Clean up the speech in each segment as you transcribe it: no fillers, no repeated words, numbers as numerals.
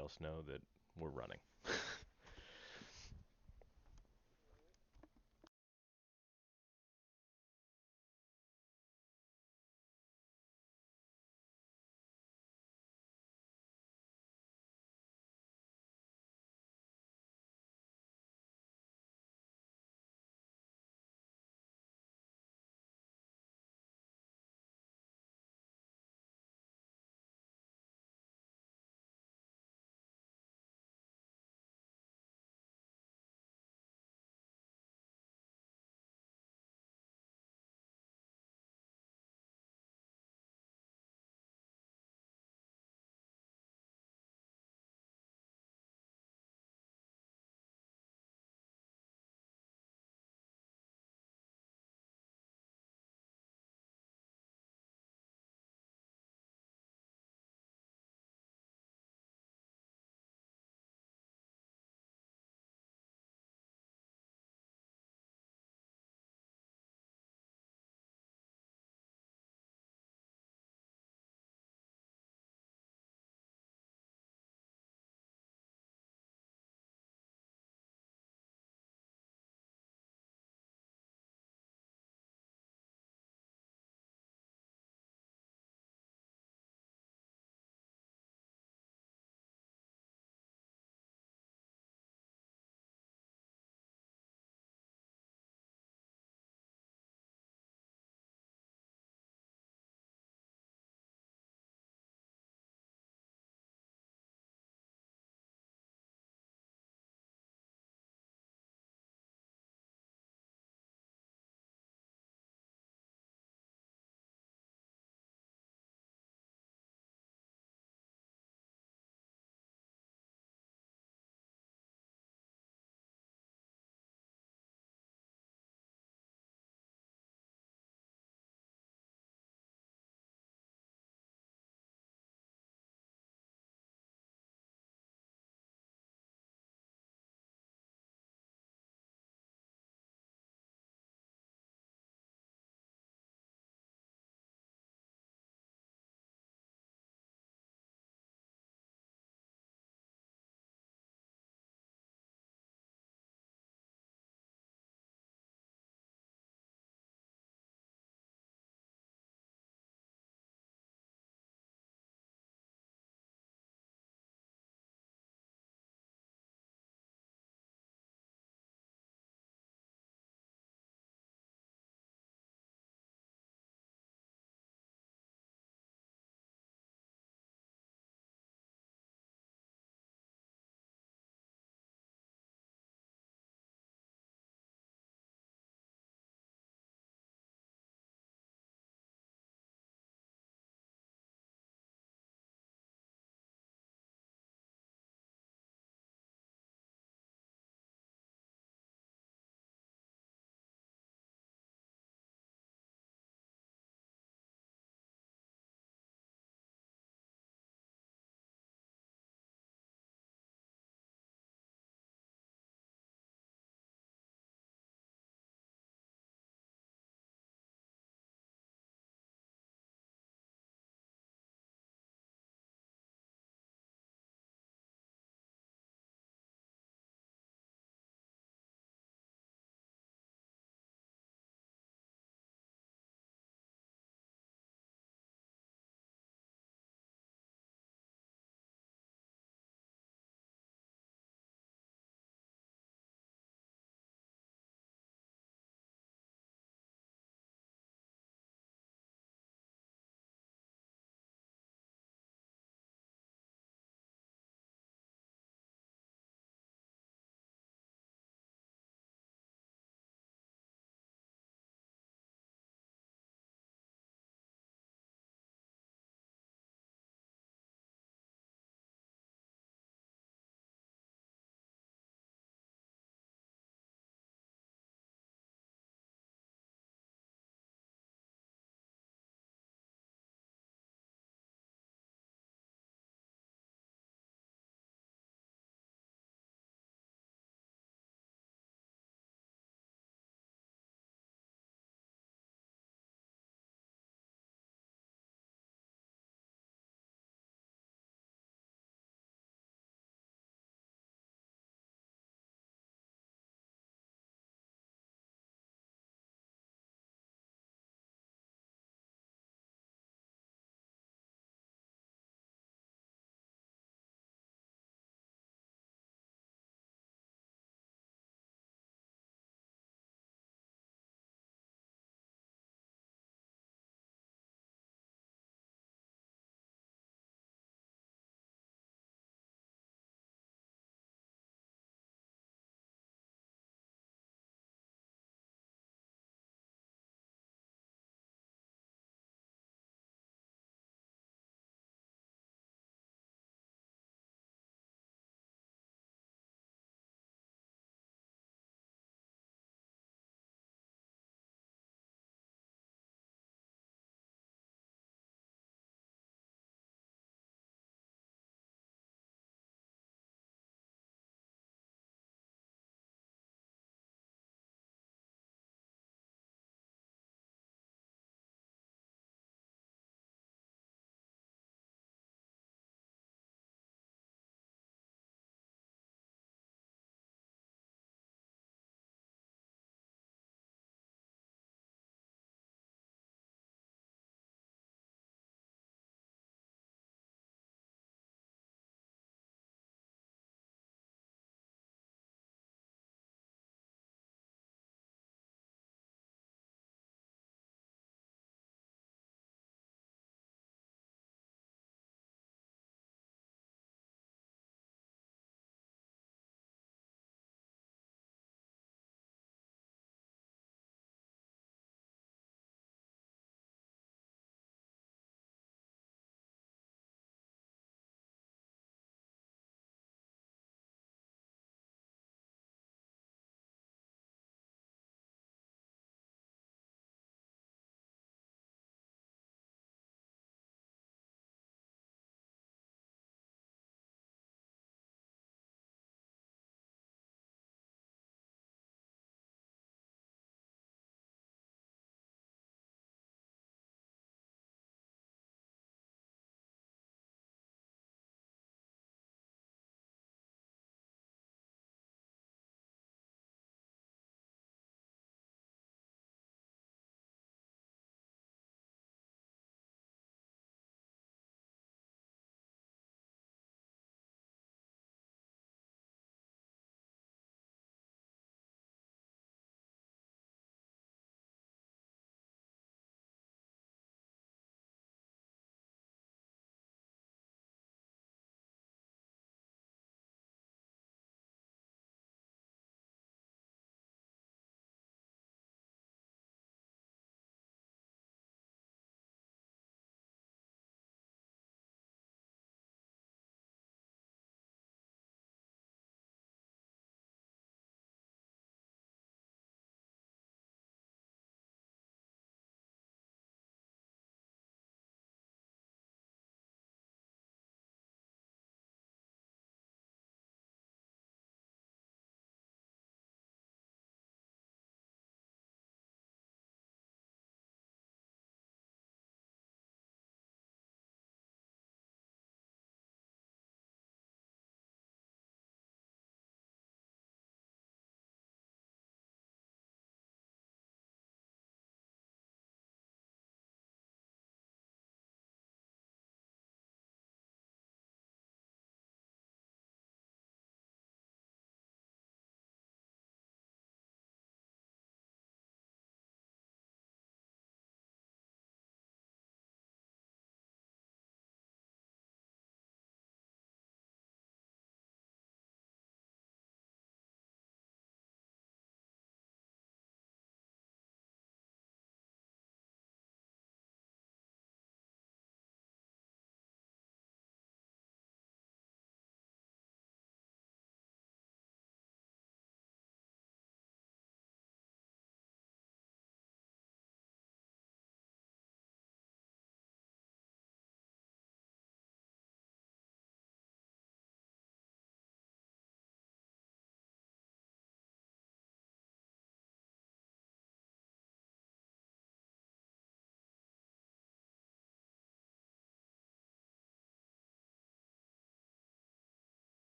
else know that we're running.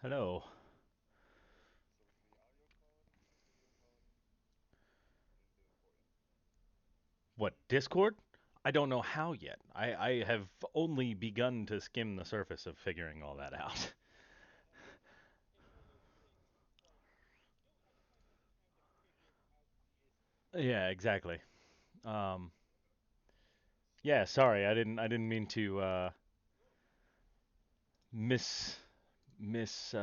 Hello. What, Discord? I don't know how yet. I have only begun to skim the surface of figuring all that out. Yeah, exactly. Um, yeah, sorry, I didn't mean to mis mis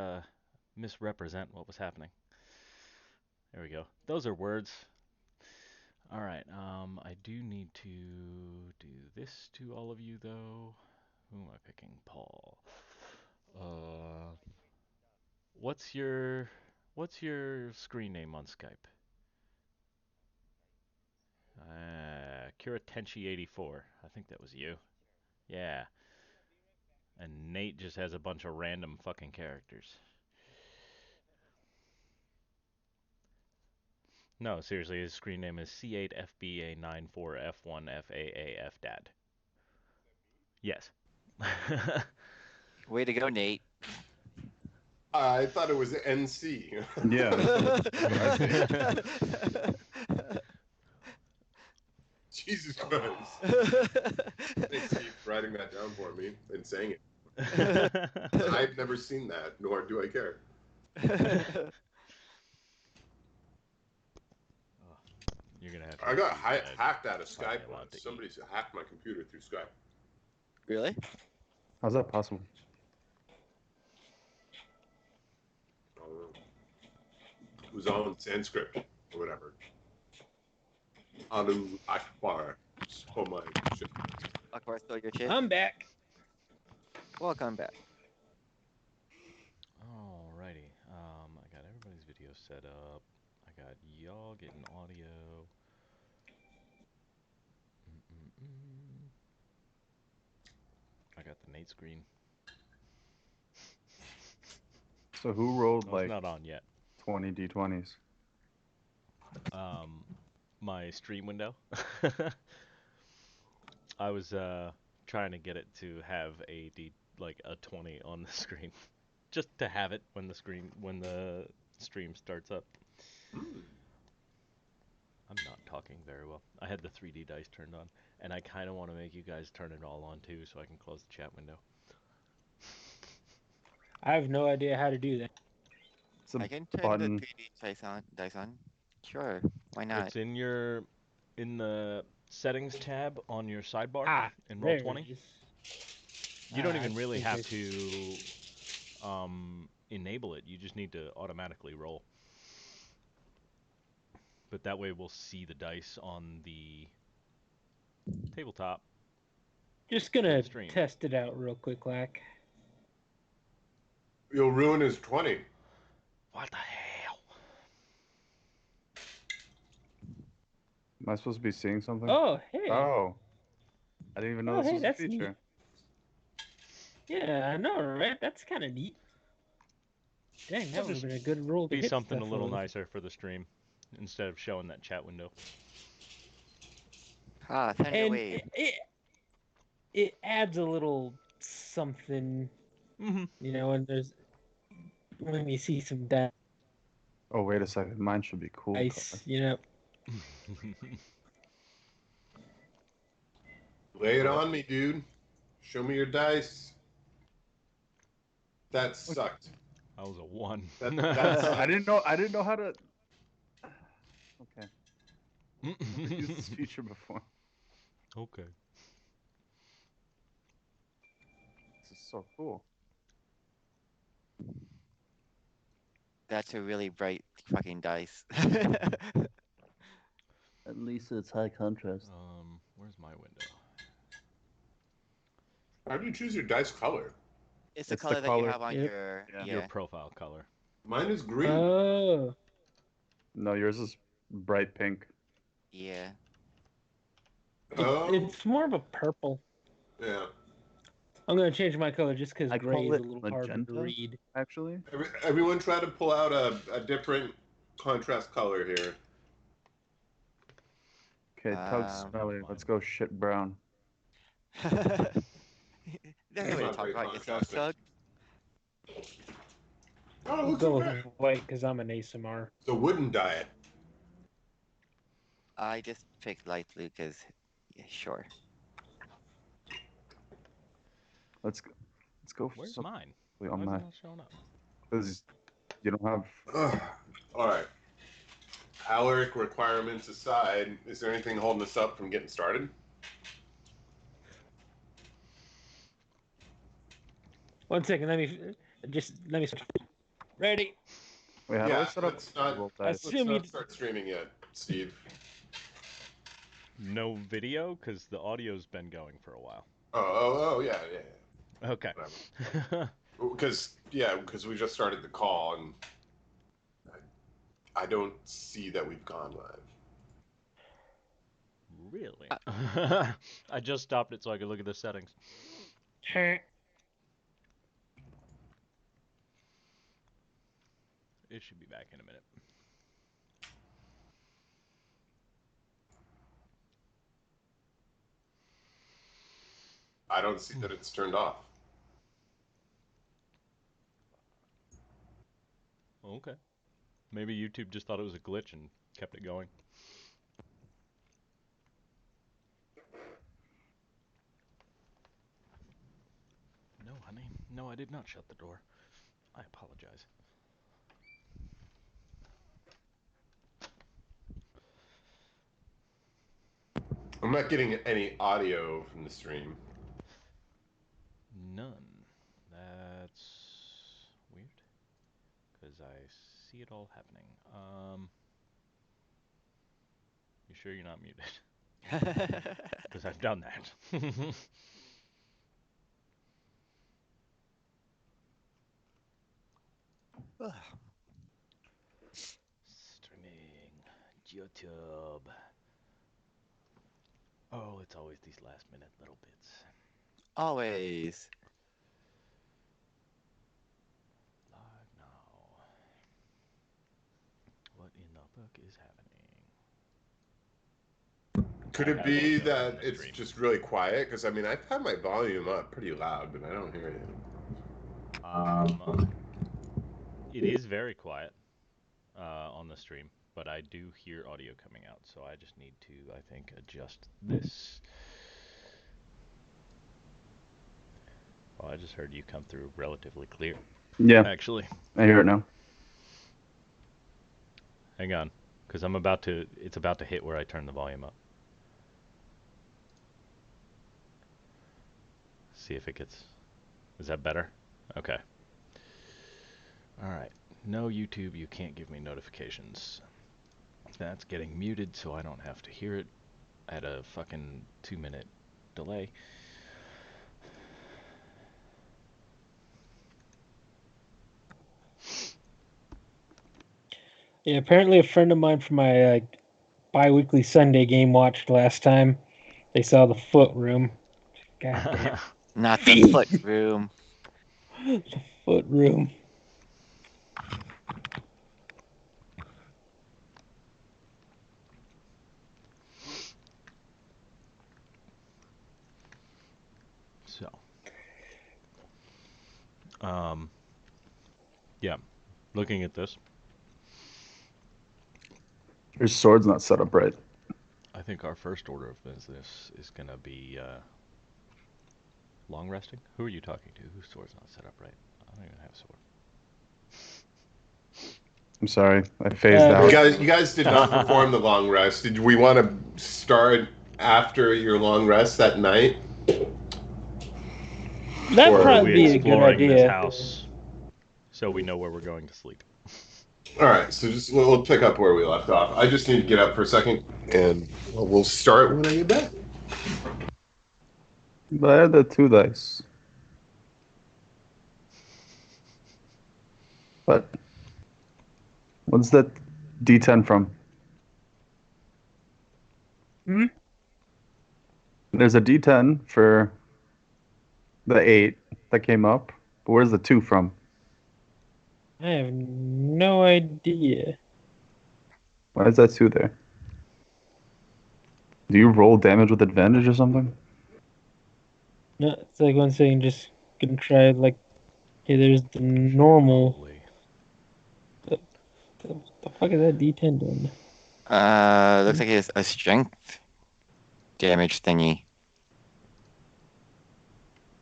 misrepresent what was happening. There we go. Those are words. All right. I do need to do this to all of you though. Who am I picking? Paul. Uh, what's your what's your screen name on Skype? Kuratenchi84. I think that was you. Yeah. And Nate just has a bunch of random fucking characters. No, seriously, his screen name is C8FBA94F1FAAF Dad. Yes. Way to go, Nate. I thought it was NC. Yeah, that's what I think. Jesus Christ. Thanks, Steve, for writing that down for me and saying it. I've never seen that, nor do I care. Oh, you're gonna have to I got excuse my hacked out of finally Skype allowed once. to eat. Somebody hacked my computer through Skype. Really? How's that possible? It was all in Sanskrit or whatever. Anu Akbar. Oh my shit. Akbar, spill your shit. I'm back. Welcome back. Alrighty. I got everybody's video set up. I got y'all getting audio. Mm-mm-mm. I got the Nate screen. So who rolled Oh, it's like not on yet. 20 d20s? My stream window. I was trying to get it to have like a 20 on the screen, just to have it when the stream starts up. I'm not talking very well. I had the 3D dice turned on, and I kind of want to make you guys turn it all on too, so I can close the chat window. I have no idea how to do that. It's a I can turn the button. 3D dice on. Sure, why not? It's in the settings tab on your sidebar Ah, in there Roll20. it is. You don't I even really think have to enable it. You just need to automatically roll. But that way we'll see the dice on the tabletop just for the gonna stream. test it out real quick, like. You'll ruin his 20. What the hell? Am I supposed to be seeing something? Oh, hey. Oh, I didn't even know Oh, this hey, was a that's neat. feature. Yeah, I know, right? That's kind of neat. Dang, that would have been a good roll to Be hit something a stuff little with. nicer for the stream instead of showing that chat window. Ah, Thunder And Wave. it adds a little something, when you see some Oh, wait a second. Mine should be cool color. dice. Lay it on me, dude. Show me your dice. That sucked. That was a 1. That's I didn't know. I didn't know how to. Okay, never used this feature before. Okay. This is so cool. That's a really bright fucking dice. At least it's high contrast. Where's my window? How do you choose your dice color? It's the It's the color that you color. have on Yep. your Your profile color. Mine is green. Oh, No, yours is bright pink. yeah. Oh, it's more of a purple. yeah. I'm gonna change my color just because I gray call is a it little hard to magenta, read. actually. Everyone try to pull out a different contrast color here. Okay, Tug Smelly. Let's go shit brown. There's no That's way to not talk very about yourself, contrasting. Tug. Oh, I'll look go at with that. white because I'm an ASMR. The wooden diet. I just picked light blue because, yeah, sure. Let's go for Where's something mine? on Why is it my. not showing up? Because you don't have. Ugh. All right. Caloric requirements aside, is there anything holding us up from getting started? One second, let me switch. Ready? Wait, how do I Yeah, set up let's not, roll I dice? let's assume you. not start streaming yet, Steve. No video because the audio's been going for a while. Oh, yeah. Okay. Because we just started the call, and I don't see that we've gone live. Really? I just stopped it so I could look at the settings. It should be back in a minute. I don't see that it's turned off. Okay. Maybe YouTube just thought it was a glitch and kept it going. No, honey. No, I did not shut the door. I apologize. I'm not getting any audio from the stream. None. That's weird. Because I see it all happening. You sure you're not muted? Because I've done that. Streaming. YouTube. Oh, it's always these last minute little bits. Always. Live now. What in the book is happening? Could I it have be audio that from the it's stream. just really quiet? Because I mean, I've had my volume up pretty loud, but I don't hear anything. It is very quiet on the stream, but I do hear audio coming out, so I just need to, I think, adjust this. Well, I just heard you come through relatively clear. Yeah, Actually, I hear it now. hang on, because it's about to hit where I turn the volume up. See if it gets, is that better? Okay. All right. No, YouTube, you can't give me notifications. That's getting muted so I don't have to hear it at a fucking 2-minute delay. Yeah, apparently a friend of mine from my bi-weekly Sunday game watched last time. They saw the foot room. God damn. Not the foot room. The foot room. So, yeah, looking at this, Your sword's not set up right. I think our first order of business is going to be long resting. Who are you talking to? Whose sword's not set up right? I don't even have a sword. I'm sorry, I phased Uh, out. You guys did not perform the long rest. Did we want to start after your long rest that night? That'd Or- probably we be a good exploring this idea. house so we know where we're going to sleep. All right, so just we'll pick up where we left off. I just need to get up for a second, and we'll start when I get back. But I had the 2 dice. But what's that D10 from? Hmm? There's a D10 for the 8 that came up. But where's the 2 from? I have no idea. Why is that 2 there? Do you roll damage with advantage or something? No, it's like one second, just gonna try like, okay, there's the normal. Probably. What the fuck is that D10 doing? Looks like it's a strength damage thingy.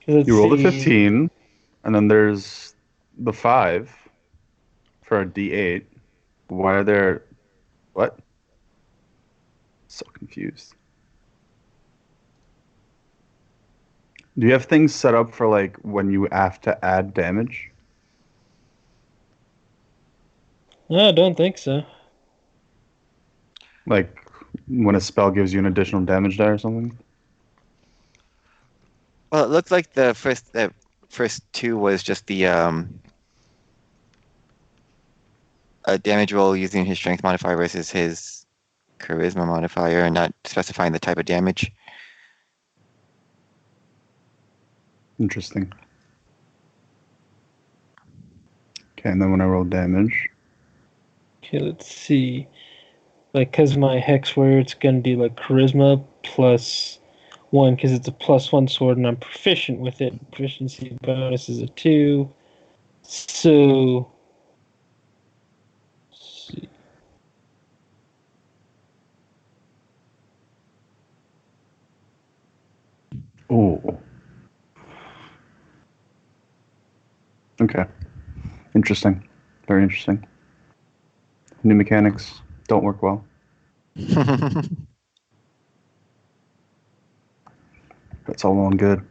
'Cause let's You rolled a see. 15, and then there's the 5 for a D8. Why are there... What? So confused. Do you have things set up for, like, when you have to add damage? No, I don't think so. Like, when a spell gives you an additional damage die or something? Well, it looked like the first two was just the a damage roll using his strength modifier versus his charisma modifier, and not specifying the type of damage. Interesting. Okay, and then when I roll damage... Okay, let's see. Like, because my hex word, it's going to do like charisma +1 because it's a +1 sword and I'm proficient with it. Proficiency bonus is a 2. So, let's see. Ooh. Okay. Interesting. Very interesting. New mechanics don't work well. That's all well and good.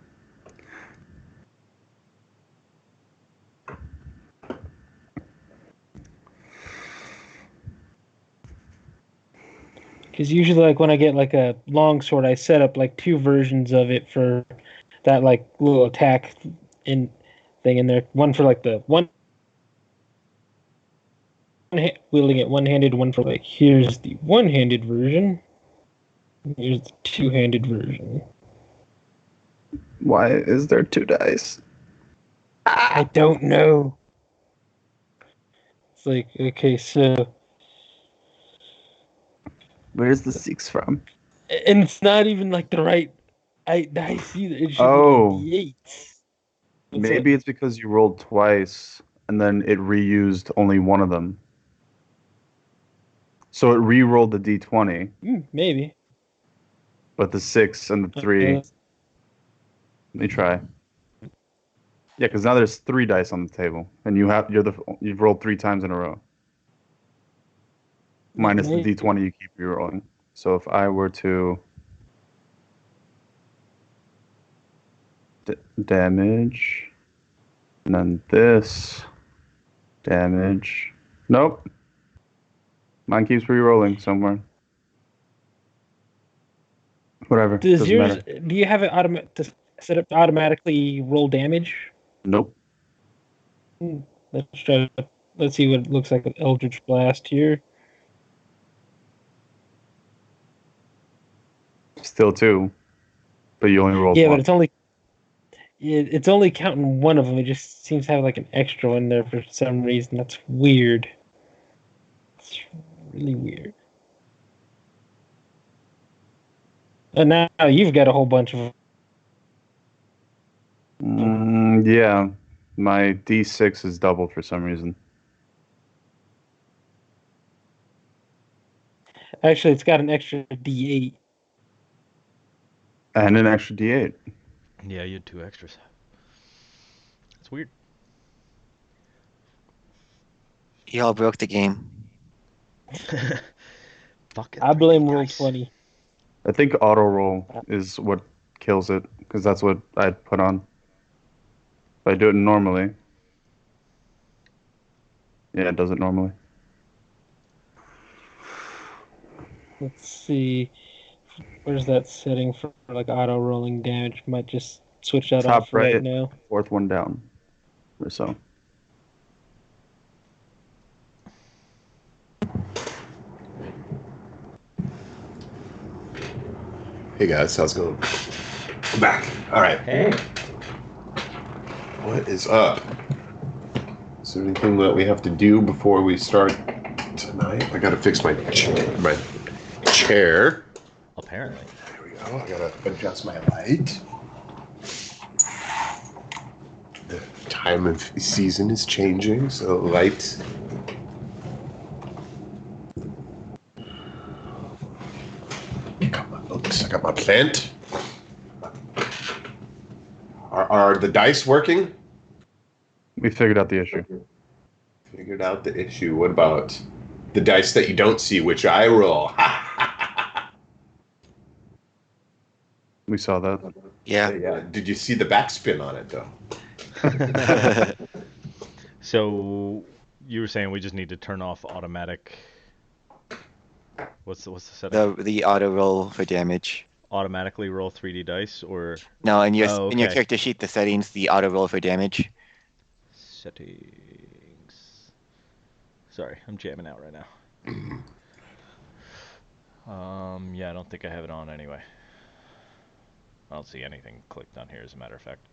Because usually, like, when I get like a long sword, I set up like 2 versions of it for that like little attack in thing in there. One for like the wielding it one-handed, one for like here's the one-handed version, here's the two-handed version. Why is there 2 dice? I don't know. It's like, okay, so Where's the 6 from? and it's not even like the right dice either. It should Oh. be like D8s. Maybe it's because you rolled twice and then it reused only one of them. So it re-rolled the d20, Maybe. but the 6 and the 3. Let me try. Yeah, because now there's 3 dice on the table, and you've rolled 3 times in a row. Minus the maybe. d20 you keep re-rolling. So if I were to damage, and then this damage. Nope. Mine keeps re-rolling somewhere. Whatever. Does Doesn't yours? matter. Do you have it set up to automatically roll damage? Nope. Let's try. Let's see what it looks like with Eldritch Blast here. Still 2, but you only rolled Yeah, one. but it's only counting one of them. It just seems to have like an extra one there for some reason. That's weird. It's really weird. And now you've got a whole bunch of. Yeah, my d6 is doubled for some reason. Actually, it's got an extra D8. And an extra d8. Yeah, you had 2 extras. It's weird. Y'all broke the game. Fucking I blame 3D roll dice. 20. I think auto roll is what kills it, because that's what I'd put on. If I do it normally. Yeah, it does it normally. Let's see. Where's that setting for like auto rolling damage? Might just switch that Top off right right, now. 4th one down, or so. Hey guys, how's it going? I'm back. All right. Hey. What is up? Is there anything that we have to do before we start tonight? I gotta fix my chair. Apparently. There we go. I gotta adjust my light. The time of season is changing, so light my plant. Are the dice working? We figured out the issue. Figured out the issue. What about the dice that you don't see, which I roll? We saw that. Yeah. Yeah. Did you see the backspin on it though? So you were saying we just need to turn off automatic. What's the setting? The auto roll for damage. Automatically roll 3D dice or No, in your Oh, in your okay. character sheet, the settings, the auto roll for damage. settings. Sorry, I'm jamming out right now. Yeah, I don't think I have it on anyway. I don't see anything clicked on here, as a matter of fact.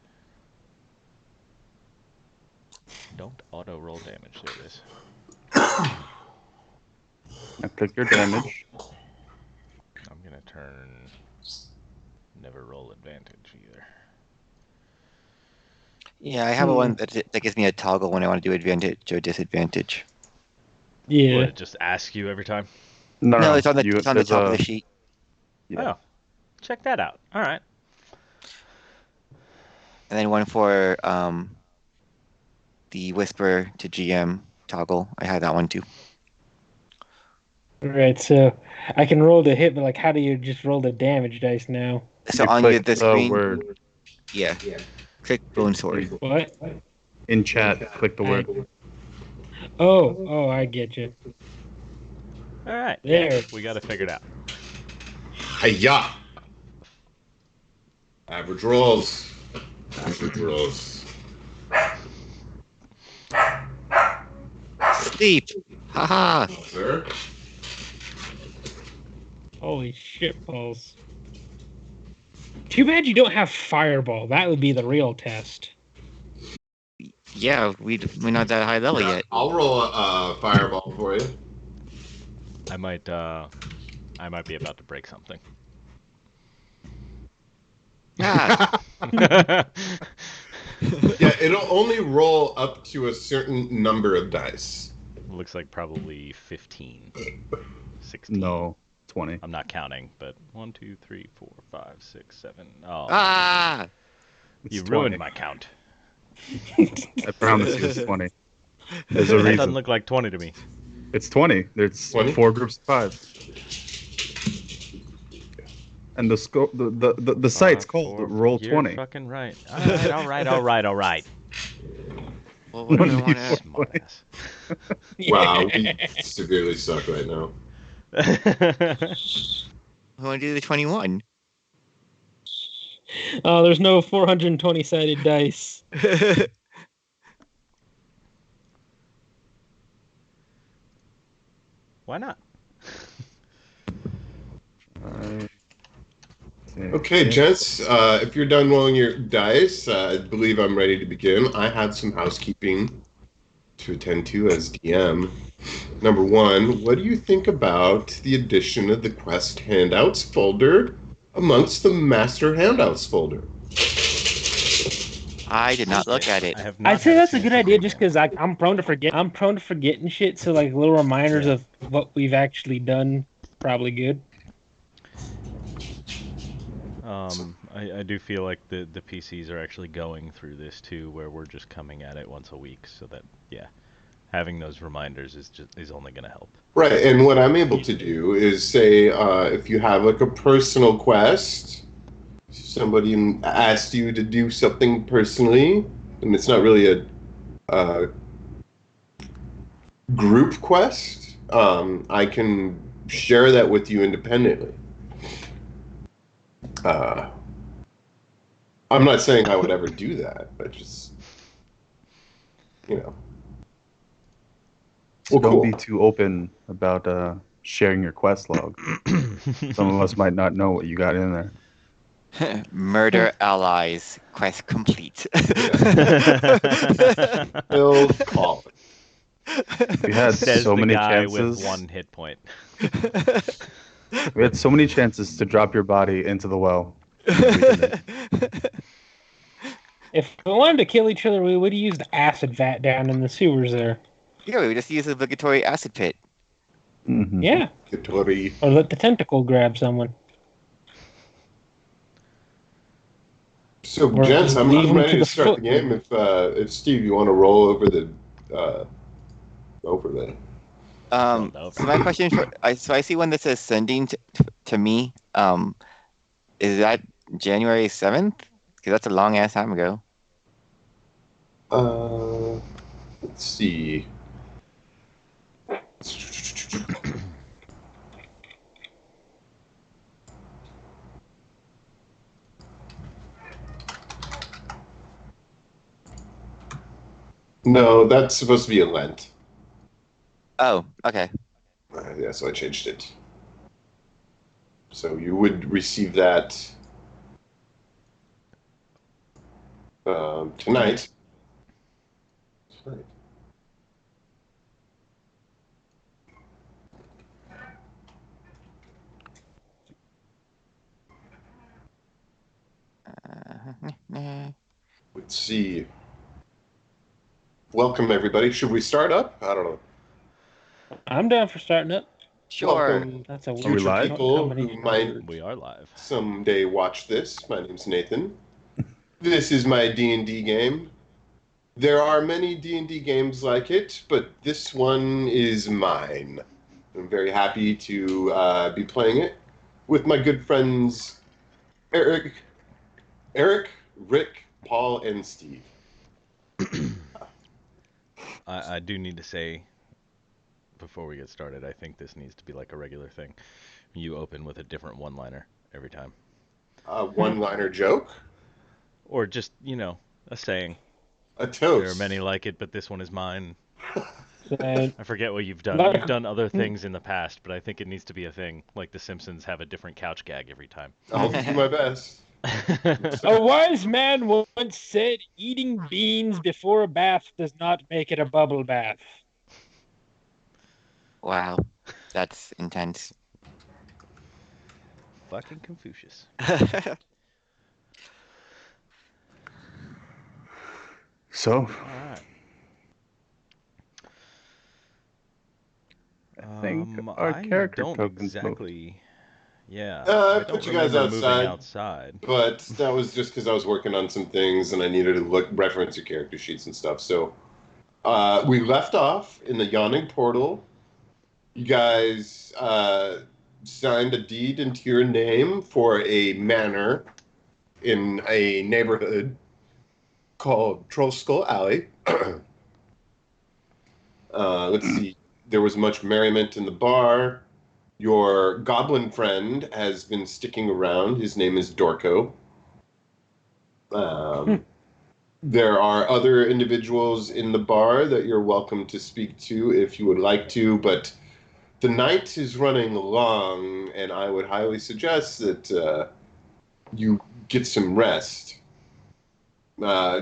Don't auto roll damage. There it is. Now click your damage. I'm gonna turn never roll advantage either. Yeah, I have a one that gives me a toggle when I want to do advantage or disadvantage. Yeah. What, it just asks you every time? No, it's on the there's top of the sheet. Yeah. Oh, check that out. All right. And then one for the whisper to GM toggle. I had that one too. Right, so I can roll the hit, but like, how do you just roll the damage dice now? So You on click the the screen, word yeah, click bone sword. What? in chat. Click the word. Oh, I get you. All right. There. We got it figured out. Hiya! Average rolls. Average rolls. Sleep. Haha. Sir? Holy shit balls. Too bad you don't have fireball. That would be the real test. Yeah, we're not that high level yet. I'll roll a fireball for you. I might be about to break something. Ah, Yeah, it'll only roll up to a certain number of dice. Looks like probably 15. 16. No, 20. I'm not counting, but 1, 2, 3, 4, 5, 6, 7. Oh, ah. It's you 20. ruined my count. I promise you, it's 20. There's a That doesn't reason. look like 20 to me. It's 20. There's 20? 4 groups of 5. And the scope, the site's 5, called 4, Roll you're 20. fucking right. All right. Well, what do I want to? Smartass. Wow, we severely suck right now. I want to do the 21. Oh, there's no 420 sided dice. Why not? Okay, gents, if you're done rolling your dice, I believe I'm ready to begin. I have some housekeeping to attend to as DM. Number one, what do you think about the addition of the Quest handouts folder amongst the Master handouts folder? I did not look at it. I have not I'd say had that's a chance good to idea do just that. because I'm prone to forget. I'm prone to forgetting shit. So like little reminders Yeah. of what we've actually done, probably good. I do feel like the PCs are actually going through this too, where we're just coming at it once a week, so that having those reminders is only going to help. Right, and what I'm able to do is say, if you have like a personal quest, somebody asked you to do something personally, and it's not really a group quest, I can share that with you independently. I'm not saying I would ever do that, but just, you know. So Well, don't cool. be too open about sharing your quest log. Some of us might not know what you got in there. Murder allies. Quest complete. Build call. We had Says so the many guy chances. with 1 hit point. We had so many chances to drop your body into the well. We didn't. If we wanted to kill each other, we would use the acid vat down in the sewers there. Yeah, we would just use the obligatory acid pit. Mhm. Yeah, Katori. or let the tentacle grab someone. So, Or gents, just I'm, leave I'm them ready to to the start the foot. game. If Steve, you want to roll over the over the. Rolled over. So my question so I see one that says sending to me. Is that January 7th? Because that's a long ass time ago. Let's see. No, that's supposed to be a Lent. Oh, okay. Yeah, so I changed it. So you would receive that tonight. Tonight. Let's see. Welcome, everybody. Should we start up? I don't know. I'm down for starting up. Sure. Welcome, That's a we future live? people company who might word. We are live. someday watch this. My name's Nathan. This is my D&D game. There are many D&D games like it, but this one is mine. I'm very happy to be playing it with my good friends Eric, Rick, Paul, and Steve. I do need to say before we get started, I think this needs to be like a regular thing. You open with a different one-liner every time. A one-liner joke? Or just, a saying. A There are many toast. like it, but this one is mine. And I forget what you've done. like- You've done other things in the past, but I think it needs to be a thing. Like The Simpsons have a different couch gag every time. I'll do my best. a wise man once said, "Eating beans before a bath does not make it a bubble bath." Wow. That's intense. Fucking Confucius. So, All right. I think our I character don't tokens moved. exactly. Yeah, I I put don't you guys remember moving outside, outside. but that was just because I was working on some things and I needed to reference your character sheets and stuff. So we left off in the yawning portal. You guys signed a deed into your name for a manor in a neighborhood called Troll Skull Alley. Let's see. There was much merriment in the bar. Your goblin friend has been sticking around. His name is Dorco. There are other individuals in the bar that you're welcome to speak to if you would like to, but the night is running long, and I would highly suggest that you get some rest.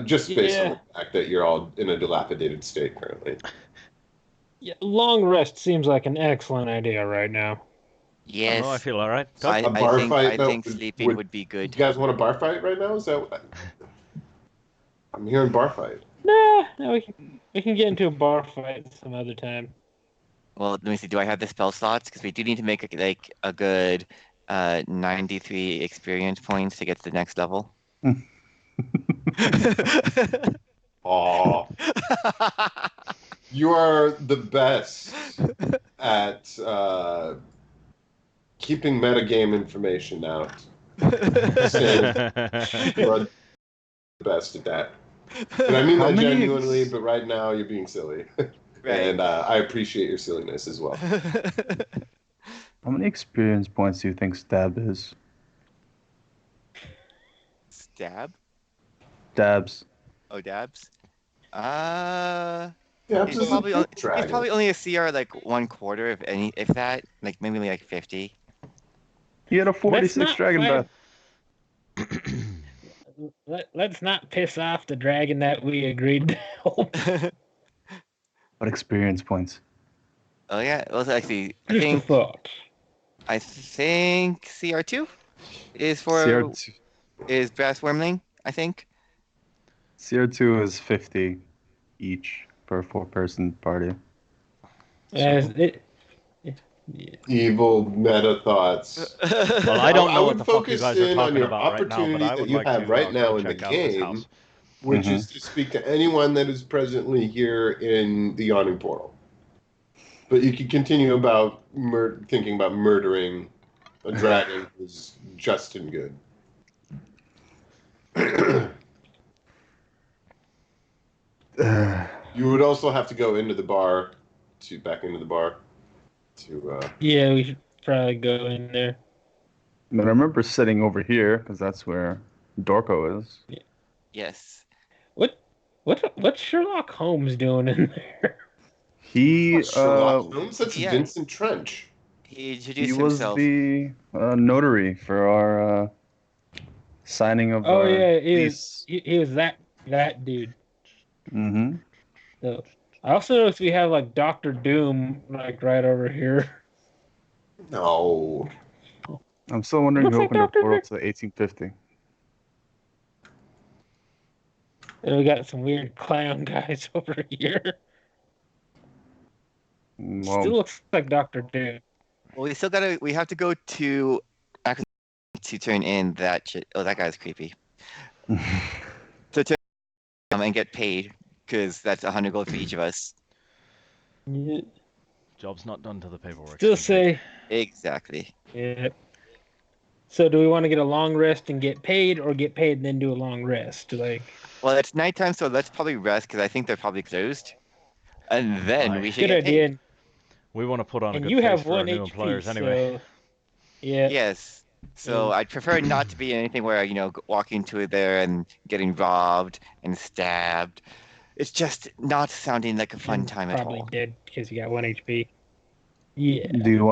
Just based on the fact that you're all in a dilapidated state currently. Yeah, long rest seems like an excellent idea right now. Yes. Oh, I feel all right. I, A bar fight I that think would- sleeping would be You good. guys want a bar fight right now? Is that what I'm hearing? Bar fight. Nah, we can get into a bar fight some other time. Well, let me see. Do I have the spell slots? Because we do need to make a good 93 experience points to get to the next level. Aw. You are the best at keeping metagame information out. Saying you are the best at that. And I mean How that many genuinely, but right now you're being silly. Right. And I appreciate your silliness as well. How many experience points do you think stab is? Stab? Dabs. Oh, dabs? Yeah, He's this is probably a only, dragon. he's probably only a CR like 1/4, if any, if that, like maybe like 50. He had a 46 not dragon fight- bath. Let's not piss off the dragon that we agreed to help. What experience points? Oh yeah, well actually, Just a thought. I think CR2 is for CR2, is Brass Wormling, I think. CR2 is 50 each per 4-person party. As Yeah. Evil meta thoughts. Well, I don't I know what would the fuck you focus guys are in on talking your about right now, but opportunity I that would you like have to right go now in the check out this game, house. which is to speak to anyone that is presently here in the yawning portal. But you could continue about thinking about murdering a dragon who's just and good. You would also have to go into the bar, back into the bar, to. Yeah, we should probably go in there. But I remember sitting over here because that's where Dorko is. Yes. What's Sherlock Holmes doing in there? He Not Sherlock Holmes. That's Yeah. Vincent Trench. He he introduced was himself. the notary for our signing of Oh our yeah, lease. he was that dude. Mm-hmm. So I also noticed we have like Doctor Doom like right over here. No. I'm still wondering Looks who like opened a Dr. portal to 1850. And we got some weird clown guys over here. Well, Still looks like Doctor Doom. Well, we have to go to Arcanavore to turn in that shit. Oh, that guy's creepy. To turn and get paid, because that's 100 gold for each of us. Yeah. Job's not done till the paperwork's Still complete. say Exactly. yeah. So do we want to get a long rest and get paid, or get paid and then do a long rest? Like Well, it's nighttime, so let's probably rest, because I think they're probably closed. And then Aye. we should good get idea. paid. We want to put on a And good you face have for our 1 new HP, employers anyway. so yeah. Yes. So And- I'd prefer not to be anything where, walking to there and getting robbed and stabbed. It's just not sounding like a fun and time at probably all. dead because you got 1 HP. Yeah. do you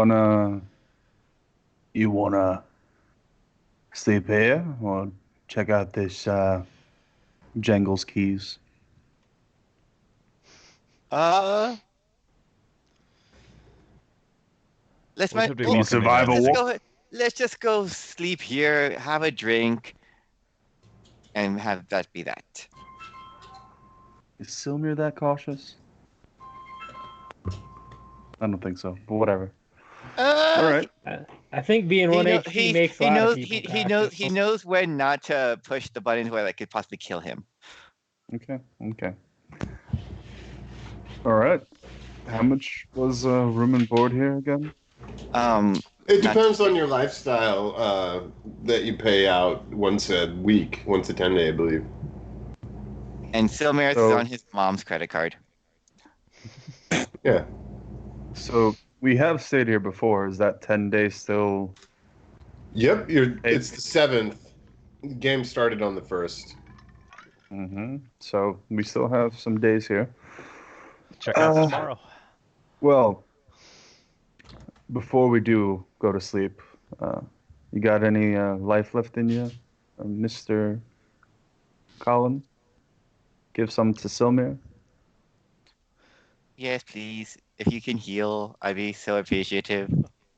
wanna sleep here or check out this Jangles keys? Uh, let's We my could be well, Can you walking in survive there. a walk? let's just go sleep here, have a drink, and have that be that. Is Silmir that cautious? I don't think so, but whatever. All right. I think being 1 HP makes a he lot of knows people he cautious. knows when not to push the buttons where that could possibly kill him. Okay. All right. How much was room and board here again? It Not depends on your lifestyle that you pay out once a week, once a 10-day, I believe. and Silmarils is So- on his mom's credit card. Yeah. So we have stayed here before. Is that 10 days still? Yep. It's the 7th. The game started on the 1st. Mm-hmm. So we still have some days here. Check out tomorrow. Well, before we do go to sleep, you got any life left in you, Mr. Colin? Give some to Silmir. Yes, please. If you can heal, I'd be so appreciative.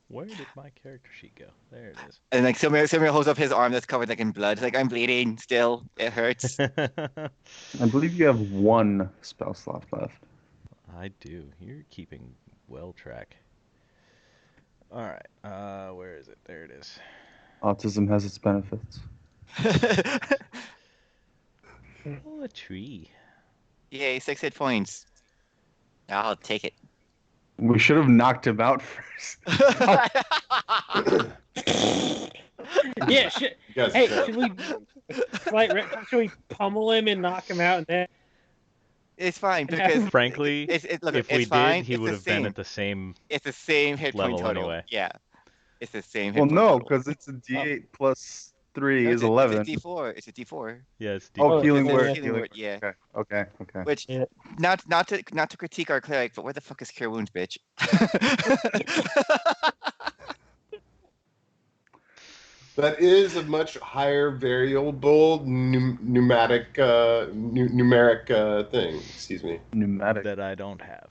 Where did my character sheet go? There it is. And like Silmir holds up his arm that's covered like in blood. He's like, I'm bleeding still. It hurts. I believe you have one spell slot left. I do. You're keeping well track. All right. Where is it? There it is. Autism has its benefits. Oh, a tree. Yay, 6 hit points. I'll take it. We should have knocked him out first. Yeah, shit. You guys Hey, are should we should we pummel him and knock him out and then It's fine because Frankly, look, if it's we fine. did, he it's would the have been same. at the same. It's the same hit point level total. anyway. Yeah, it's the same hit Well, point no, total. because it's a D8 plus 3 No, is 11. It's a D4. It's a D4. Yeah, it's Oh, Oh, healing it's word. healing word, yeah. Okay. Which Yeah. not to critique our cleric, but where the fuck is Cure Wounds, bitch? That is a much higher variable numeric thing. Excuse me. Pneumatic. that I don't have.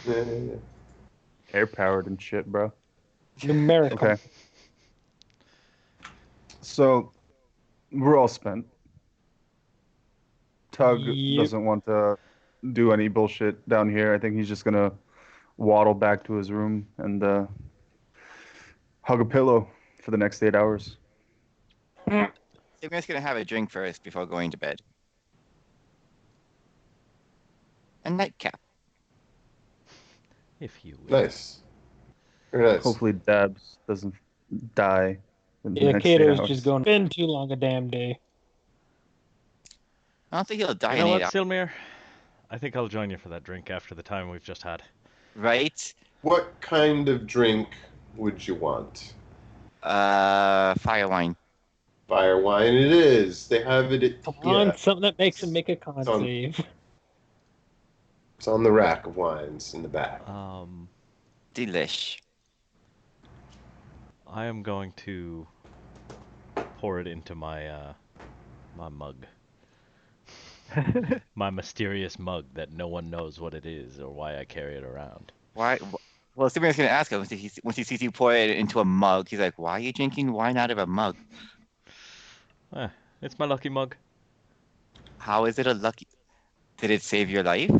Yeah. Air powered and shit, bro. numerical? Okay. So we're all spent. Tug Yep. doesn't want to do any bullshit down here. I think he's just gonna waddle back to his room and Hug a pillow for the next 8 hours. Sigmar's gonna have a drink first before going to bed. A nightcap. If you will. Nice. Very nice. Hopefully Dabs doesn't die in the Yeah, next 8 Kato's hours. just going. Been too long a damn day. I don't think he'll die You in know 8 what, hours, Silmir? I think I'll join you for that drink after the time we've just had. right? What kind of drink would you want? Fire wine. Fire wine it is. They have it at Come yeah. on, something that makes him make a con It's on, save. it's on the rack of wines in the back. Delish. I am going to pour it into my my mug. My mysterious mug that no one knows what it is or why I carry it around. Why? Well, Sigmar's gonna ask him once he sees you pour it into a mug. He's like, "Why are you drinking wine out of a mug? It's my lucky mug. How is it a lucky? Did it save your life?"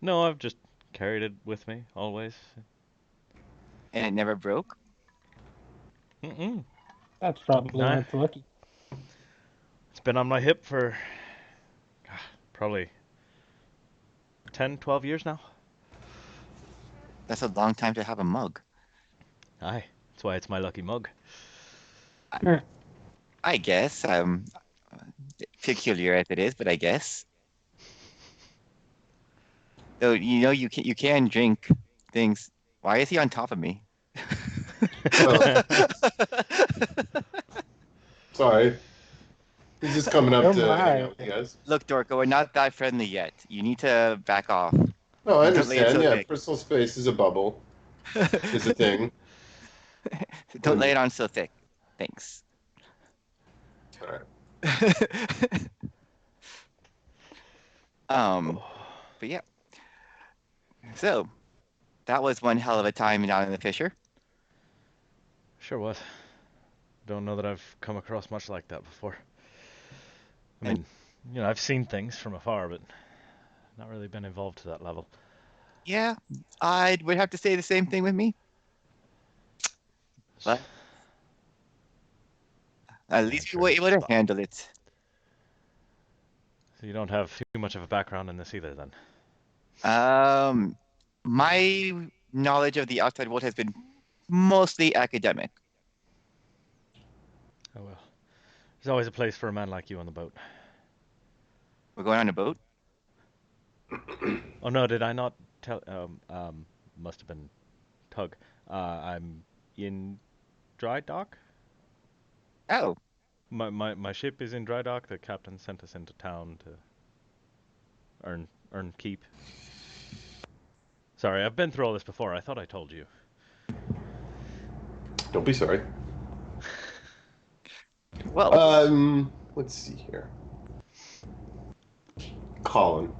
No, I've just carried it with me always. And it never broke? Mm-mm. That's probably why Nah, it's lucky. it's been on my hip for probably 10, 12 years now. That's a long time to have a mug. Aye, that's why it's my lucky mug. I guess. Peculiar as it is, but I guess. So you can drink things. Why is he on top of me? Oh, sorry. He's just coming up Oh to hang my. out with you guys. Look, Dorko, we're not that friendly yet. You need to back off. No, I Don't lay it understand. so Yeah, thick. personal space is a bubble. Is a thing. Don't lay it on so thick. Thanks. All right. But yeah. So that was one hell of a time down in the fissure. Sure was. Don't know that I've come across much like that before. I And- mean, I've seen things from afar, but not really been involved to that level. Yeah, I would have to say the same thing with me. But at Yeah, least we sure. were able to handle it. So you don't have too much of a background in this either, then? My knowledge of the outside world has been mostly academic. Oh well. There's always a place for a man like you on the boat. We're going on a boat. Oh no, did I not tell? Must have been Tug. I'm in dry dock. Oh, My ship is in dry dock. The captain sent us into town to earn keep. Sorry, I've been through all this before. I thought I told you. Don't be sorry. well, Let's see here. Colin.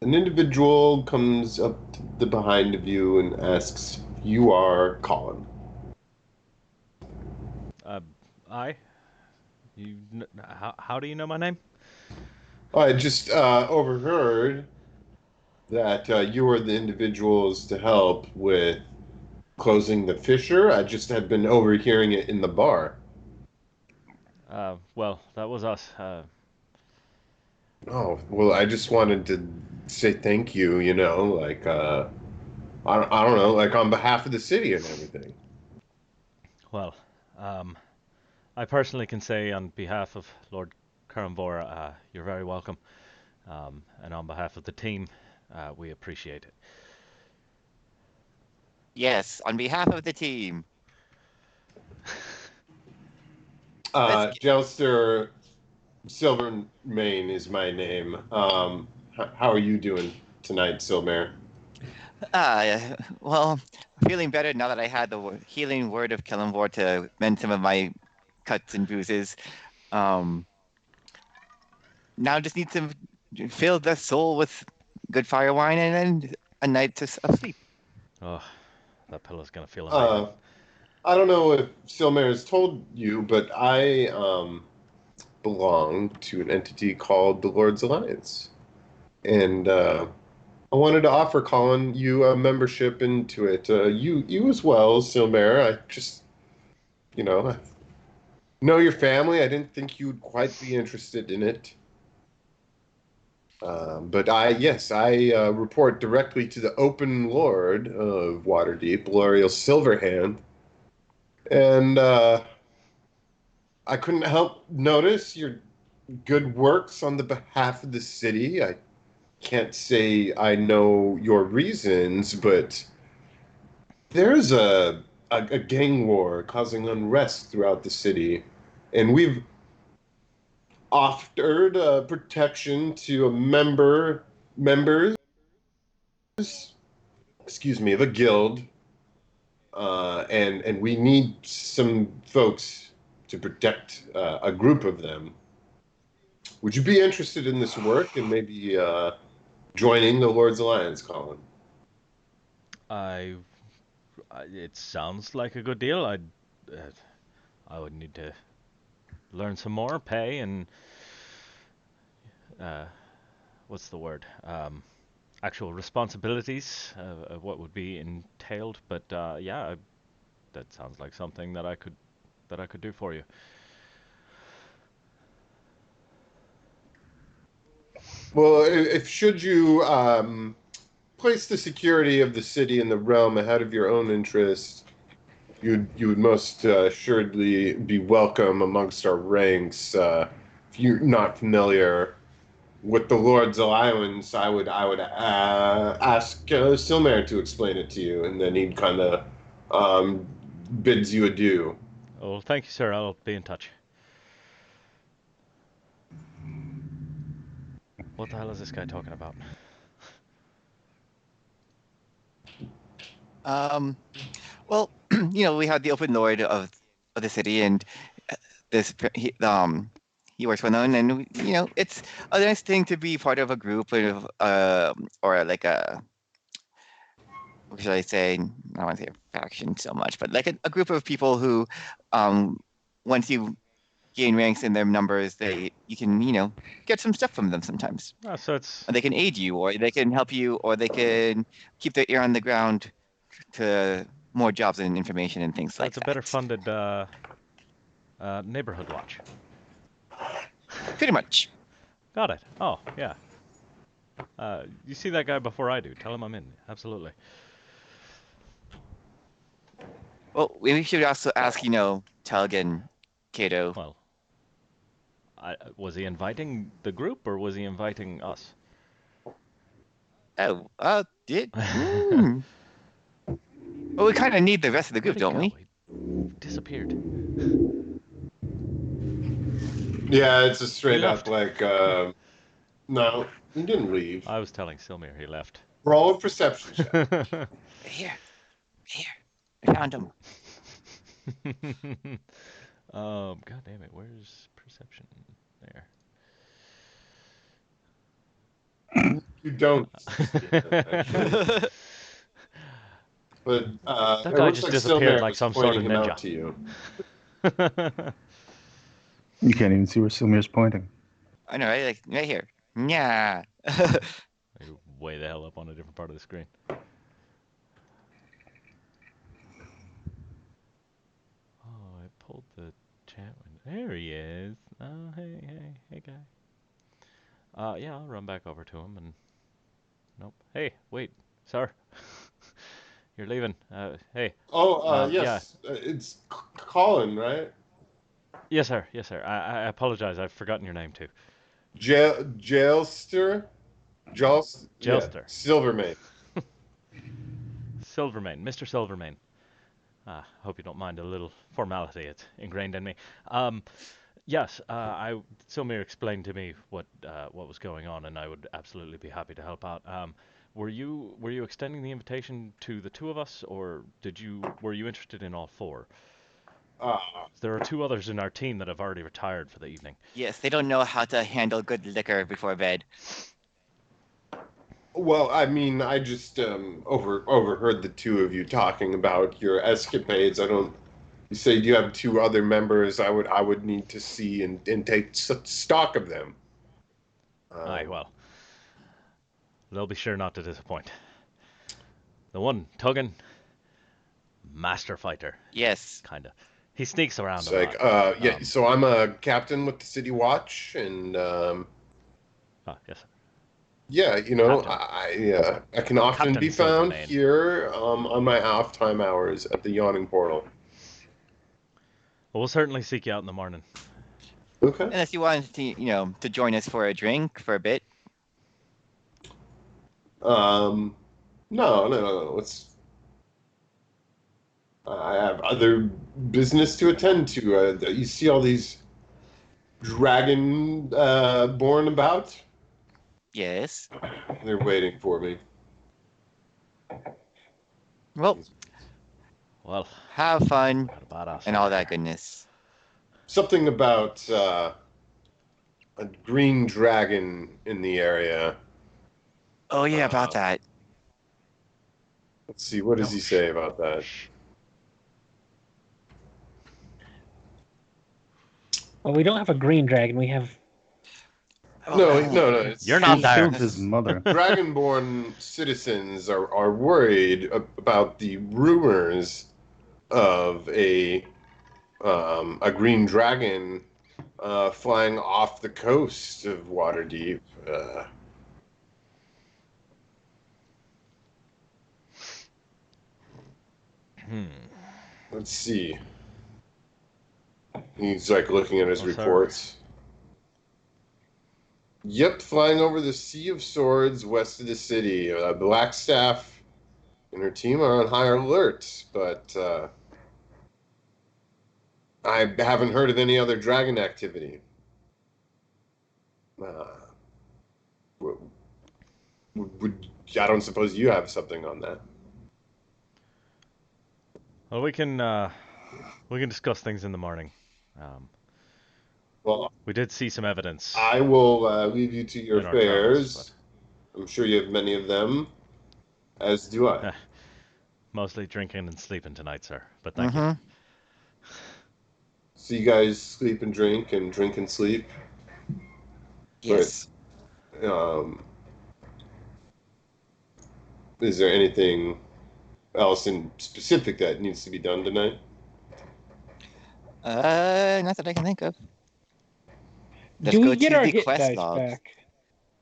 An individual comes up to the behind of you and asks, "You are Colin." I. How do you know my name? I just overheard that you were the individuals to help with closing the fissure. I just had been overhearing it in the bar. Well, that was us. Oh, well, I just wanted to say thank you, like, I don't know, like on behalf of the city and everything. Well, I personally can say on behalf of Lord Arcanavore, you're very welcome. And on behalf of the team, we appreciate it. yes, on behalf of the team. Let's Jouster Silvermane is my name. How are you doing tonight, Silmare? well, feeling better now that I had the healing word of Kellenvor to mend some of my cuts and bruises. Now just need to fill the soul with good fire wine and then a night of sleep. Oh, that pillow's gonna feel amazing. I don't know if Silmare has told you, but I belong to an entity called the Lord's Alliance. And I wanted to offer Colin you a membership into it. You as well, Silmer. I just, I know your family. I didn't think you'd quite be interested in it. But yes, I report directly to the Open Lord of Waterdeep, L'Oreal Silverhand, and I couldn't help notice your good works on the behalf of the city. I can't say I know your reasons, but there's a gang war causing unrest throughout the city, and we've offered protection to a members, excuse me, of a guild, and we need some folks to protect a group of them. Would you be interested in this work and maybe joining the Lord's Alliance, Colin? I, it sounds like a good deal. I would need to learn some more, pay, and uh, what's the word? Actual responsibilities of what would be entailed. But yeah, that sounds like something that I could do for you. Well, if should you place the security of the city and the realm ahead of your own interests, you would most assuredly be welcome amongst our ranks. If you're not familiar with the Lord's Alliance, I would ask Silmer to explain it to you, and then he'd kind of bids you adieu. Oh, thank you, sir. I'll be in touch. What the hell is this guy talking about? Um, well, we had the Open Lord of the city, and this he works for known, and it's a nice thing to be part of a group of or like a, what should I say? I don't want to say a faction so much, but like a group of people who, um, once you gain ranks in their numbers, you can get some stuff from them sometimes. Ah, so it's Or they can aid you, or they can help you, or they can keep their ear on the ground to more jobs and information and things so like it's a better that. funded neighborhood watch. Pretty much. Got it. Oh, yeah. You see that guy before I do. Tell him I'm in. Absolutely. Well, we should also ask, Talgan, Kato. Well, was he inviting the group or was he inviting us? Oh, did. Well, we kind of need the rest of the group, Where'd he don't go? we? He disappeared. Yeah, it's a He straight up left. like no, he didn't leave. I was telling Silmir he left. Roll a perception check. Here, I found him. God damn it, where's perception? There. You don't see him, actually. But That it guy looks just like disappeared Silmer like was some sort pointing of him out ninja. to you. You can't even see where Silmir's pointing. I know, right? Like right here. Yeah. You're way the hell up on a different part of the screen. Oh, I pulled the chat window. There he is. Oh, hey, guy. Yeah, I'll run back over to him and. Nope. Hey, wait, sir. You're leaving. Hey. Oh, Yeah. yes, it's Colin, right? Yes, sir. Yes, sir. I apologize. I've forgotten your name too. Jailster? Yeah, Jelster. Silvermane. Silvermane. Mr. Silvermane. Hope you don't mind a little formality. It's ingrained in me. Yes, Silmir explained to me what was going on, and I would absolutely be happy to help out. Were you extending the invitation to the two of us, or were you interested in all four? Uh, There are two others in our team that have already retired for the evening. Yes, they don't know how to handle good liquor before bed. well, I mean, I just overheard the two of you talking about your escapades. I don't. You say you have two other members. I would need to see and take stock of them. Aye, Um, well, They'll be sure not to disappoint. The one tugging, master fighter, Yes. kinda. He sneaks around It's a lot. like, yeah. So I'm a captain with the City Watch, and Oh, yes. yeah, Captain. I can often Captain be found Silvermane. here on my off time hours at the Yawning Portal. Well, we'll certainly seek you out in the morning. Okay. Unless you wanted to join us for a drink for a bit. No. I have other business to attend to. You see all these dragon born about? Yes. They're waiting for me. Well, Well, have fun got a badass and all fighter that here. goodness. Something about a green dragon in the area. Oh yeah, about Uh, that. let's see, what does Oh, he say about that? Shh. Well, we don't have a green dragon. We have. No. It's You're not He there. killed his mother. Dragonborn citizens are worried about the rumors of a green dragon flying off the coast of Waterdeep. Let's see. He's like looking at his Well, sir. reports. Yep, flying over the Sea of Swords west of the city. Blackstaff and her team are on high alert, but I haven't heard of any other dragon activity. Uh, would, I don't suppose you have something on that. Well, we can discuss things in the morning. Um, Well, we did see some evidence I will leave you to your in our travels, affairs. I'm sure you have many of them, as do I. but mostly drinking and sleeping tonight, sir. But thank you. Mm-hmm. So you guys sleep and drink and sleep. Yes. But is there anything else in specific that needs to be done tonight? Not that I can think of. Let's Do go we get to our the hit quest dice logs. back?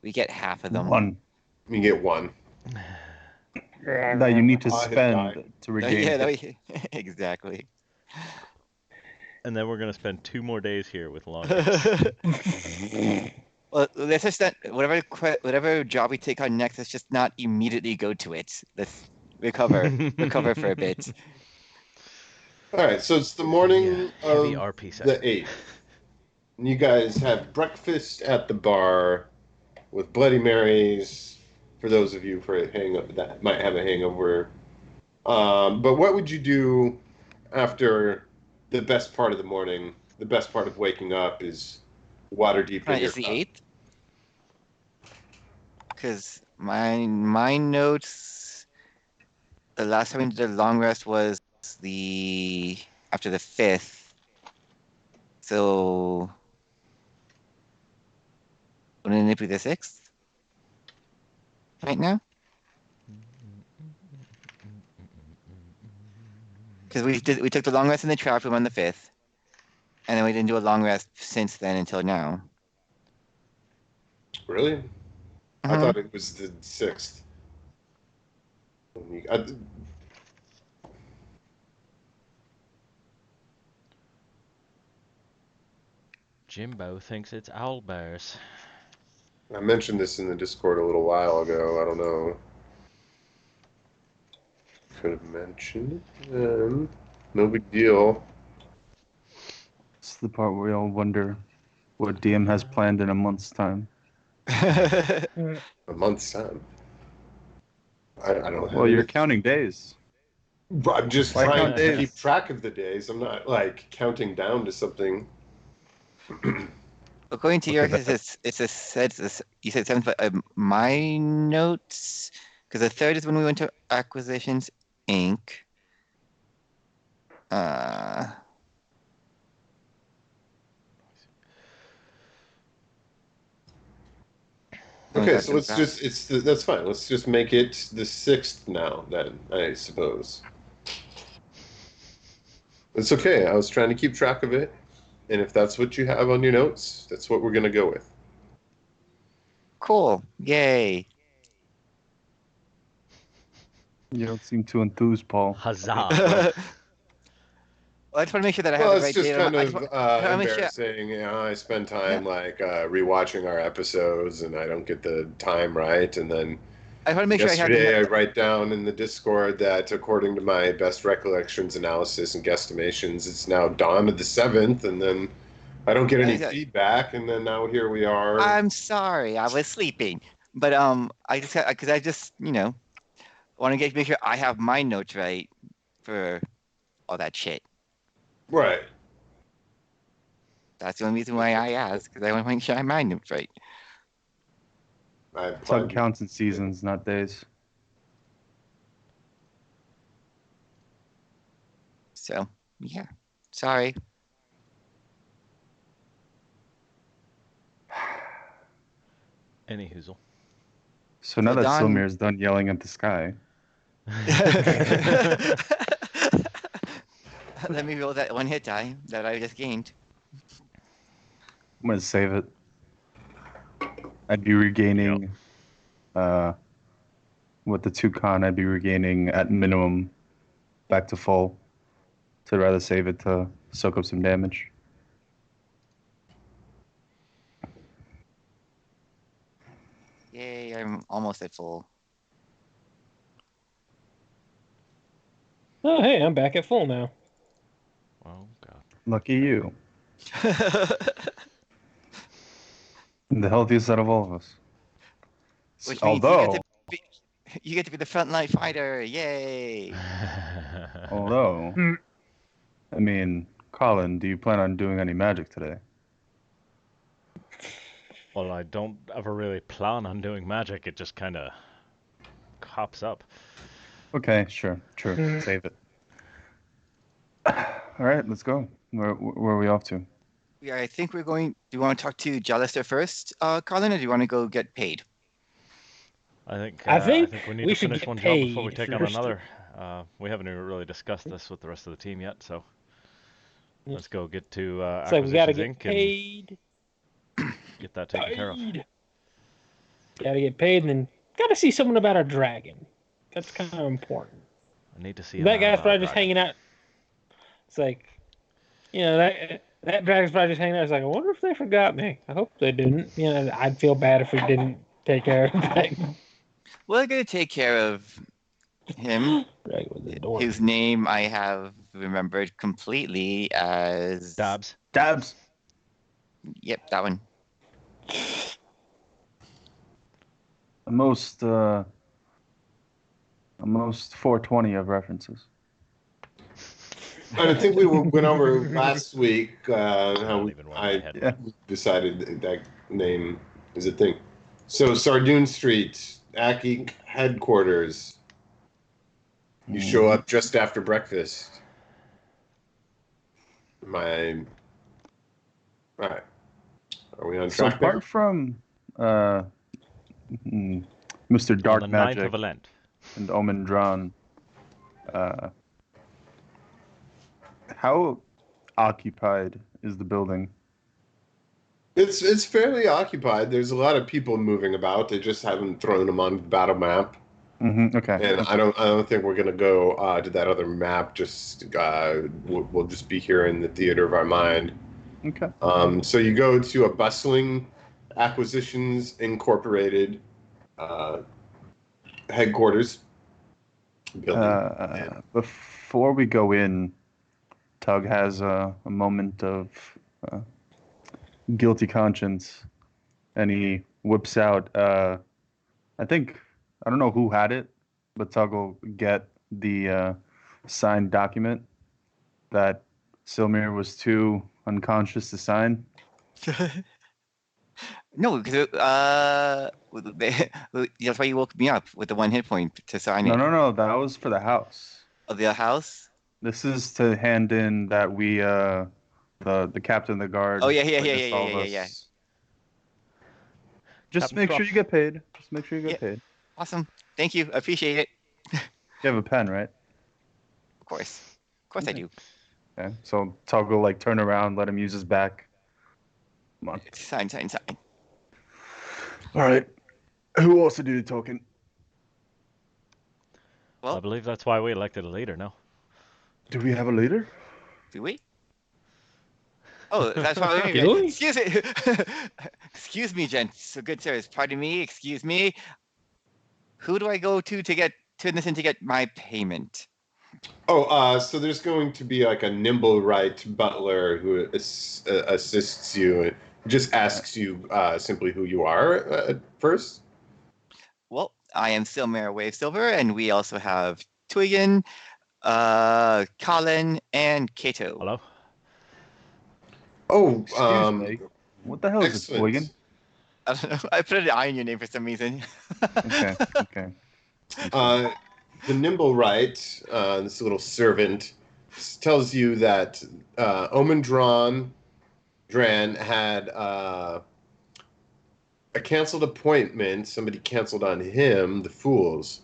We get half of them. One You get one. that you need to I had spend died. to regain. Yeah, hit. exactly. And then we're gonna spend 2 more days here with long rest. Well, let's just not, whatever job we take on next, let's just not immediately go to it. Let's recover for a bit. All right, so it's the Be a morning heavy of RP the session. 8th. And you guys have breakfast at the bar with Bloody Marys for those of you that might have a hangover. But what would you do after the best part of the morning? The best part of waking up is water deep in your Is the cup. 8th? Because my notes, the last time we did a long rest was after the 5th. So wouldn't it be the 6th? Right now? Because we took the long rest in the trap room on the 5th. And then we didn't do a long rest since then until now. Really? I Mhm. thought it was the 6th. Jimbo thinks it's owlbears. I mentioned this in the Discord a little while ago. I don't know. Could have mentioned it then. No big deal. It's the part where we all wonder what DM has planned in a month's time. A month's time. I don't Well, have you're any. counting days. I'm just Why trying count to days? keep track of the days. I'm not like counting down to something. According to Okay, yours, but you said 7th, but my notes, because the 3rd is when we went to Acquisitions Inc. Uh, only Okay, got so them let's back. just that's fine. Let's just make it the 6th now then, I suppose. It's okay. I was trying to keep track of it, and if that's what you have on your notes, that's what we're gonna go with. Cool. Yay. You don't seem too enthused, Paul. Huzzah! Well, I just want to make sure that I have Well, the it's right just date. kind I just of I want to make sure. embarrassing. I spend Yeah, time like rewatching our episodes, and I don't get the time right. And then I want to make sure I have yesterday, I write down in the Discord that according to my best recollections, analysis, and guesstimations, it's now dawn of the 7th, and then I don't get any feedback, and then now here we are. I'm sorry, I was sleeping, but I just because I just want to make sure I have my notes right for all that shit. Right. That's the only reason why I asked, because I want to make sure I have my notes right. I Tug applaud you. counts in seasons, not days. So yeah, sorry. Any hoozle. So now So that Don, Silmir's done yelling at the sky, let me roll that one hit die that I just gained. I'm gonna save it. I'd be regaining, with the 2 con, I'd be regaining at minimum back to full. So I'd rather save it to soak up some damage. Yay, I'm almost at full. Oh, hey, I'm back at full now. Oh God. Lucky you. The healthiest out of all of us. Which means Although, you get to be the frontline fighter. Yay! Hmm. I mean, Colin, do you plan on doing any magic today? Well, I don't ever really plan on doing magic. It just kind of hops up. Okay, sure, true. Save it. All right, let's go. Where are we off to? Yeah, I think we're going. Do you want to talk to Jalister first, Colin, or do you want to go get paid? I I think we need we to should finish get one job before we paid take on first. another. We haven't even really discussed this with the rest of the team yet, so let's go get to It's like we gotta Acquisitions get Inc. and paid. get that taken care of. Gotta get paid, and then gotta see someone about a dragon. That's kind of important. I need to see a That guy's Manavault probably just dragon. hanging out. It's like, that dragon's probably just hanging out. It's like, I wonder if they forgot me. I hope they didn't. I'd feel bad if we didn't take care of him. We're gonna take care of him. Dragon with the door. His name I have remembered completely as Dabs. Dabs. Yep, that one. The most 420 of references. And I think we went over last week how Not even one in my head. Yeah. decided that name is a thing. So Sardoon Street, Aki headquarters. You show up just after breakfast. All right. Are we on So track there? apart from Mr. Dark On the 9th Magic of Lent. and Omen Drawn, how occupied is the building? It's fairly occupied. There's a lot of people moving about. They just haven't thrown them on the battle map. Okay. And I don't think we're gonna go to that other map. Just we'll just be here in the theater of our mind. Okay. So you go to a bustling Acquisitions Incorporated headquarters building. Before we go in, Tug has a moment of guilty conscience, and he whips out. I don't know who had it, but Tug will get the signed document that Silmir was too unconscious to sign. No, because that's why you woke me up with the one hit point to sign it. No, that was for the house. Of the house. This is to hand in that we the captain of the guard. Oh yeah. witnessed all of us. Just Captain's make sure Cross. you get paid. Just make sure you Yeah. get paid. Awesome. Thank you. Appreciate it. You have a pen, right? Of course. Of course I Okay. do. Okay. So Toggle like turn around, let him use his back. Come on. Sign, sign, sign. All right. Who wants to do the talking? I Well, believe that's why we elected a leader, no? Do we have a leader? do we? Oh, that's probably me. Do we? Excuse me. Excuse me, gents. So good sirs. Pardon me. Excuse me. Who do I go to get turn this in to get my payment? Oh, so there's going to be like a nimble right butler who assists you and just asks you simply who you are first. Well, I am still Mayor Wave Silver, and we also have Twigan, Colin, and Kato. Hello? Oh, Excuse me. What the hell is it, excellent. Wigan? I don't know. I put an I in your name for some reason. Okay. Okay. Uh, the nimble right, this little servant, tells you that Omen Dran had a canceled appointment. Somebody canceled on him, the fools.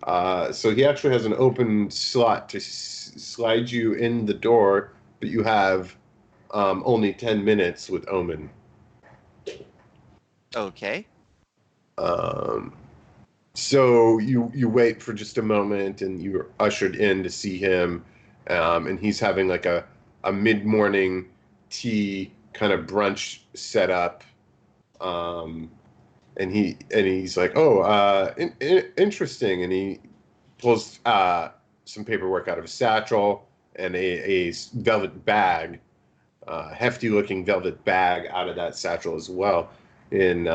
So he actually has an open slot to slide you in the door, but you have only 10 minutes with Omen. Okay. Um, so you wait for just a moment, and you're ushered in to see him, and he's having like a mid-morning tea kind of brunch set up. And he's like, "Oh, interesting," and he pulls some paperwork out of his satchel and a velvet bag, hefty looking velvet bag out of that satchel as well. And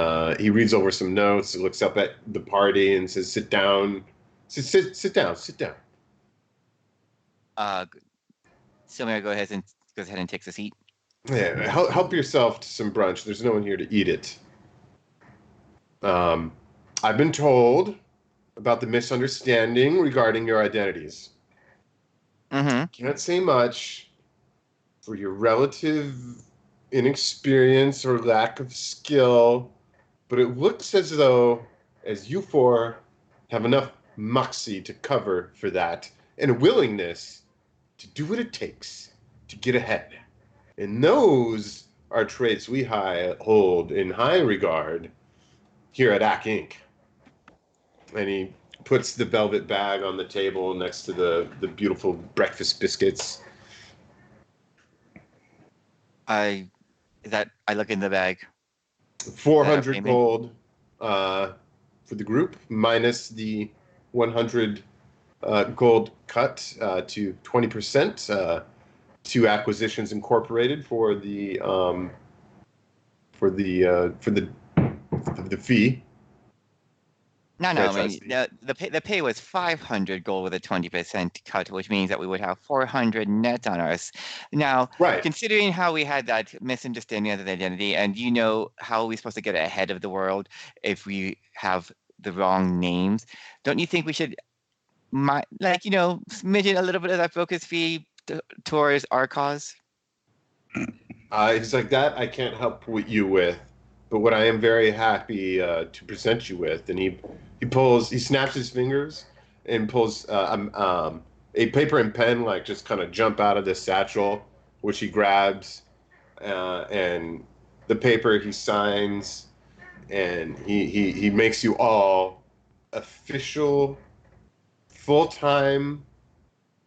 he reads over some notes, looks up at the party, and says, "Sit down, sit down, sit down." Silmir goes ahead and takes a seat. Yeah, help yourself to some brunch. There's no one here to eat it. I've been told about the misunderstanding regarding your identities. Mm-hmm. Can't say much for your relative inexperience or lack of skill, but it looks as though, as you four have enough moxie to cover for that, and a willingness to do what it takes to get ahead. And those are traits we hold in high regard here at AC Inc. And he puts the velvet bag on the table next to the beautiful breakfast biscuits. I look in the bag. 400 Payment? gold for the group, minus the 100 gold cut to 20% to Acquisitions Incorporated for the fee. No, I Franchise mean fee. the pay was 500 gold with a 20% cut, which means that we would have 400 net on us. Now, Right. considering how we had that misunderstanding of the identity, and you know how are we supposed to get ahead of the world if we have the wrong names, don't you think we should, smidgen a little bit of that focus fee towards our cause? He's like, that I can't help you with, but what I am very happy to present you with, and he snaps his fingers and pulls a paper and pen, like just kind of jump out of this satchel, which he grabs, and the paper he signs, and he makes you all official, full-time,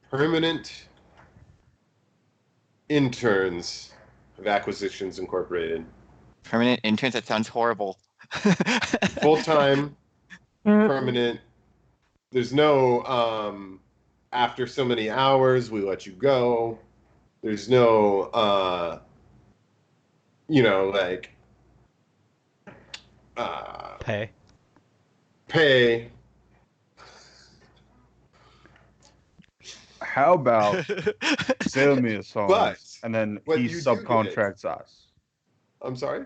permanent interns of Acquisitions Incorporated. Permanent interns? That sounds horrible. Full-time, permanent. There's no after so many hours we let you go. There's no like Pay. pay. How about sell me a song But and then what he you do get, subcontracts us? I'm sorry?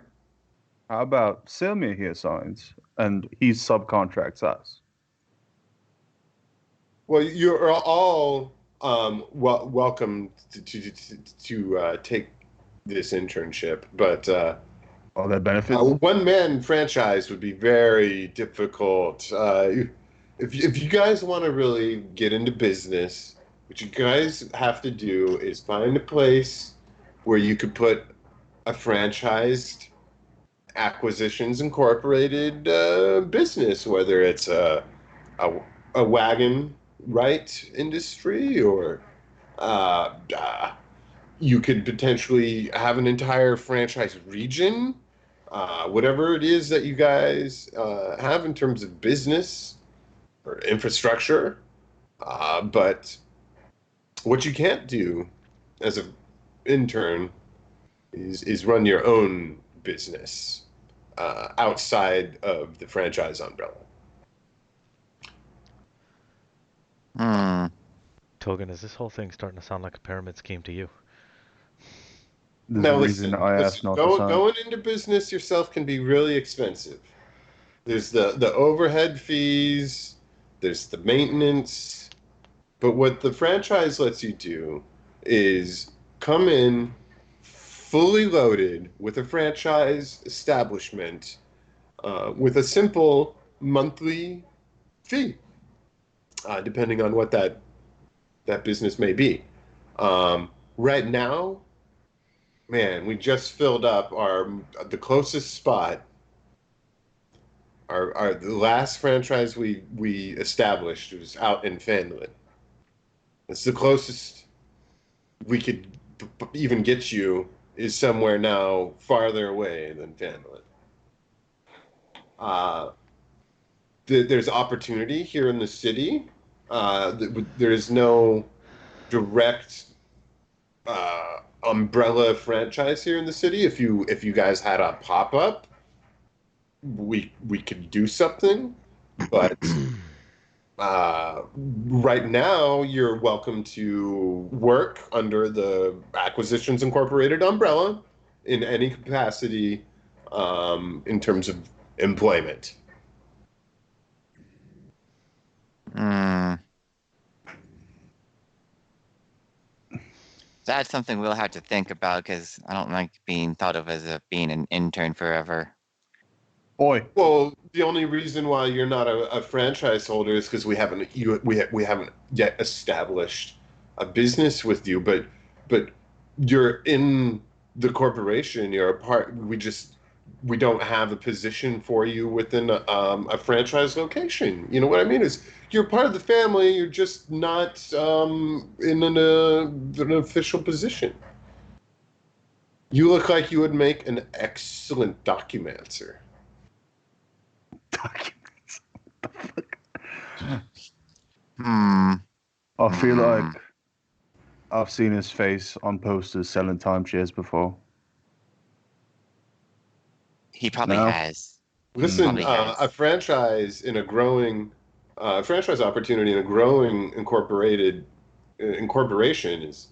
How about sell me his songs and he subcontracts us? Well, you're all welcome to take this internship, but Are there benefits? One-man franchise would be very difficult. If you guys want to really get into business, what you guys have to do is find a place where you could put a franchised acquisitions incorporated business, whether it's a, a wagon right industry or you could potentially have an entire franchise region, whatever it is that you guys have in terms of business or infrastructure. But what you can't do as an intern is run your own business outside of the franchise umbrella. Hmm. Togan, is this whole thing starting to sound like a pyramid scheme to you? There's a Now reason listen, I asked listen. not to sign. Going into business yourself can be really expensive. There's the overhead fees, there's the maintenance, but what the franchise lets you do is come in fully loaded with a franchise establishment with a simple monthly fee, depending on what that business may be. Right now, man, we just filled up the closest spot. Our the last franchise we established was out in Fanlin. It's the closest we could even get you is somewhere now farther away than Fanlin. Uh, there's opportunity here in the city. There's no direct umbrella franchise here in the city. If you guys had a pop up, we could do something, but right now you're welcome to work under the Acquisitions Incorporated umbrella in any capacity in terms of employment. Hmm. That's something we'll have to think about because I don't like being thought of as being an intern forever. Oi, Well, the only reason why you're not a franchise holder is because we haven't yet established a business with you, but you're in the corporation. You're a part. We don't have a position for you within a franchise location. You know what I mean? Is you're part of the family. You're just not in an official position. You look like you would make an excellent documenter. documents. Hmm. I feel Hmm. like I've seen his face on posters selling timeshares before. He probably No? has. He Listen, probably a has. franchise in a growing franchise opportunity in a growing incorporation is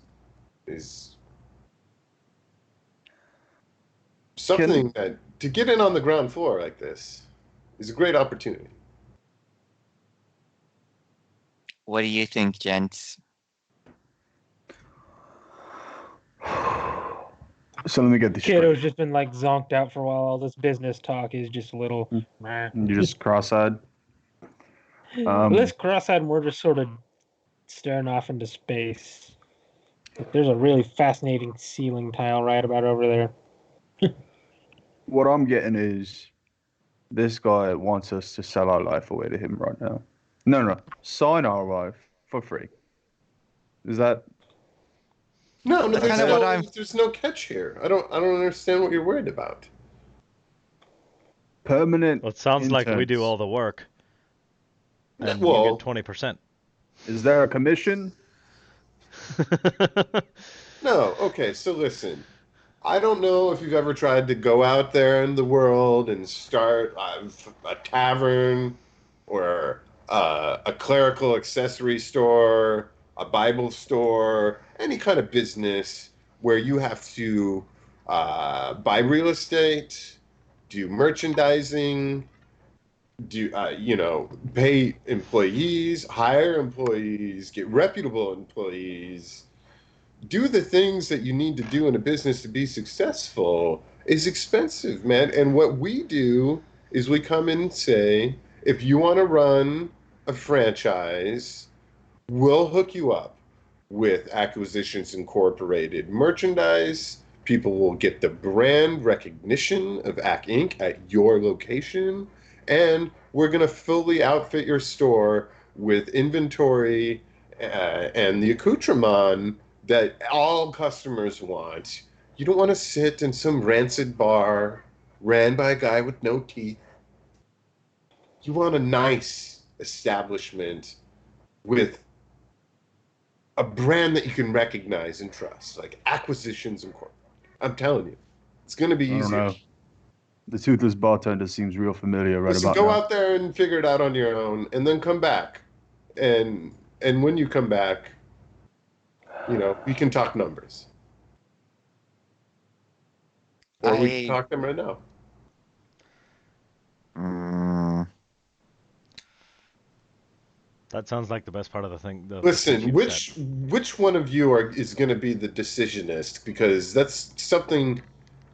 Can something that to get in on the ground floor like this is a great opportunity. What do you think, gents? so let me get this straight. Kiddo's just been like zonked out for a while. All this business talk is just a little. Meh. You just cross-eyed. This cross-eyed, we're just sort of staring off into space. There's a really fascinating ceiling tile right about over there. What I'm getting is this guy wants us to sell our life away to him right now. No, sign our life for free. Is that No, no, That's kind of what I'm. there's no catch here. I don't understand what you're worried about. permanent Well, it sounds like we do interns? all the work and you get Well, 20%. Is there a commission? no. Okay, so listen. I don't know if you've ever tried to go out there in the world and start a tavern or a clerical accessory store, a Bible store, any kind of business where you have to buy real estate, do merchandising, pay employees, hire employees, get reputable employees, do the things that you need to do in a business to be successful, is expensive, man. And what we do is we come in and say, if you want to run a franchise, we'll hook you up with Acquisitions Incorporated merchandise. People will get the brand recognition of Ac Inc. at your location. And we're going to fully outfit your store with inventory and the accoutrement that all customers want. You don't want to sit in some rancid bar ran by a guy with no teeth. You want a nice establishment with a brand that you can recognize and trust, like Acquisitions Incorporated. I'm telling you, it's going to be I don't easier. know. The toothless bartender seems real familiar right Listen, about go now. out there and figure it out on your own, and then come back. And when you come back, we can talk numbers, or we can I talk them right now. mm, That sounds like the best part of the thing. The things Listen, you've which one of you is going to be the decisionist? Because that's something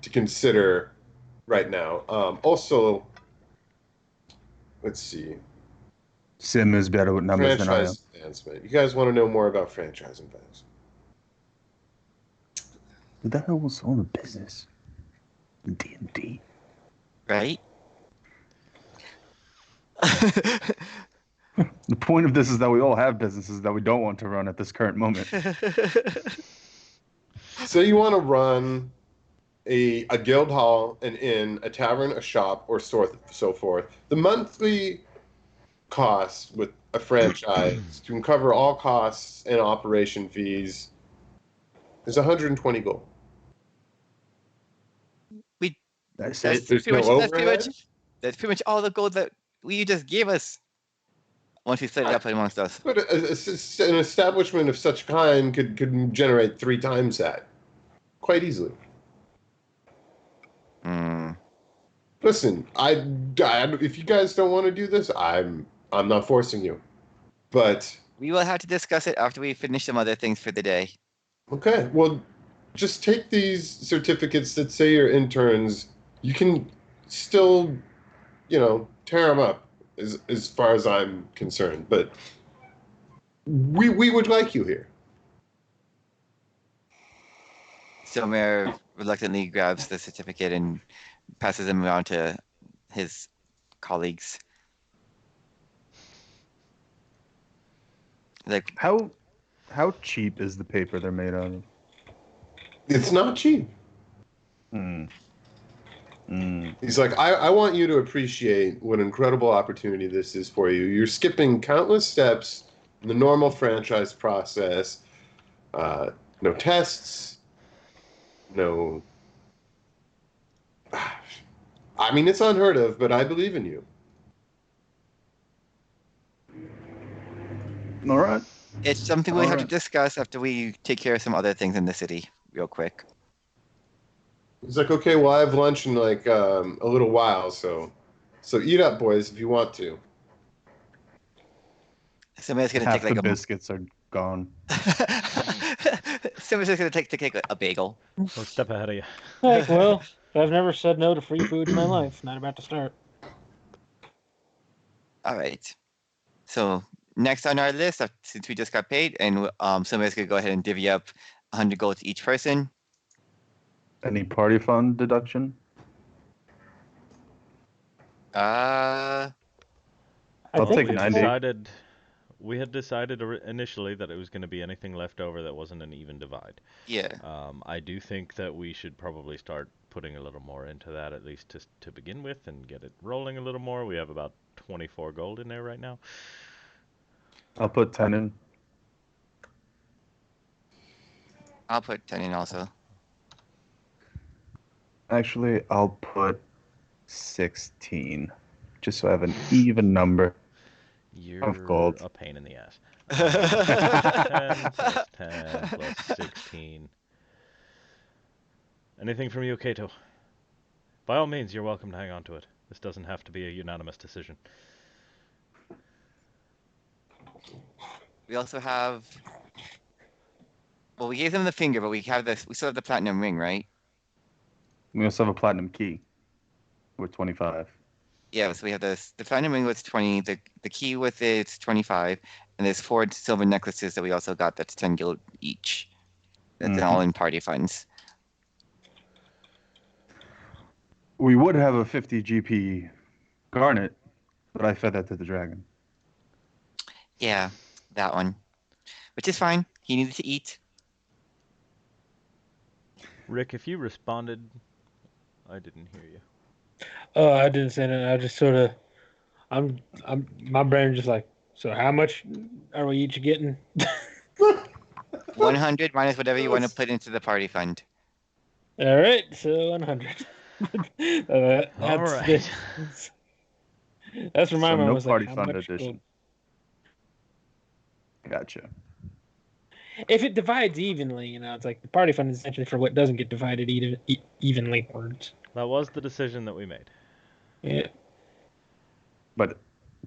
to consider right now. Also, let's see, Sim is better with numbers than I am. franchise advancement. You guys want to know more about franchise advancement? Who the hell was on the business? D&D. right? The point of this is that we all have businesses that we don't want to run at this current moment. So you want to run a guild hall, an inn, a tavern, a shop, or so forth. The monthly cost with a franchise to cover all costs and operation fees is 120 gold. That's That's it. There's pretty no much overhead. that's pretty much all the gold that you just gave us once we split it up amongst us. But an establishment of such kind could generate 3 times that quite easily. Mm. Listen, if you guys don't want to do this, I'm not forcing you. But We will have to discuss it after we finish some other things for the day. okay, well, just take these certificates that say you're interns. You can still, tear them up as far as I'm concerned. But we would like you here. Silmer reluctantly grabs the certificate and passes them around to his colleagues. Like, How cheap is the paper they're made out of? It's not cheap. Hmm. Hmm. He's like, I want you to appreciate what an incredible opportunity this is for you. You're skipping countless steps in the normal franchise process. No tests, no. I mean, it's unheard of, but I believe in you. All right. it's something we All have to right. discuss after we take care of some other things in the city real quick. He's like, okay, well, I have lunch in like a little while, so eat up, boys, if you want to. Somebody's gonna take Half like the a biscuits are gone. somebody's just gonna take a bagel. one step ahead of you. Like, well, I've never said no to free food in my life. Not about to start. All right. So next on our list, since we just got paid, and somebody's gonna go ahead and divvy up 100 gold to each person. Any party fund deduction? Uh, I I'll think take 90. We had decided initially that it was going to be anything left over that wasn't an even divide. yeah. I do think that we should probably start putting a little more into that, at least to begin with, and get it rolling a little more. We have about 24 gold in there right now. I'll put 10 in. I'll put 10 in also. Actually, I'll put 16, just so I have an even number. You're gold. a pain in the ass. 10 plus 10 plus 16. Anything from you, Kato? By all means, you're welcome to hang on to it. This doesn't have to be a unanimous decision. We also have. Well, we gave them the finger, but we have this. We still have the platinum ring, right? We also have a platinum key with 25. Yeah, so we have the platinum ring with 20, the key with it's 25, and there's 4 silver necklaces that we also got that's 10 gil each. That's Mhm. all in party funds. We would have a 50 GP garnet, but I fed that to the dragon. Yeah, that one. Which is fine. He needed to eat. Rick, if you responded, I didn't hear you. Oh, I didn't say that. I just sort of, my brain just like, so how much are we each getting? 100 minus whatever you want to put into the party fund. All right, so 100. All right. That's where my So mind no was like, party how fund much gold? edition. Gotcha. If it divides evenly, it's like the party fund is essentially for what doesn't get divided evenly. Words. That was the decision that we made. Yeah. But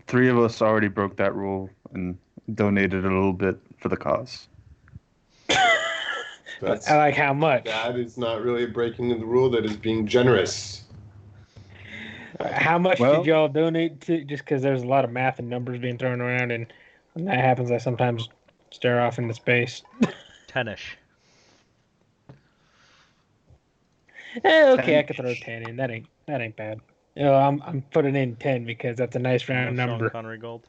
3 of us already broke that rule and donated a little bit for the cause. I like how much. That is not really breaking the rule. That is being generous. How much Well- did y'all donate to? Just because there's a lot of math and numbers being thrown around, and when that happens, I sometimes stare off into space. 10ish. Okay, I 10. could throw 10 in. That ain't bad. I'm putting in 10 because that's a nice round No number. Sean Connery gold.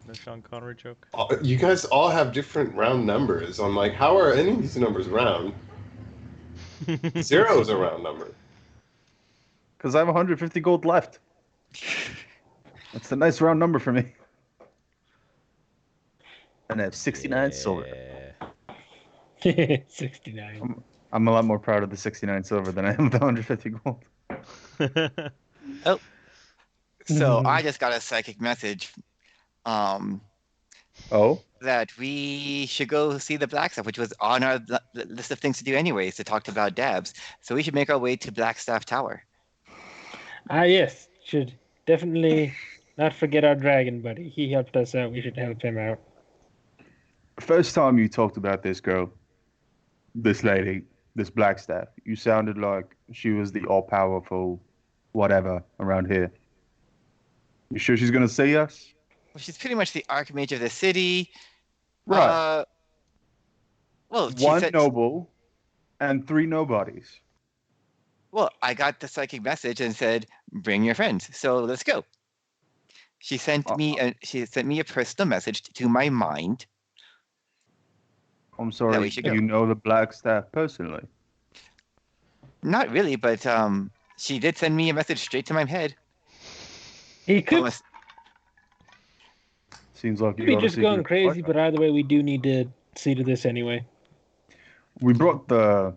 No Sean Connery joke. You guys all have different round numbers. I'm like, how are any of these numbers round? 0 is a round number. Because I have 150 gold left. That's a nice round number for me. And I have 69 silver. Yeah. 69. I'm a lot more proud of the 69 silver than I am of the 150 gold. So I just got a psychic message Oh? that we should go see the Blackstaff, which was on our list of things to do anyways, to talk about dabs. So we should make our way to Blackstaff Tower. Yes. Should definitely not forget our dragon buddy. He helped us out. We should help him out. First time you talked about this girl, this lady, this Blackstaff, you sounded like she was the all-powerful whatever around here. You sure she's gonna see us? Well, she's pretty much the archmage of the city. Right. Well, she One said. noble and 3 nobodies. Well, I got the psychic message and said, "Bring your friends." So let's go. She sent me a personal message to my mind. I'm we sorry, should go. you know the Blackstaff personally? Not really, but she did send me a message straight to my head. He could Almost- Seems like be you ought to just see going your crazy, partner. but either way, we do need to see to this anyway. We brought the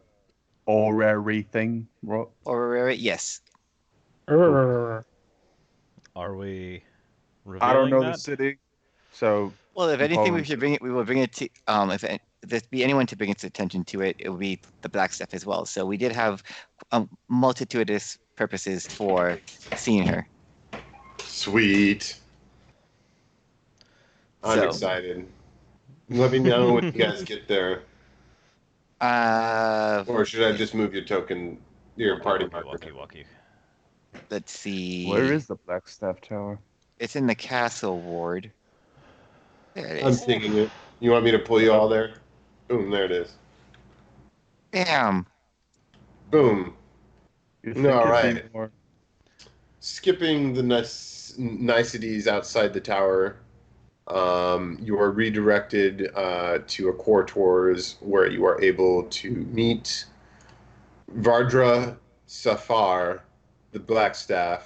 orrery thing, right? Or yes. Arrgh. Are we revealing I don't know that? the city, so Well, if we anything, call we him- should bring it. We will bring it to. If there's be anyone to bring its attention to it, it will be the Blackstaff as well. So we did have multitudinous purposes for seeing her. Sweet. I'm So- excited. Let me know when you guys get there. Or should I just move your token, your party marker? Walkie. Let's see. Where is the Blackstaff Tower? It's in the castle ward. There it I'm is. thinking it. You want me to pull you all there? Boom, there it is. Bam. Boom. You No, it'd right. be more- Skipping the niceties outside the tower, you are redirected to a core tours where you are able to meet Vardra Safar, the Blackstaff.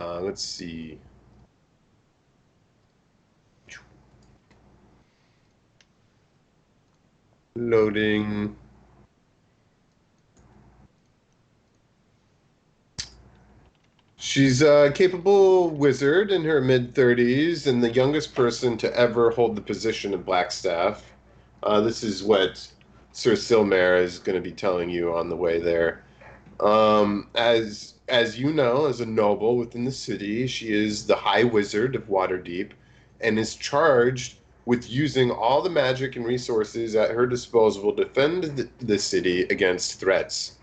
Let's see. Loading. She's a capable wizard in her mid-30s and the youngest person to ever hold the position of Blackstaff. This is what Sir Silmare is going to be telling you on the way there. As you know, as a noble within the city, she is the High Wizard of Waterdeep and is charged with using all the magic and resources at her disposal to defend the city against threats.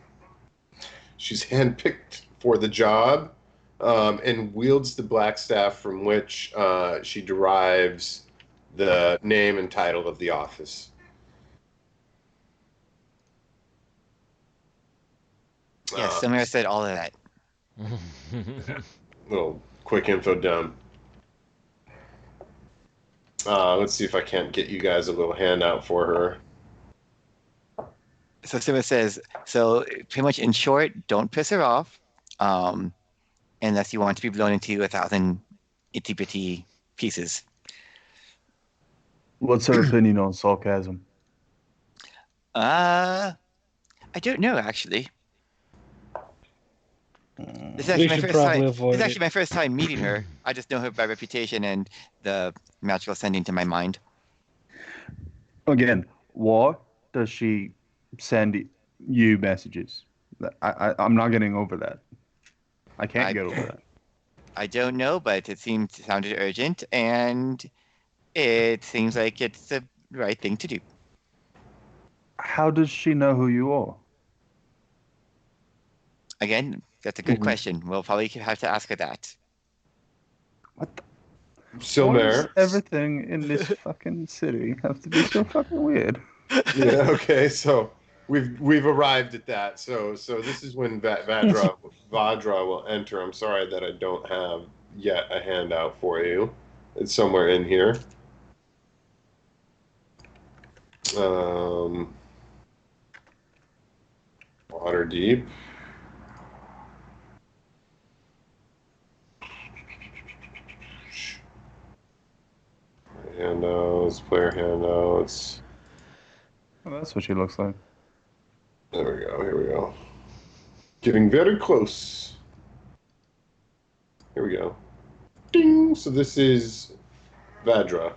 She's handpicked for the job and wields the black staff from which she derives the name and title of the office. Yes, Samira said all of that. Little quick info dump. Let's see if I can't get you guys a little handout for her. So Samira says, so pretty much in short, don't piss her off, unless you want to be blown into 1,000 itty bitty pieces. What's her opinion on sarcasm? I don't know actually. This is We actually my should first probably time. avoid This is actually it. my first time meeting her. I just know her by reputation and the magical sending to my mind. Again, why does she send you messages? I'm not getting over that. I can't I get over that. I don't know, but it sounded urgent, and it seems like it's the right thing to do. How does she know who you are? Again, that's a good Mhm. question. We'll probably have to ask her that. What the? Why does Silmare. everything in this fucking city have to be so fucking weird? Yeah. Okay. So we've arrived at that. So this is when Vadra will enter. I'm sorry that I don't have yet a handout for you. It's somewhere in here. Water deep. Handouts, player handouts. Well, that's what she looks like. There we go. Here we go. Getting very close. Here we go. Ding! So this is Vadra.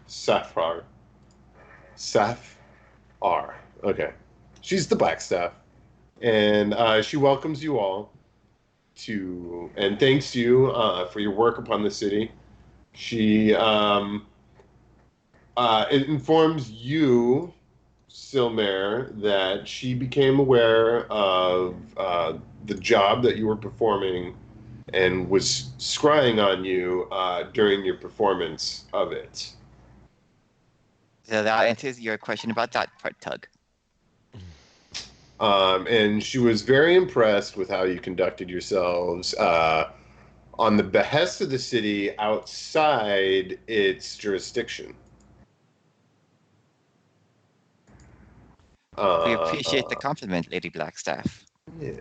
Safar. Safar. Okay. She's the Black Staff. And she welcomes you all to and thanks you for your work upon the city. She it informs you, Silmare, that she became aware of the job that you were performing and was scrying on you during your performance of it. So that answers your question about that part, Tug. And she was very impressed with how you conducted yourselves on the behest of the city outside its jurisdiction. We appreciate the compliment, Lady Blackstaff. Yeah.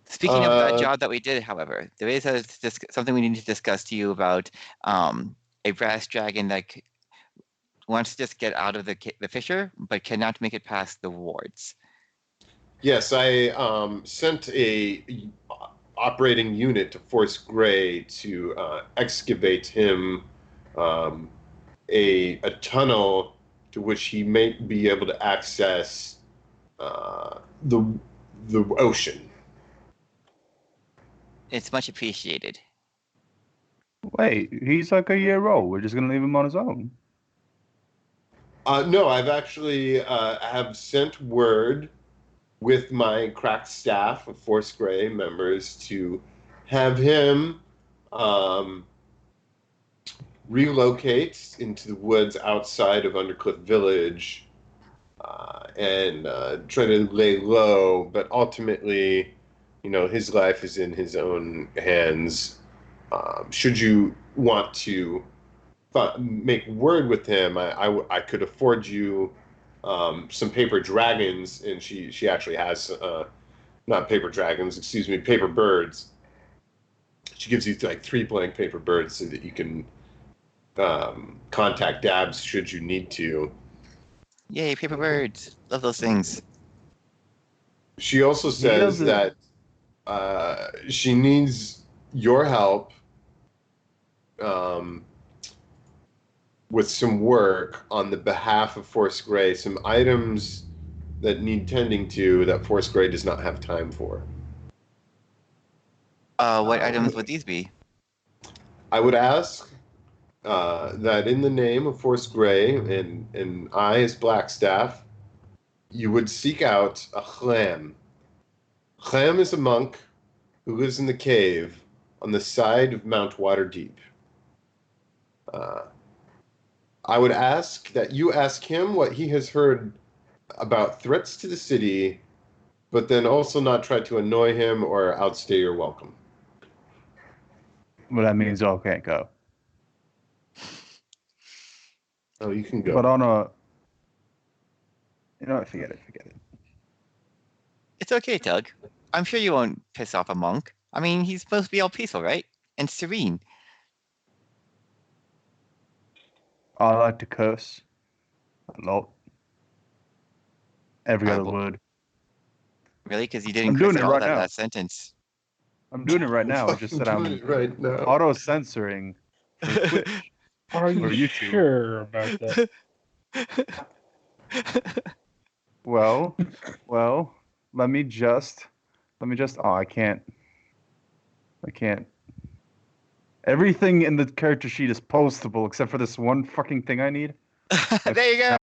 Speaking of that job that we did, however, there is something we need to discuss to you about a brass dragon that wants to just get out of the fissure, but cannot make it past the wards. Yes, I sent a operating unit to Force Gray to excavate him a tunnel to which he may be able to access the ocean. It's much appreciated. Wait, he's like a year old. We're just gonna leave him on his own. No, I've actually have sent word with my crack staff of Force Gray members to have him relocate into the woods outside of Undercliff Village and try to lay low. But ultimately, his life is in his own hands. Should you want to make word with him, I could afford you some paper dragons, and she actually has not paper dragons, excuse me, paper birds. She gives you like 3 blank paper birds so that you can contact Dabs should you need to. Yay, paper birds. Love those things. She also says that she needs your help with some work on the behalf of Force Gray, some items that need tending to that Force Gray does not have time for. What items would these be? I would ask that in the name of Force Grey and I as Blackstaff, you would seek out a Chlam. Chlam is a monk who lives in the cave on the side of Mount Waterdeep. Uh, I would ask that you ask him what he has heard about threats to the city, but then also not try to annoy him or outstay your welcome. Well, that means all can't go. Oh, you can But go. on a, you know what? Forget it. Forget it. It's okay, Doug. I'm sure you won't piss off a monk. I mean, he's supposed to be all peaceful, right? And serene. I like to curse a lot. Every other Well, word. really? Because you didn't I'm curse doing at it all right that now. last sentence. I'm doing it right I'm now. It's just fucking that doing I'm it right now. auto censoring for Twitch Are or you YouTube. sure about that? Well, let me just. Oh, I can't. I can't. Everything in the character sheet is postable except for this one fucking thing I need. There you go.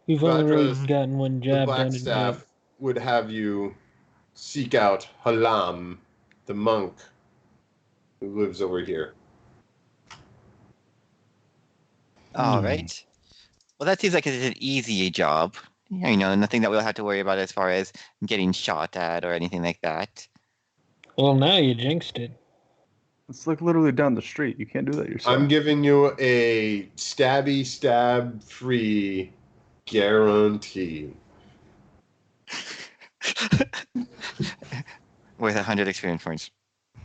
We've only really Vadra, gotten one the job done in here. Blackstaff, would have you seek out Halam, the monk who lives over here. All right. Well, that seems like it's an easy job. You know, nothing that we'll have to worry about as far as getting shot at or anything like that. Well, now you jinxed it. It's like literally down the street. You can't do that yourself. I'm giving you a stabby stab free guarantee. With 100 experience points.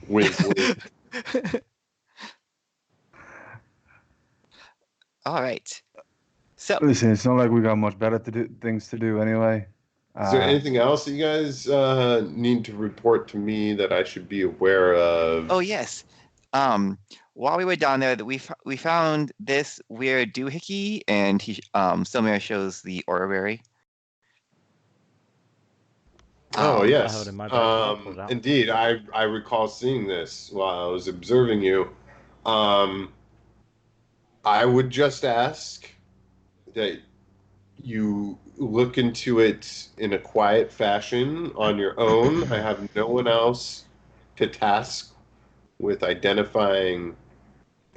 Wink, wink. All right. So, Listen, it's not like we got much better things to do anyway. Is there anything else that you guys need to report to me that I should be aware of? oh yes. While we were down there, we found this weird doohickey, and Silmir shows the orrery. Oh I have yes, it in my bag. I'll pull it out. indeed. I recall seeing this while I was observing you. I would just ask that you look into it in a quiet fashion on your own. I have no one else to task with identifying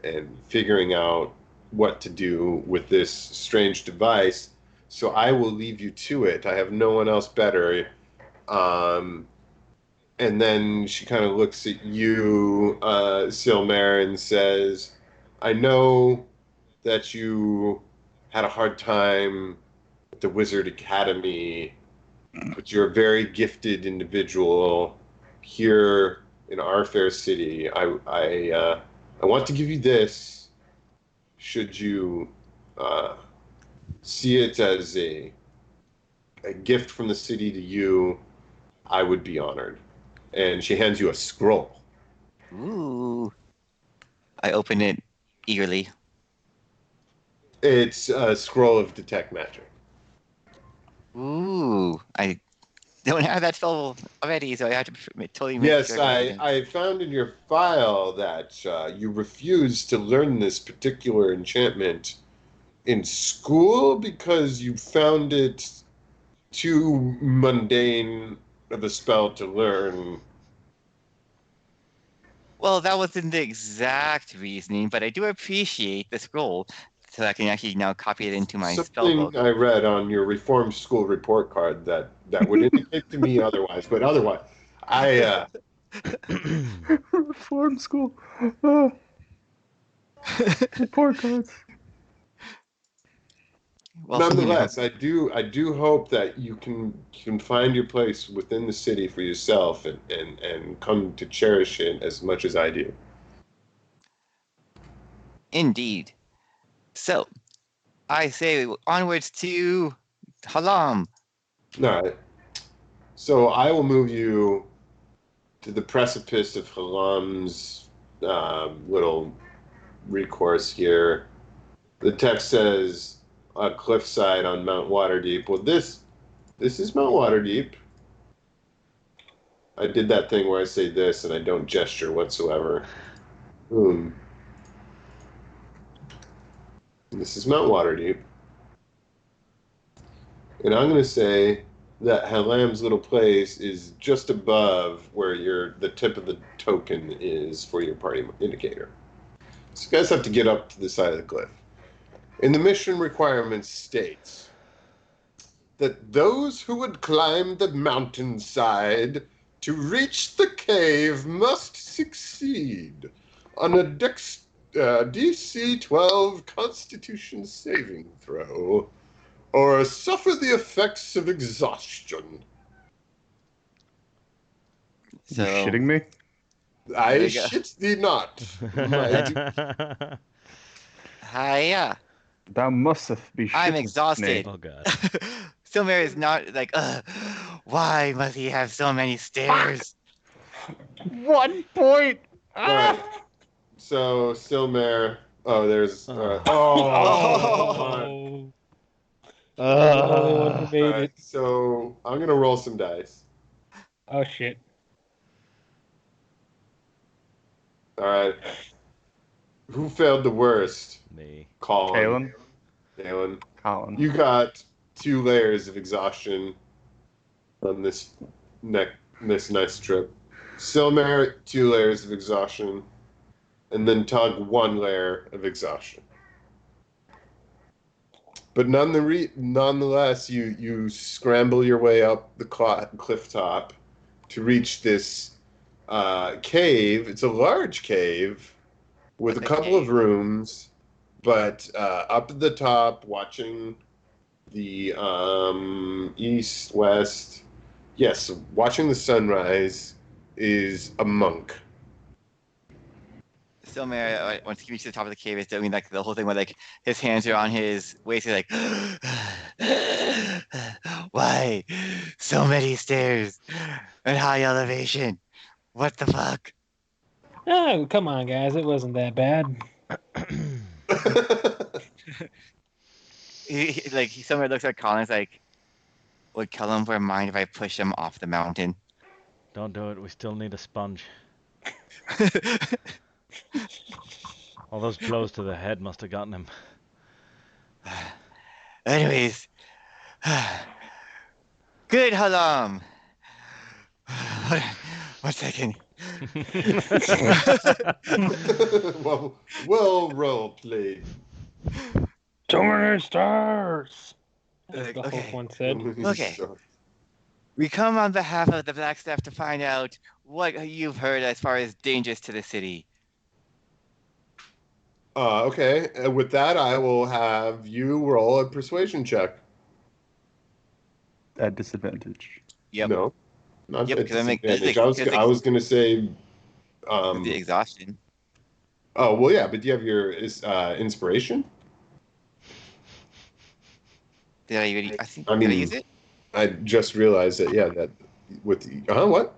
and figuring out what to do with this strange device. So I will leave you to it. I have no one else better. And then she kind of looks at you, Silmer, and says, I know that you had a hard time at the Wizard Academy, but you're a very gifted individual here in our fair city. I want to give you this. Should you see it as a gift from the city to you, I would be honored. And she hands you a scroll. Ooh. I open it eagerly. It's a scroll of detect magic. Ooh. I don't have that spell already, so I have to totally make Yes, sure to use it. I found in your file that you refused to learn this particular enchantment in school because you found it too mundane of a spell to learn. Well, that wasn't the exact reasoning, but I do appreciate the scroll, so I can actually now copy it into my spell book. Something I read on your reformed school report card that would indicate to me otherwise, but otherwise, I Reform school. Oh, report cards. Well, nonetheless, I do hope that you can find your place within the city for yourself and come to cherish it as much as I do. indeed. So, I say onwards to Halam. All right. So I will move you to the precipice of Halam's little recourse here. The text says a cliffside on Mount Waterdeep. Well, this is Mount Waterdeep. I did that thing where I say this and I don't gesture whatsoever. Boom. This is Mount Waterdeep. And I'm going to say that Halam's little place is just above where the tip of the token is for your party indicator. So you guys have to get up to the side of the cliff. And the mission requirements states that those who would climb the mountainside to reach the cave must succeed on a DC 12 Constitution saving throw or suffer the effects of exhaustion. You shitting me? I we go. shit thee not. My Hiya. Thou musteth be I'm shitting exhausted. me. Oh god. Silmer is not like, why must he have so many stairs? 1 point. Alright. So Silmer. Oh, there's. Oh. Oh. I'm the only one who made Alright, it. so I'm gonna roll some dice. Oh shit. Alright. Who failed the worst? Me. Colin. Kalen. Colin. You got 2 layers of exhaustion on this nice trip. Silmer, 2 layers of exhaustion, and then Tug, 1 layer of exhaustion. But nonetheless, you scramble your way up the cliff top to reach this cave. It's a large cave with a couple of rooms, but up at the top, watching the east, west, yes, watching the sunrise is a monk. Silmer, once he reaches the top of the cave, is doing like the whole thing where like his hands are on his waist, he's like, why so many stairs and high elevation? What the fuck? Oh, come on, guys. It wasn't that bad. Silmer looks at Colin, like, would Kellenberg mind if I push him off the mountain? Don't do it. We still need a sponge. All those blows to the head must have gotten him. Anyways, good Halam. 1 second. well role played. So many stars. That's the Okay. whole one said. Okay. We come on behalf of the Black Staff to find out what you've heard as far as dangers to the city. Okay. With that, I will have you roll a persuasion check. At disadvantage. Yep. No, not Yep. at Because disadvantage. I was gonna say. the exhaustion. Oh well, yeah. But do you have your inspiration? Did I already? I think I did I use mean, it? I just realized that. Yeah, that with what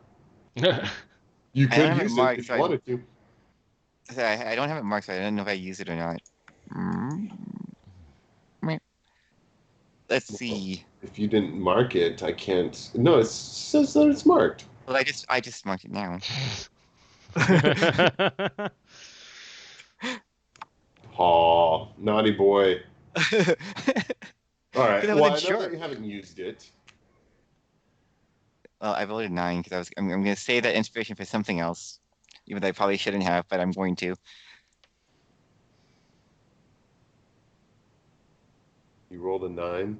you I don't could have it use it marked, if so you wanted to. I don't have it marked, so I don't know if I use it or not. Mm, meh. Let's Well, see. if you didn't mark it, I can't. No, it says that it's marked. Well, I just marked it now. Aw, naughty boy. Because All right. I Well, wasn't I know that sure. you haven't used it. Well, I voted 9 because I'm going to save that inspiration for something else, even though I probably shouldn't have, but I'm going to. You rolled a 9.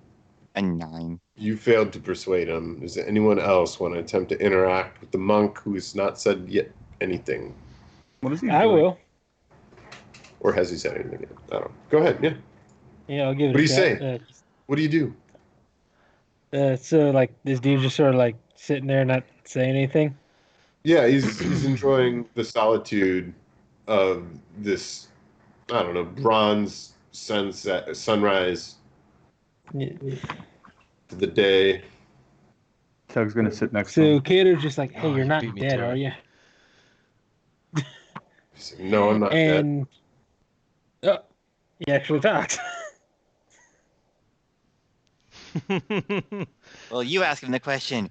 A 9. You failed to persuade him. Does anyone else want to attempt to interact with the monk who has not said yet anything? What is he I doing? will. Or has he said anything yet? I don't know. Go ahead. Yeah. Yeah, I'll give What it do a you shot. say? What do you do? So like this dude just sort of like sitting there not saying anything. Yeah, he's enjoying the solitude of this, I don't know, bronze sunrise Yeah. to the day. Tug's gonna sit next to So him. Kato's just like, "Hey, Oh, you're you not beat me dead, to are it. you?" He's like, no, I'm not dead. And oh, he actually talks. Well, you ask him the question.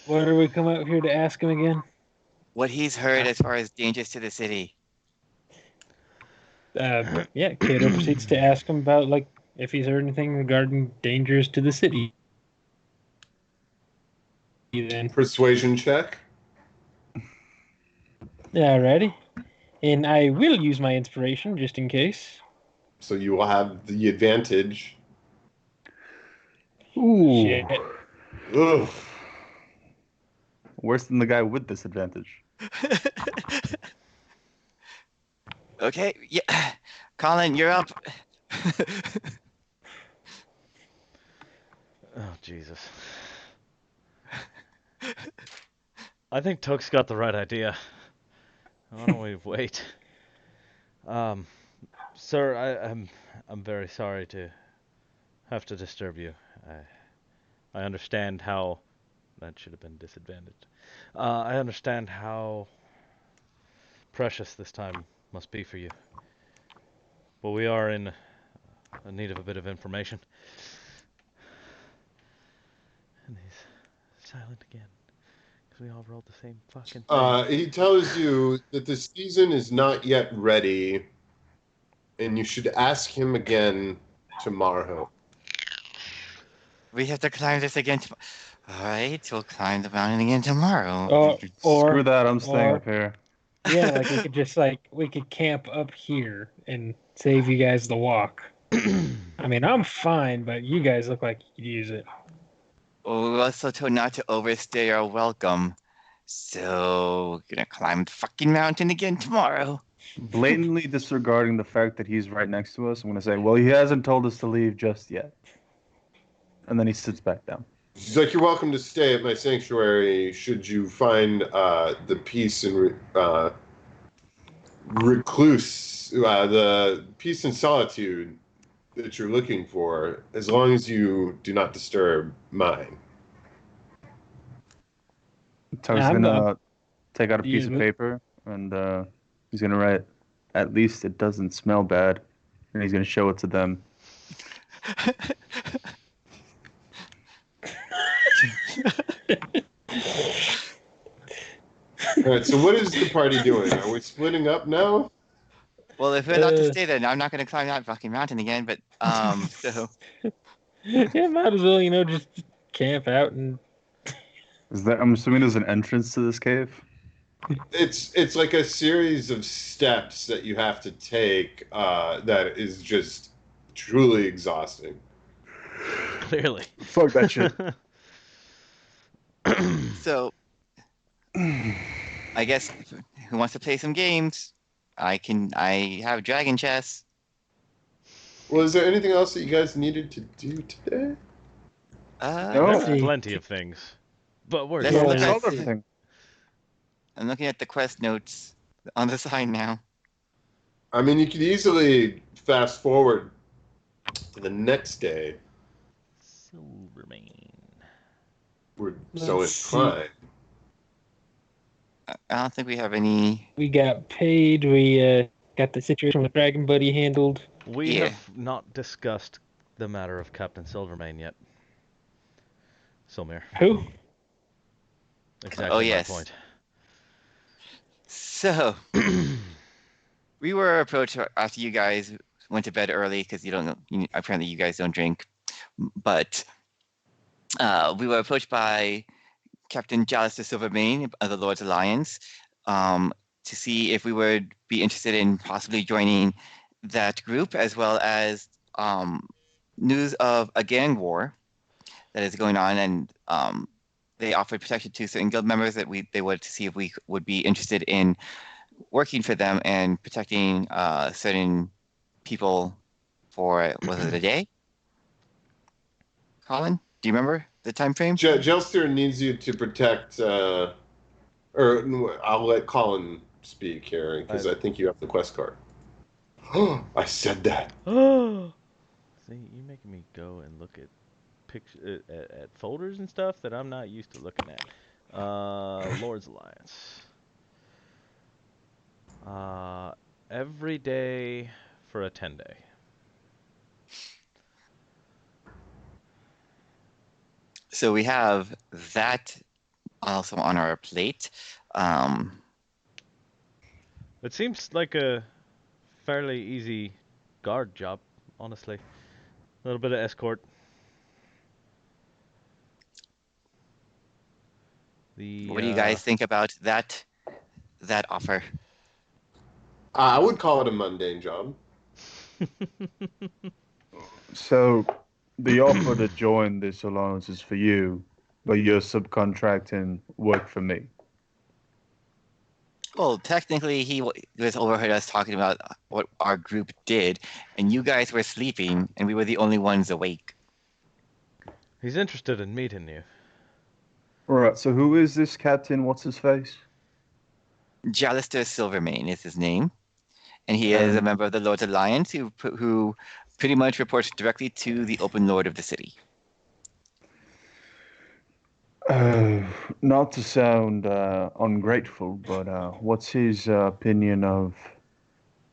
What did we come out here to ask him again? What he's heard as far as dangers to the city. Yeah, Kato proceeds to ask him about like if he's heard anything regarding dangers to the city. Then, Persuasion check. alrighty, and I will use my inspiration just in case. So you will have the advantage. Ooh. Shit. Ugh. Worse than the guy with disadvantage. Okay, yeah. Colin, you're up. Oh, Jesus. I think Toke's got the right idea. Why don't we wait? Um, Sir, I'm very sorry to have to disturb you. I understand how that should have been disadvantaged. I understand how precious this time must be for you. But we are in need of a bit of information. And he's silent again. Because we all rolled the same fucking thing. He tells you that the season is not yet ready, and you should ask him again tomorrow. We have to climb this again. All right, we'll climb the mountain again tomorrow. Screw Or that, I'm staying or up here. yeah, like we could just like we could camp up here and save you guys the walk. I mean, I'm fine, but you guys look like you could use it. Well, we're also told not to overstay our welcome. So we're gonna climb the fucking mountain again tomorrow. Blatantly disregarding the fact that he's right next to us, I'm gonna say, well, he hasn't told us to leave just yet. And then he sits back down. He's like, you're welcome to stay at my sanctuary should you find the peace and recluse, the peace and solitude that you're looking for, as long as you do not disturb mine. Tug's I'm gonna take out a piece Yeah, of but- paper and he's gonna write, at least it doesn't smell bad. And he's gonna show it to them. All right, so what is the party doing? Are we splitting up now? Well, if we're not to stay there, I'm not gonna climb that fucking mountain again. But so yeah, might as well, just camp out and I'm assuming there's an entrance to this cave. It's like a series of steps that you have to take that is just truly exhausting. Clearly. Fuck that shit. so I guess who wants to play some games? I have dragon chess. Well, is there anything else that you guys needed to do today? No. There's see. plenty of things, but we're Let's Yeah, look That's let's at. other see. thing. I'm looking at the quest notes on the side now. I mean, you could easily fast forward to the next day. Silvermane. We're so Let's see. inclined. I don't think we have any. We got paid. We got the situation with Dragon Buddy handled. We Yeah. have not discussed the matter of Captain Silvermane yet. Silmir. Who? Exactly my yes. point. So we were approached after you guys went to bed early because apparently you guys don't drink, but we were approached by Captain Jallister Silvermane of the Lord's Alliance to see if we would be interested in possibly joining that group, as well as news of a gang war that is going on, and they offered protection to certain guild members that they wanted to see if we would be interested in working for them and protecting certain people for, was it a day? Colin, do you remember the time frame? Jelster needs you to protect, or I'll let Colin speak here because I think you have the quest card. I said that. Oh, see, you're making me go and look at pictures at folders and stuff that I'm not used to looking at. Lord's Alliance. Every day for a 10-day. So we have that also on our plate. It seems like a fairly easy guard job, honestly. A little bit of escort. What do you guys think about that offer? I would call it a mundane job. So the offer to join this alliance is for you, but you're subcontracting work for me. Well, technically, he just overheard us talking about what our group did, and you guys were sleeping, and we were the only ones awake. He's interested in meeting you. All right. So who is this captain? What's his face? Jallister Silvermane is his name, and he is a member of the Lord's Alliance who pretty much reports directly to the Open Lord of the city. Not to sound ungrateful, but what's his opinion of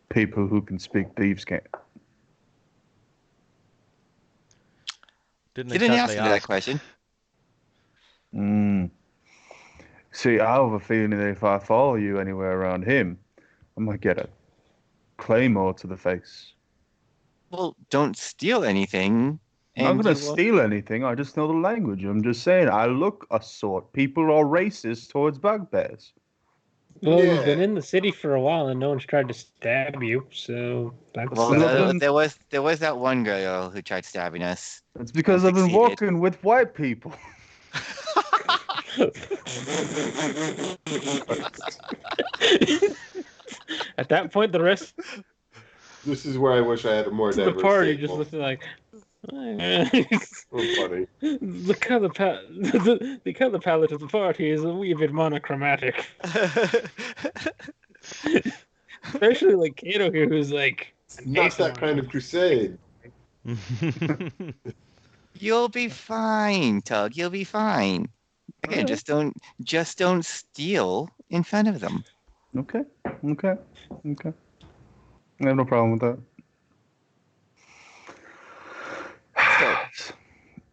people who can speak thieves' cant? Didn't He didn't exactly answer that ask. question. See, I have a feeling that if I follow you anywhere around him, I might get a claymore to the face. Well, don't steal anything. I'm not and going you to will- steal anything. I just know the language. I'm just saying, I look a sort. People are racist towards bugbears. Well, Yeah. you've been in the city for a while and no one's tried to stab you, so that's Well, Well, there was that one girl who tried stabbing us. It's because I've been Succeeded. walking with white people. At that point, the rest This is where I wish I had a more of the diverse party just table. looking like. So funny. The color palette of the party is a wee bit monochromatic, especially like Kato here, who's like Not that kind of crusade. You'll be fine, Tug. You'll be fine. Again, just don't steal in front of them. Okay. I have no problem with that. So,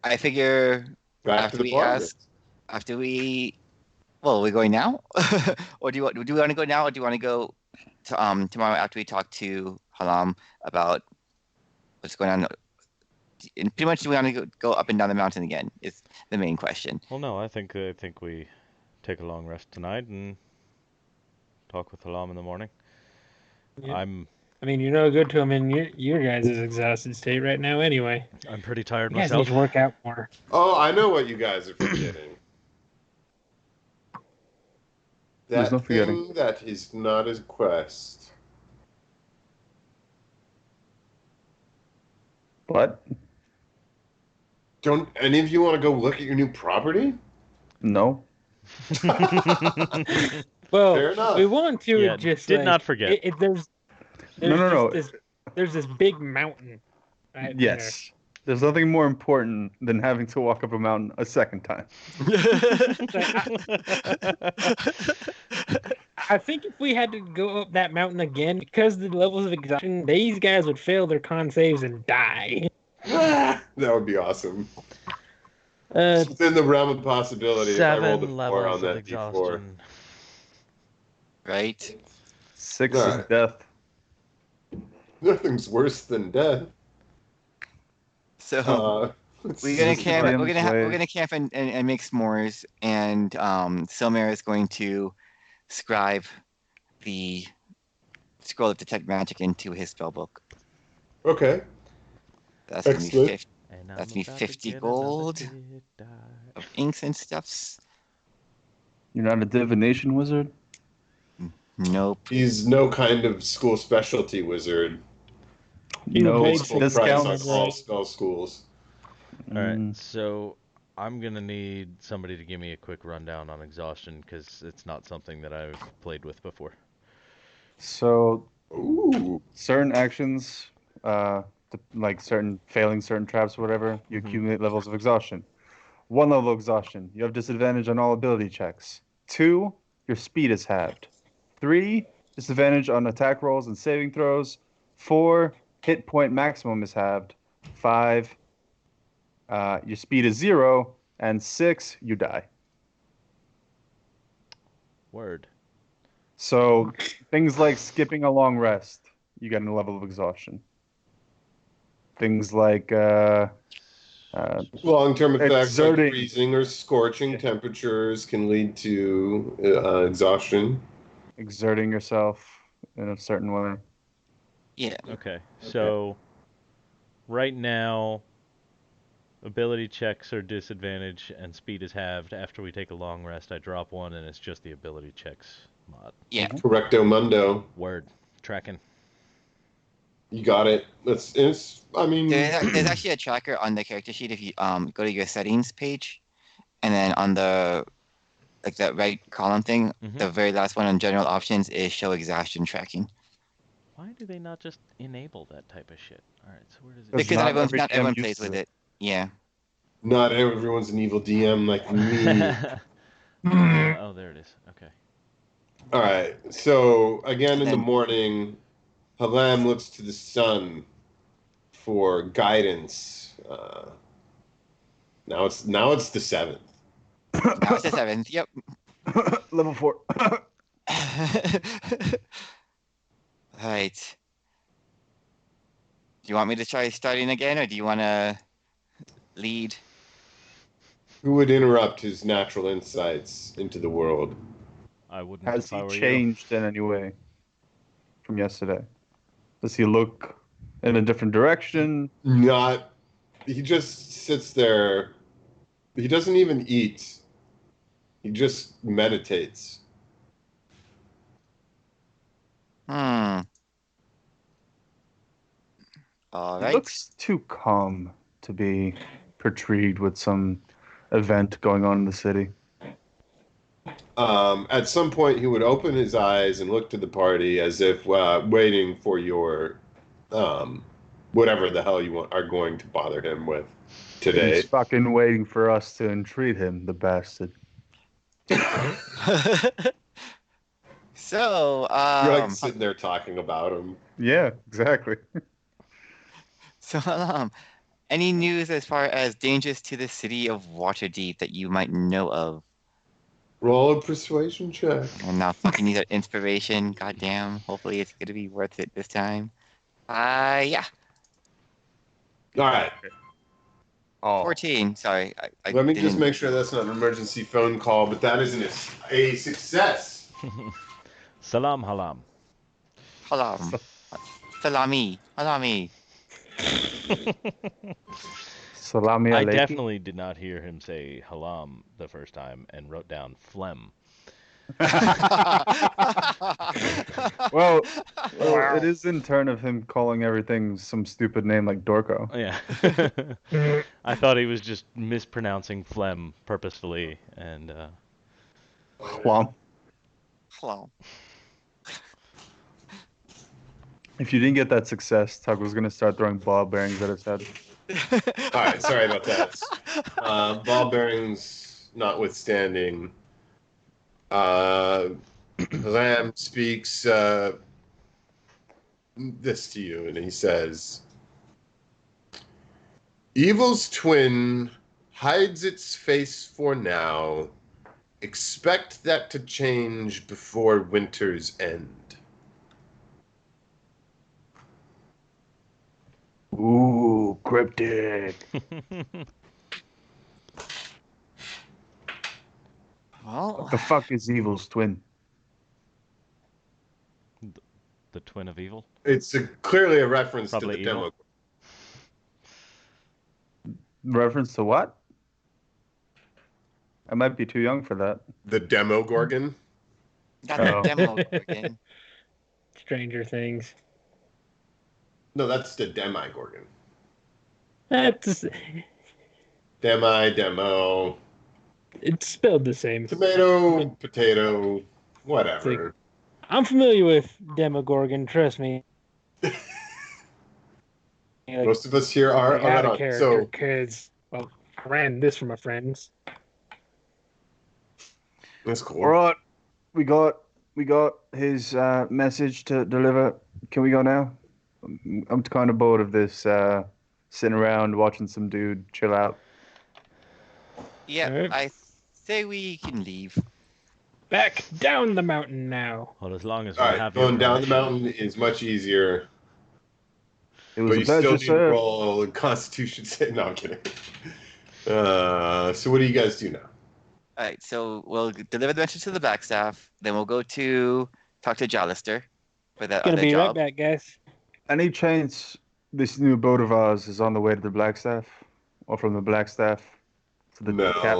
I figure Back to the progress. we're going now, or do we want to go now, or do you want to go to tomorrow after we talk to Halam about what's going on? And pretty much, do we want to go up and down the mountain again? Is the main question. Well, no, I think we take a long rest tonight and talk with Halam in the morning. Yeah. I'm you're no good to him in your guys' exhausted state right now anyway. pretty tired You guys myself. need to work out more. Oh, I know what you guys are forgetting. There's no That forgetting. thing that is not a quest. What? Don't any of you want to go look at your new property? No. Well, Fair enough. we want to Yeah, just did like not forget. there's No, no, just no. there's this big mountain right Yes. There's nothing more important than having to walk up a mountain a second time. I think if we had to go up that mountain again, because the levels of exhaustion, these guys would fail their con saves and die. That would be awesome. Uh, It's within the realm of possibility if I rolled a 4 7 on levels of that D4. exhaustion. Right? 6 is Alright. death. Nothing's worse than death. So Let's we're gonna see. camp. We're DM's gonna way. we're gonna camp and make s'mores, and Silmar is going to scribe the scroll of detect magic into his spellbook. Okay. That's gonna be Excellent. 50 And That's I'm me about 50 to get another gold. kid die. of inks and stuffs. You're not a divination wizard? Nope. He's no kind of school specialty wizard. You No made Full price on discounts. all spell schools. All right, Mm, so I'm gonna need somebody to give me a quick rundown on exhaustion because it's not something that I've played with before. So Ooh. certain actions, like failing certain traps or whatever, you Mhm. accumulate levels of exhaustion. 1 level of exhaustion, you have disadvantage on all ability checks. 2, your speed is halved. 3, disadvantage on attack rolls and saving throws. 4, hit point maximum is halved. 5, your speed is 0, and 6, you die. Word. So things like skipping a long rest, you get a level of exhaustion. Things like Long-term effects like exerting. freezing or scorching temperatures can lead to exhaustion. exerting yourself in a certain way. Yeah. Okay, so right now, ability checks are disadvantage and speed is halved. After we take a long rest, I drop 1 and it's just the ability checks mod. Yeah. Correcto mundo. Word. Tracking. You got it. I mean, There's actually a tracker on the character sheet if you go to your settings page, and then on the that right column thing, Mhm. the very last one on general options is show exhaustion tracking. Why do they not just enable that type of shit? All right, so where does it? Because Because not everyone every not DM everyone plays uses with it. it. Yeah. not everyone's an evil DM like me. Oh, there it is. Okay. All right. So again in the Then- morning, Halam looks to the sun for guidance. Now it's the 7th. Now it's the 7th. Yep. Level 4. Right. Do you want me to try starting again, or do you want to lead? Who would interrupt his natural insights into the world? I wouldn't Has if I he were you. changed in any way from yesterday? Does he look in a different direction? Not. He just sits there. He doesn't even eat. He just meditates. Hmm. All He right. looks too calm to be portrayed with some event going on in the city. At some point, he would open his eyes and look to the party as if waiting for your whatever the hell you are going to bother him with today. He's fucking waiting for us to entreat him, the bastard. So, You're like sitting there talking about him. Yeah, exactly. any news as far as dangers to the city of Waterdeep that you might know of? Roll a persuasion check. And now fucking use that inspiration. Goddamn. Hopefully it's gonna be worth it this time. Yeah. All right. Oh, 14. Sorry. I Let me didn't. just make sure that's not an emergency phone call, but that is a success. Salam halam. Halam. Salami. Halami. salami I alaikum. definitely did not hear him say halam the first time and wrote down phlegm. Well, it is in turn of him calling everything some stupid name like Dorko. Yeah. I thought he was just mispronouncing phlegm purposefully, and Well, Well, if you didn't get that success, Tug was gonna start throwing ball bearings at his head. All right, sorry about that. Ball bearings notwithstanding, Lamb speaks this to you, and he says, "Evil's twin hides its face for now. Expect that to change before winter's end." Ooh, cryptic. well, What the fuck is Evil's twin? the twin of evil. It's clearly a reference to Probably the evil. demo. Reference to what? I might be too young for that. The demo Gorgon. got the Oh. demo again. Stranger Things. No, that's the Demigorgon. That's Demo, it's spelled the same. tomato, potato, whatever. I'm familiar with Demogorgon. Trust me. Like, Most of us here are. like All right, out of on. character, So, because well, I ran this for my friends. that's cool. All right, we got his message to deliver. Can we go now? I'm kind of bored of this sitting around watching some dude chill out. Yeah, Alright. I say we can leave. Back down the mountain now. Well, as long as we All right, have your going down the permission. mountain is much easier, It was but a you still pleasure, need to sir. roll a Constitution save. No, I'm kidding. So what do you guys do now? All right, so we'll deliver the message to the Blackstaff. Then we'll go to talk to Jalister for that Gonna other be right job. back, guys. Any chance this new boat of ours is on the way to the Blackstaff, or from the Blackstaff to the No, cap?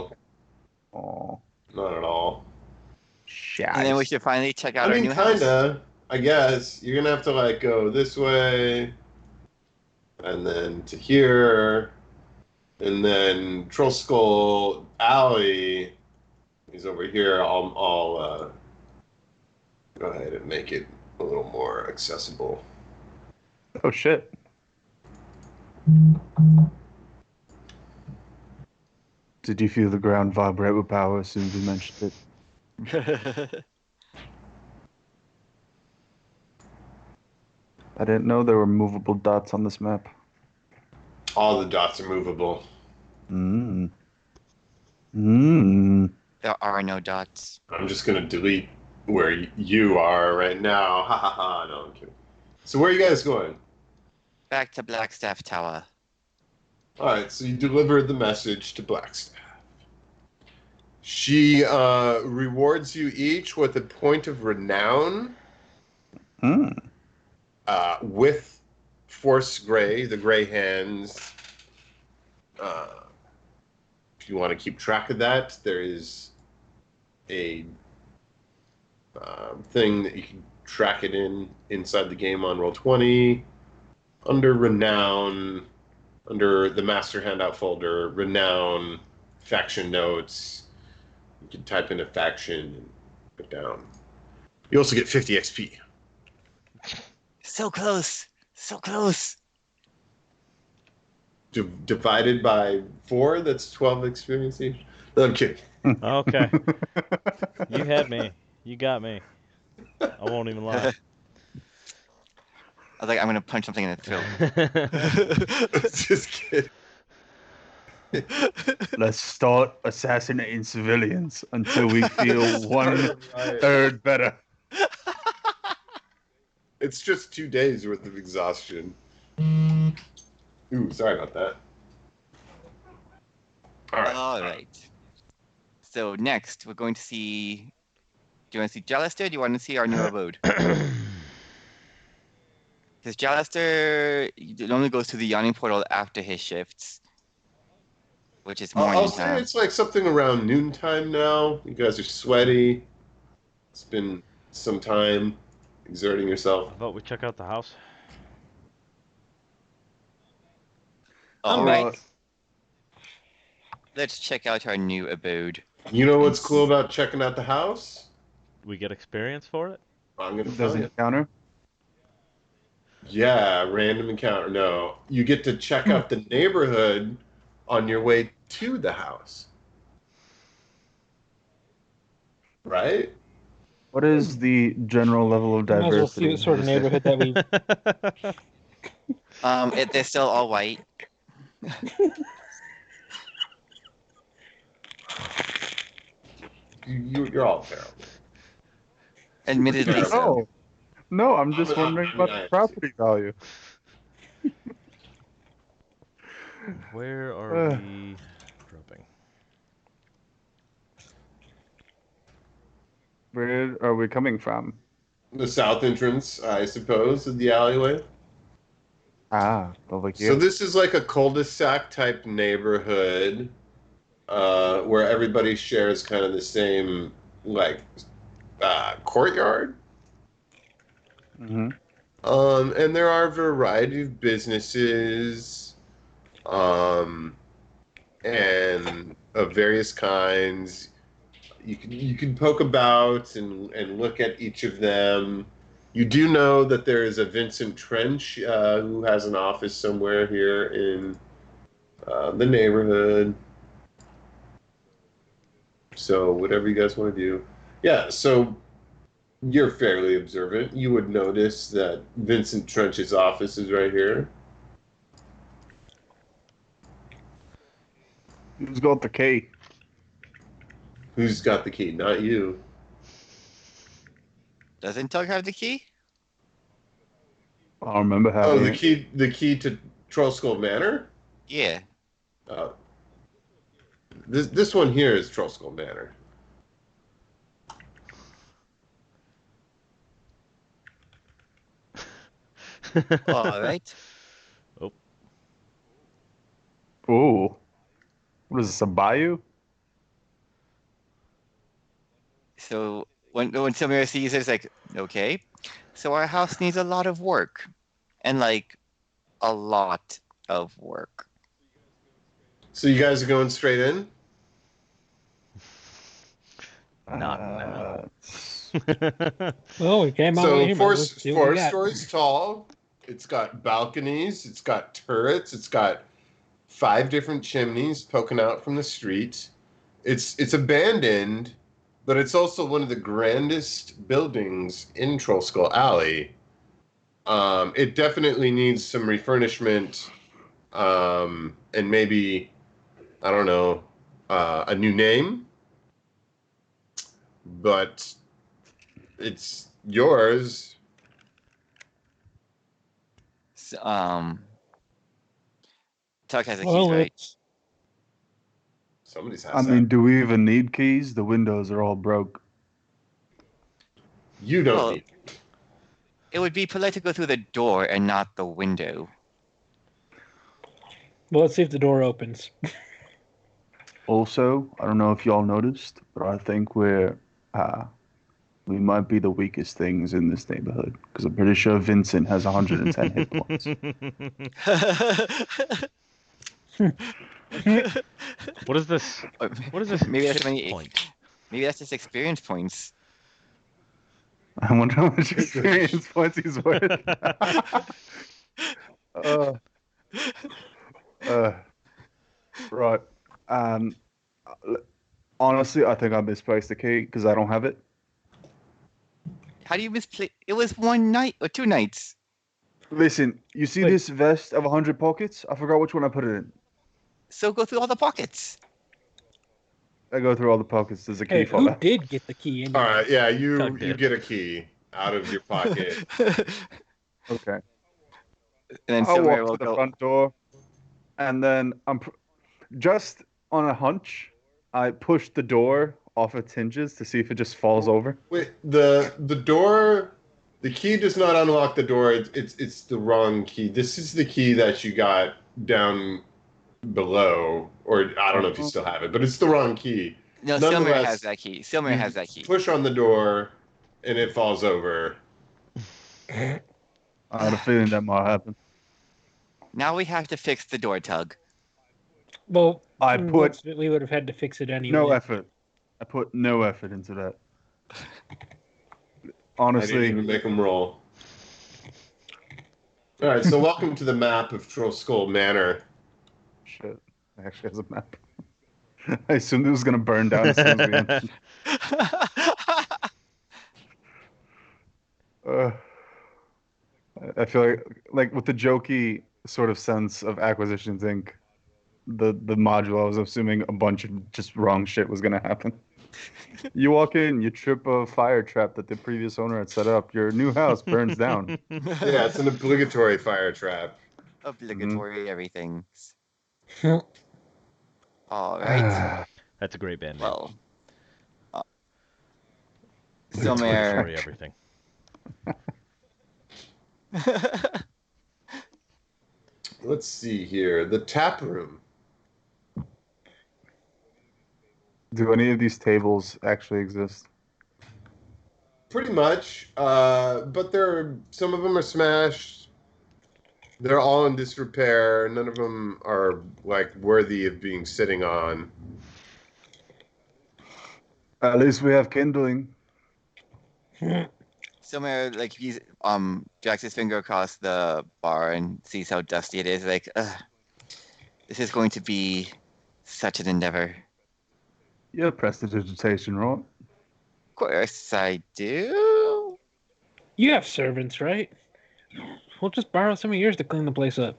Oh, not at all. shit. And then we should finally check out I our mean, new house. kinda. I guess you're gonna have to like go this way, and then to here, and then Troll Skull Alley is over here. I'll go ahead and make it a little more accessible. Oh shit. Did you feel the ground vibrate with power as soon as we mentioned it? I didn't know there were movable dots on this map. All the dots are movable. Mmm. Mmm. There are no dots. I'm just gonna delete where you are right now. Ha ha ha. No, I'm kidding. So where are you guys going? Back to Blackstaff Tower. All right, so you delivered the message to Blackstaff. She rewards you each with a point of renown Hmm. with Force Gray, the Gray Hands. If you want to keep track of that, there is a thing that you can track it inside the game on Roll20 under Renown, under the Master Handout folder, Renown, Faction Notes. You can type in a faction and put down. You also get 50 XP. So close. So close. Divided by 4, that's 12 experience each. No, I'm kidding. Okay, you had me. You got me. I won't even lie. I was like, I'm gonna punch something in the throat. Just kidding. Let's start assassinating civilians until we feel Right. 1/3 better. It's just 2 days worth of exhaustion. Ooh, sorry about that. All right. All right. So next, we're going to see. Do you want to see Jalister? Or do you want to see our new abode? Because Jalister it only goes to the yawning portal after his shifts, which is morning I'll say time. it's like something around noontime now. You guys are sweaty. It's been some time exerting yourself. How about we check out the house? All Uh, right. Let's check out our new abode. You know And what's cool about checking out the house? We get experience for it? I'm gonna Does tell he you. counter? Yeah, random encounter. No, you get to check out the neighborhood on your way to the house. Right? What is the general level of We might as well see diversity? what sort of would you say? neighborhood that we. they're still all white. You're all terrible. Admittedly Terrible. so. No, I'm just wondering I mean, about I the am property value. Where are Uh. we dropping? Where are we coming from? The south entrance, I suppose, of the alleyway. Ah, over So here. this is like a cul-de-sac type neighborhood, where everybody shares kind of the same like courtyard. Mm-hmm. And there are a variety of businesses, um, and of various kinds. You can poke about and look at each of them. You do know that there is a Vincent Trench who has an office somewhere here in the neighborhood. So whatever you guys want to do, yeah. So you're fairly observant. You would notice that Vincent Trench's office is right here. Who's got the key? Who's got the key? Not you. Doesn't Tug have the key? I remember Oh, having the it. key. The key to Troll Skull Manor. Yeah. Uh, this one here is Troll Skull Manor. All right. Oh, Ooh. What is this, a bayou? So when Samira sees it, it's like, okay. So our house needs a lot of work. And like a lot of work. So you guys are going straight in. not now. Well, we came out So here. four Let's see what we four got. stories tall. It's got balconies. It's got turrets. It's got 5 different chimneys poking out from the street. It's abandoned, but it's also one of the grandest buildings in Troll Skull Alley. It definitely needs some refurnishment, and maybe, I don't know, a new name, but it's yours. So, Tug has the keys, Well, right? it's Somebody's I has mean, that. do we even need keys? The windows are all broke. You don't Well, need. it would be polite to go through the door and not the window. well. Let's see if the door opens. Also, I don't know if y'all noticed, but I think we might be the weakest things in this neighborhood because I'm pretty sure Vincent has 110 hit points. What is this? Or What is this maybe that's hit many. point? Maybe that's just experience points. I wonder how much experience points he's worth. uh, uh, right. Um, honestly, I think I misplaced the key because I don't have it. How do you misplace? It was one night or 2 nights. Listen, you see Wait. this vest of 100 pockets? I forgot which one I put it in. So go through all the pockets. I go through all the pockets. There's a key Hey, for who that. did get the key anyway? All right, yeah, Tug you did. get a key out of your pocket. Okay. And then I'll Silver walk will to the go. front door, and then just on a hunch, I push the door off its hinges to see if it just falls over. Wait, the door, the key does not unlock the door. It's the wrong key. This is the key that you got down below, or I don't know if you still have it, but it's the wrong key. No, Silmer has Nonetheless, that key. Silmer you has that key. push on the door, and it falls over. I had a feeling that might happen. Now we have to fix the door, Tug. Well, I put we would have had to fix it anyway. no effort. I put no effort into that. I didn't Honestly, even make them roll. All right, so welcome to the map of Troll Skull Manor. shit. It actually has a map. I assumed it was gonna burn down as soon as we entered. I feel like with the jokey sort of sense of Acquisitions Inc., the module, I was assuming a bunch of just wrong shit was gonna happen. You walk in, you trip a fire trap that the previous owner had set up. Your new house burns down. Yeah, it's an obligatory fire trap. Obligatory everything. All right. That's a great band name. Well, Obligatory Silmer. everything. Let's see here. The tap room. Do any of these tables actually exist? Pretty much. But some of them are smashed. They're all in disrepair. None of them are like worthy of being sitting on. At least we have kindling. Silmer, like, he's drags his finger across the bar and sees how dusty it is. Like, this is going to be such an endeavor. You have prestidigitation, right? Of course I do. You have servants, right? We'll just borrow some of yours to clean the place up.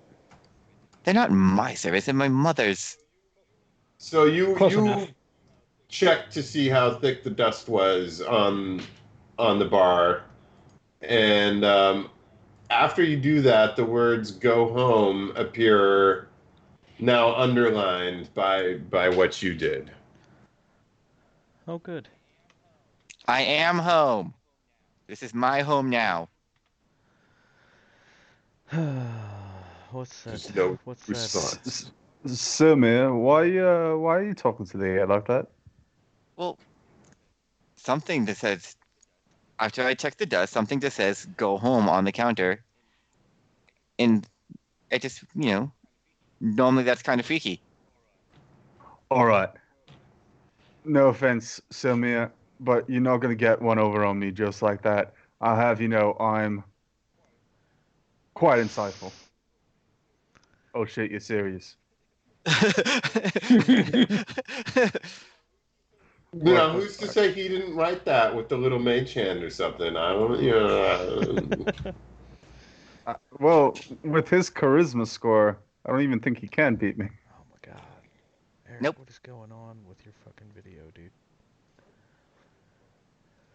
They're not my service, they're my mother's. So you Close enough. checked to see how thick the dust was on the bar, and after you do that, the words "Go home" appear now underlined by what you did. Oh, good. I am home. This is my home now. What's that? There's no What's response. Silmir, why are you talking to the air like that? Well, something that says, after I check the dust, something that says "Go home" on the counter. And it just, normally that's kind of freaky. All right. No offense, Silmir, but you're not gonna get one over on me just like that. I have, I'm quite insightful. Oh shit, you're serious. Who's to say he didn't write that with the little mage hand or something? I don't, Well, with his charisma score, I don't even think he can beat me. Oh my god. Eric, Nope. what is going on with your fucking video, dude?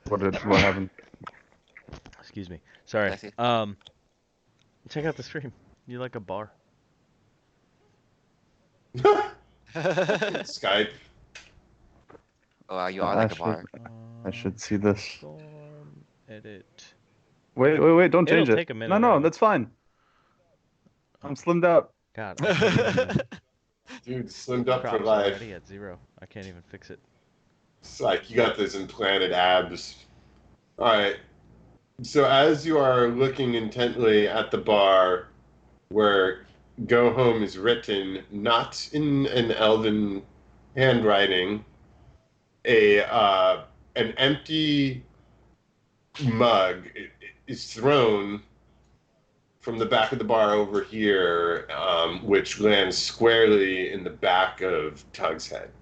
What happened? Excuse me. Sorry. Bless you. Check out the stream. You like a bar? Skype. Oh, you are like a bar. I should see this. Storm edit. Wait, don't change It'll it. take a minute. No, that's fine. I'm slimmed out. God. Dude, slimmed up for Crops life. already at 0. I can't even fix it. It's like you got those implanted abs. All right. So as you are looking intently at the bar where "Go home" is written, not in an elven handwriting, an empty mug is thrown from the back of the bar over here, which lands squarely in the back of Tug's head,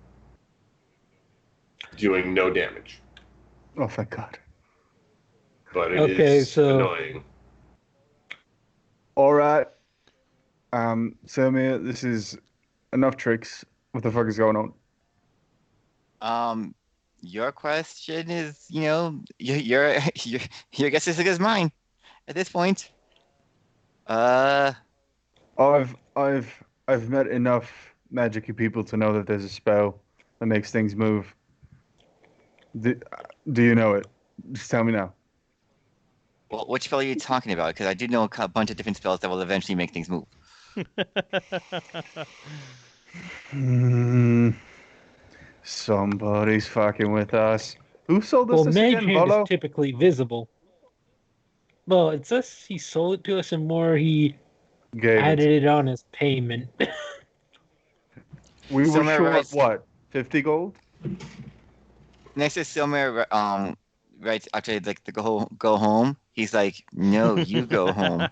doing no damage. Oh, thank God. But it is annoying. All right. Silmir, this is enough tricks. What the fuck is going on? Your question is, your guess is as good as mine at this point. I've met enough magic-y people to know that there's a spell that makes things move. Do you know it? Just tell me now. Well, which spell are you talking about? Because I do know a bunch of different spells that will eventually make things move. Somebody's fucking with us. Who sold us Well, this Mage again, Hand is Volo? typically visible. Well, it says he sold it to us, and more he Gave it. added it on as payment. We were Somewhere short right what? 50 gold? next to somewhere right after like the go home. He's like, no, you go home.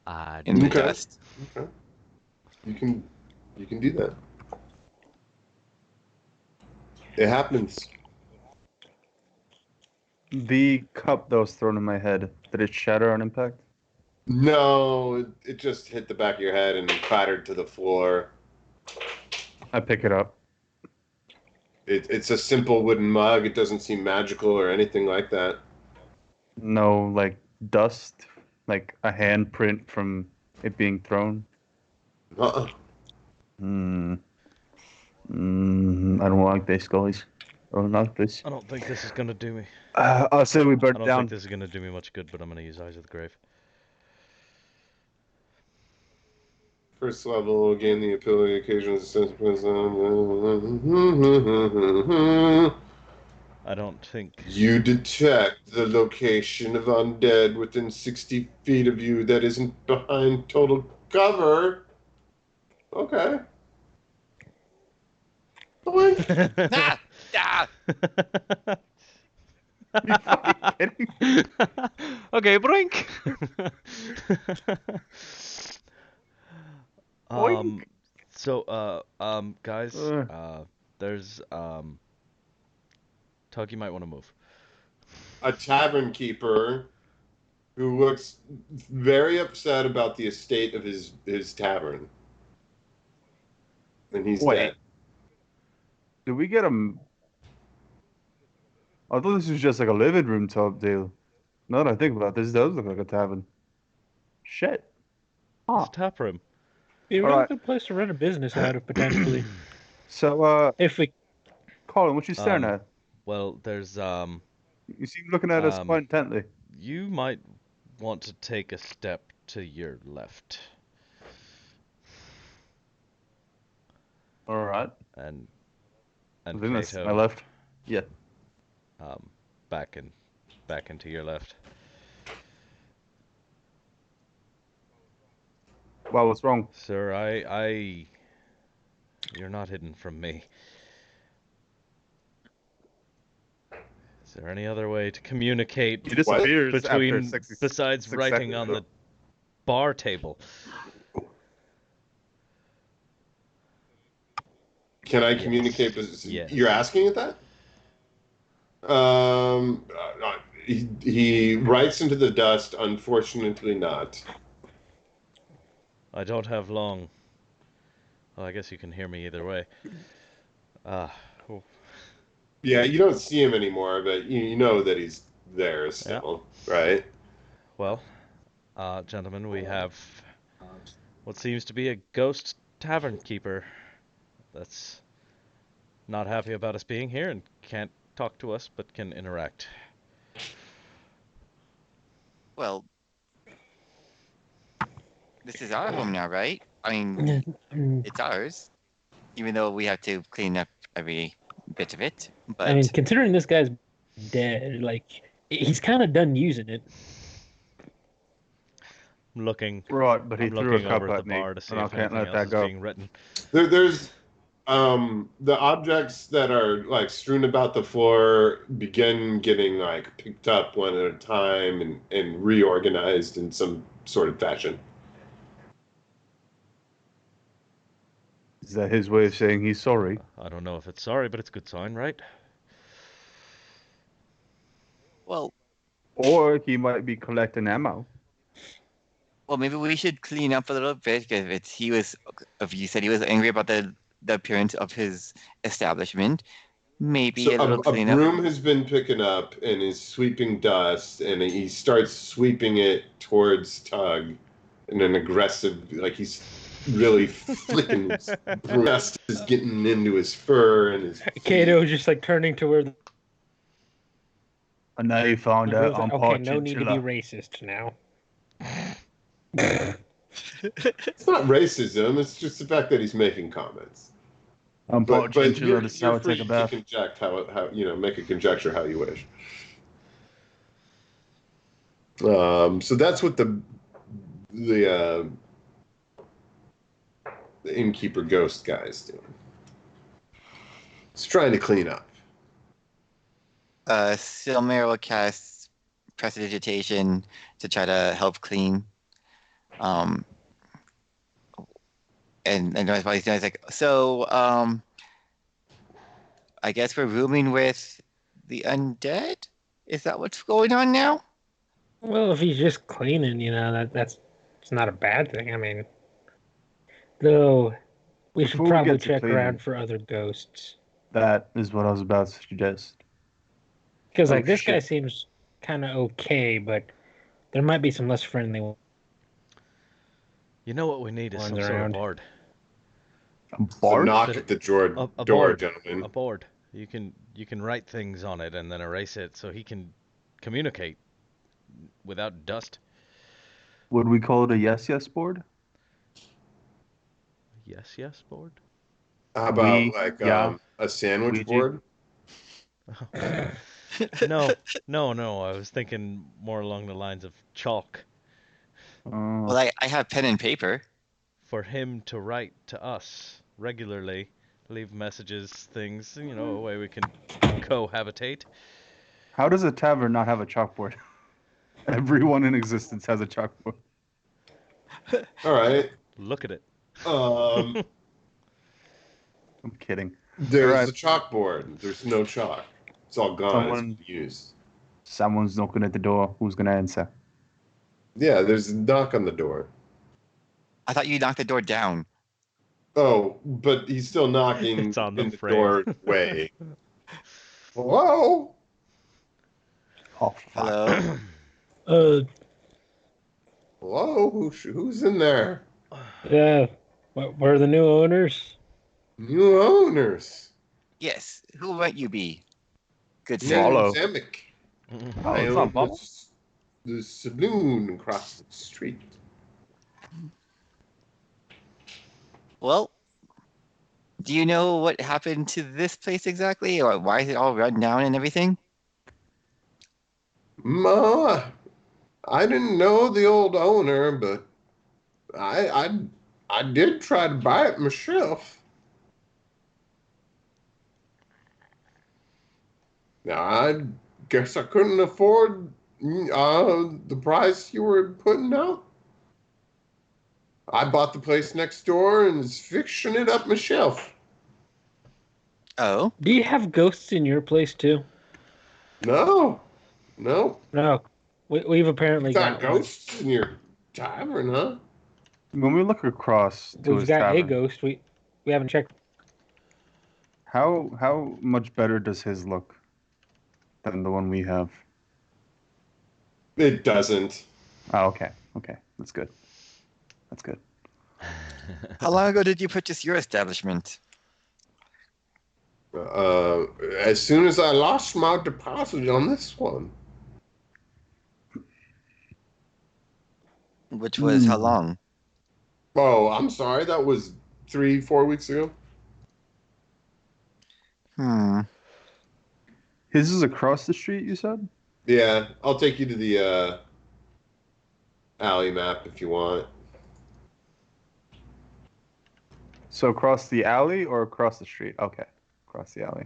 I In the do. Okay. dust. Okay. You can do that. It happens. The cup that was thrown in my head, did it shatter on impact? No, it just hit the back of your head and clattered to the floor. I pick it up. It's a simple wooden mug. It doesn't seem magical or anything like that. No, like dust, like a handprint from it being thrown. Uh-uh. I don't like this, guys. I don't like this. I don't think this is gonna do me. I'll say we burn I it don't think down. this is gonna do me much good, but I'm gonna use Eyes of the Grave. First level, gain the ability occasional sense. I don't think. You detect the location of undead within 60 feet of you that isn't behind total cover. Okay. Boink. Ah! Ah! You fucking kidding me? Okay, brink. Boink. Guys, Uh. there's Tug, you might want to move. A tavern keeper who looks very upset about the estate of his tavern. And he's Wait. dead. Did we get him? I thought this was just like a living room type deal. Now that I think about it, this does look like a tavern. Shit. It's a tap room. Be a All really right. good place to run a business out of potentially. So, If we Colin, what you staring at? Well, there's You seem looking at us quite intently. you might want to take a step to your left All right. and I think that's Kato, my left. Yeah. back into your left. Wow, what's wrong? Sir, you're not hidden from me. Is there any other way to communicate He disappears after between six besides writing seconds. on the bar table? Can I Yes. communicate? Yes. You're asking it that? He writes into the dust. Unfortunately, not. I don't have long. Well, I guess you can hear me either way. Oh, Yeah, you don't see him anymore, but you know that he's there still, right? well, gentlemen, we have what seems to be a ghost tavern keeper that's not happy about us being here and can't talk to us but can interact. Well, this is our home now, right? I mean, it's ours, even though we have to clean up every bit of it. But I mean, considering this guy's dead, like he's kind of done using it. I'm looking Right, but he I'm threw a looking cup over at the at me, bar to see and I if can't anything let else that is go. being written. there's the objects that are like strewn about the floor begin getting like picked up one at a time and reorganized in some sort of fashion. Is that his way of saying he's sorry? I don't know if it's sorry, but it's a good sign, right? well, Or he might be collecting ammo. maybe we should clean up a little bit because if you said he was angry about the appearance of his establishment, maybe So a little a cleanup. broom has been picking up and is sweeping dust, and he starts sweeping it towards Tug in an aggressive, like he's really flicking his broom. Dust is getting into his fur and his feet. Kato just like turning to where the And now you found out broom's I'm like, okay, part no need to be chinchilla. racist now. It's not racism. It's just the fact that he's making comments. I'm But part chinchilla. This is how you're I take free a to bath. conject how make a conjecture how you wish. So that's what the innkeeper ghost guy is doing. He's trying to clean up. Silmar will cast Prestidigitation to try to help clean. And that's why he's doing. It's like, so I guess we're rooming with the undead. Is that what's going on now? Well, if he's just cleaning, that's it's not a bad thing. I mean, though, we should Before we probably get to check cleaning, around for other ghosts. that is what I was about to suggest. Because Oh, this guy shit. seems kind of okay, but there might be some less friendly You know what we need is ones some sort of around. board. A So bard? knock Bit at the door, A door, board. gentlemen. A board. You can write things on it and then erase it so he can communicate without dust. Would we call it a yes board? Yes board. How about yeah, a sandwich Ouija. board? No. I was thinking more along the lines of chalk Well, I have pen and paper. for him to write to us regularly, leave messages, things, a way we can cohabitate. How does a tavern not have a chalkboard? Everyone in existence has a chalkboard. All right. Look at it. Um, I'm kidding. there's Alright. the chalkboard. There's no chalk. It's all gone. Someone- It's been used. Someone's knocking at the door. Who's gonna answer? Yeah, there's a knock on the door. I thought you knocked the door down. Oh, but he's still knocking It's on the in the frame. doorway. Hello? Oh fuck. Hello? Hello? Who's in there? Yeah, we're the new owners. New owners. Yes. Who might you be? Good sir. Swallow. Zemic. Oh, I it's own not Bubble. the saloon across the street. Well, do you know what happened to this place exactly, or why is it all run down and everything? Ma, I didn't know the old owner, but I did try to buy it myself. Now I guess I couldn't afford the price you were putting out. I bought the place next door and is fixing it up myself. Oh, Do you have ghosts in your place too? No, No, we've apparently you got got one. ghosts in your tavern, huh? When we look across to We've his got a tavern, ghost. We haven't checked. how much better does his look than the one we have? It doesn't. Oh, okay, that's good. That's good. how long ago did you purchase your establishment? As soon as I lost my deposit on this one. Which was how long? Oh, I'm sorry. That was 3-4 weeks ago. His is across the street, you said? Yeah, I'll take you to the alley map if you want. So across the alley or across the street? Okay, across the alley.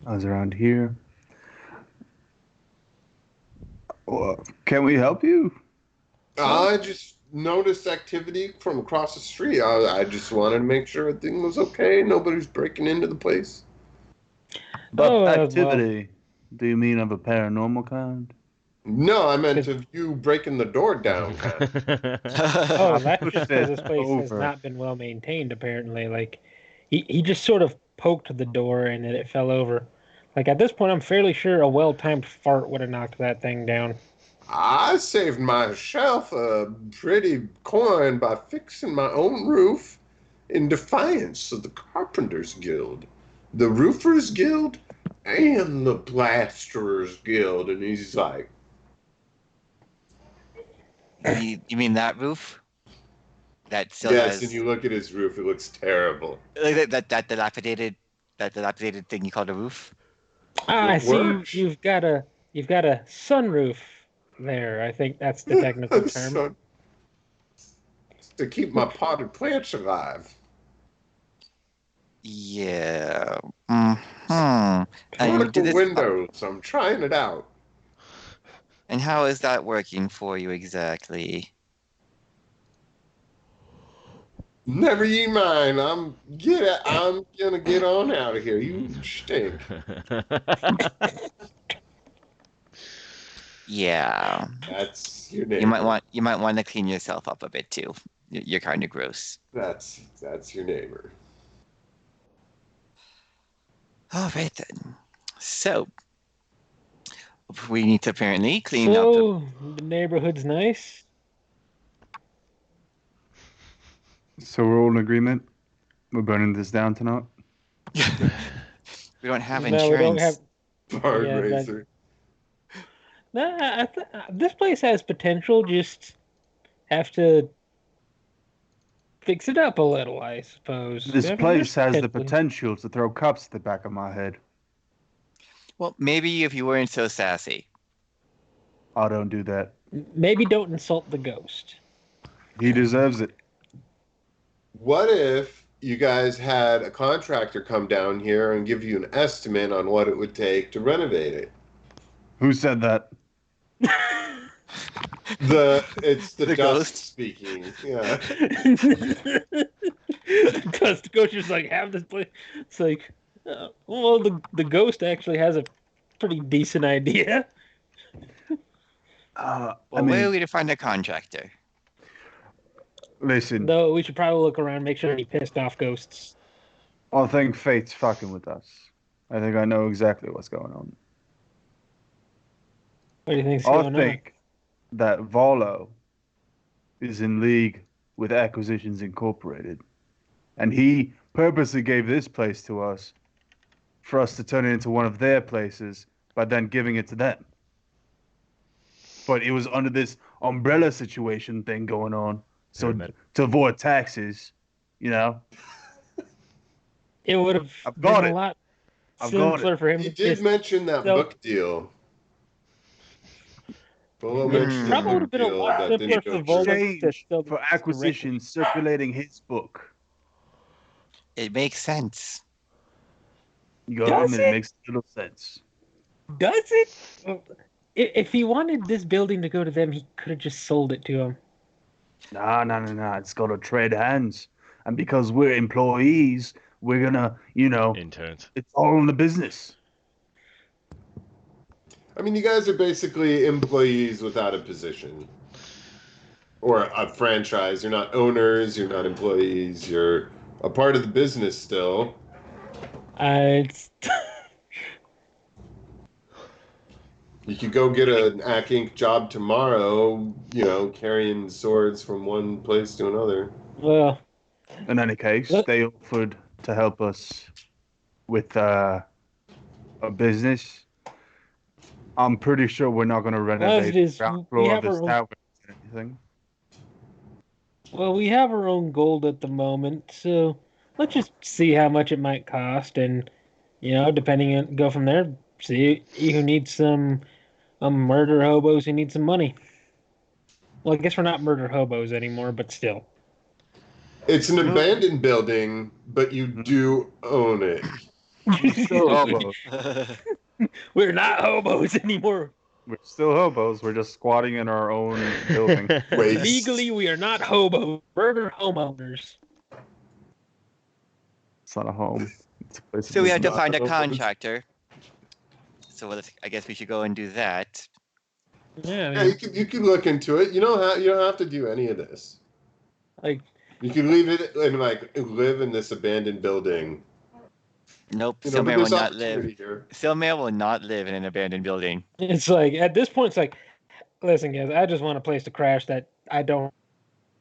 I was around here. Can we help you? I just noticed activity from across the street. I just wanted to make sure everything was okay. Nobody's breaking into the place. But Oh, well. activity. Do you mean of a paranormal kind? No, I meant of you breaking the door down. Oh, that's pushed just because it this place has over. not been well maintained. Apparently, like he just sort of poked the door and then it fell over. Like at this point, I'm fairly sure a well-timed fart would have knocked that thing down. I saved myself a pretty coin by fixing my own roof in defiance of the Carpenters Guild. The Roofers Guild, and the Plasterers Guild, and he's like, You mean that roof? That still yes, and has you look at his roof, it looks terrible. like that dilapidated thing you call the roof? I It see works. you've got a sunroof there. I think that's the technical term. So, to keep my potted plants alive. Yeah. Hmm. And you did Vertical this, windows. I'm trying it out. and how is that working for you exactly? Never you mind. I'm gonna get on out of here. You stink. Yeah. That's your You might neighbor. want to clean yourself up a bit too. You're kind of gross. That's your neighbor. All right then. So we need to apparently clean up. So the neighborhood's nice. So we're all in agreement. We're burning this down tonight. We don't have No, we don't have. insurance. Barn Yeah, that- raiser. No, this place has potential. Just have to fix it up a little, I suppose. This I mean, place there's has the potential to throw cups at the back of my head. Well, maybe if you weren't so sassy. I don't do that. Maybe don't insult the ghost. He deserves it. What if you guys had a contractor come down here and give you an estimate on what it would take to renovate it? Who said that? It's the The dust ghost. speaking. Yeah. Because the ghost is like, have this place. It's like, well, the ghost actually has a pretty decent idea. Well, I where are mean, we to find a contractor? listen, Though we should probably look around, make sure any pissed off ghosts. I think fate's fucking with us. I think I know exactly what's going on. What do you think's I going on? think that Volo is in league with Acquisitions Incorporated. And he purposely gave this place to us for us to turn it into one of their places by then giving it to them. But it was under this umbrella situation thing going on. So Pyramid. to avoid taxes, you know, It would have I've been got a it. lot I've got simpler for him He to did just. mention that So- book deal. Bolo Hmm. mentioned the Probably would have book been a deal lot that simpler didn't for go Volo through. to exchange sell for this acquisition circulating his book. It makes sense. You got Does him, it? it makes little sense. Does it? Well, if he wanted this building to go to them, he could have just sold it to him. Nah. It's got to trade hands. And because we're employees, we're gonna, Interns. it's all in the business. I mean, you guys are basically employees without a position or a franchise. You're not owners. You're not employees. You're a part of the business still. It's You could go get an Ack Inc. job tomorrow, carrying swords from one place to another. well, In any case, Look- they offered to help us with a business. I'm pretty sure we're not going to renovate it is, the ground we floor have of this our own- tower or anything. well, we have our own gold at the moment, so let's just see how much it might cost, and depending on go from there. See who needs some murder hobos who need some money. Well, I guess we're not murder hobos anymore, but still. It's an abandoned building, but you do own it. We're still hobos. We're not hobos anymore. We're still hobos. We're just squatting in our own building. Wait. Legally, we are not hobos. Murder homeowners. It's not a home. It's a place of So we have to business. find a Not hopeless. contractor. So I guess we should go and do that. Yeah, I Yeah, mean, you can look into it. You don't have to do any of this. like, You can leave it and live in this abandoned building. Nope, But Silmare will there's not live. opportunity here. Silmare will not live in an abandoned building. it's like at this point, it's like, listen, guys, I just want a place to crash that I don't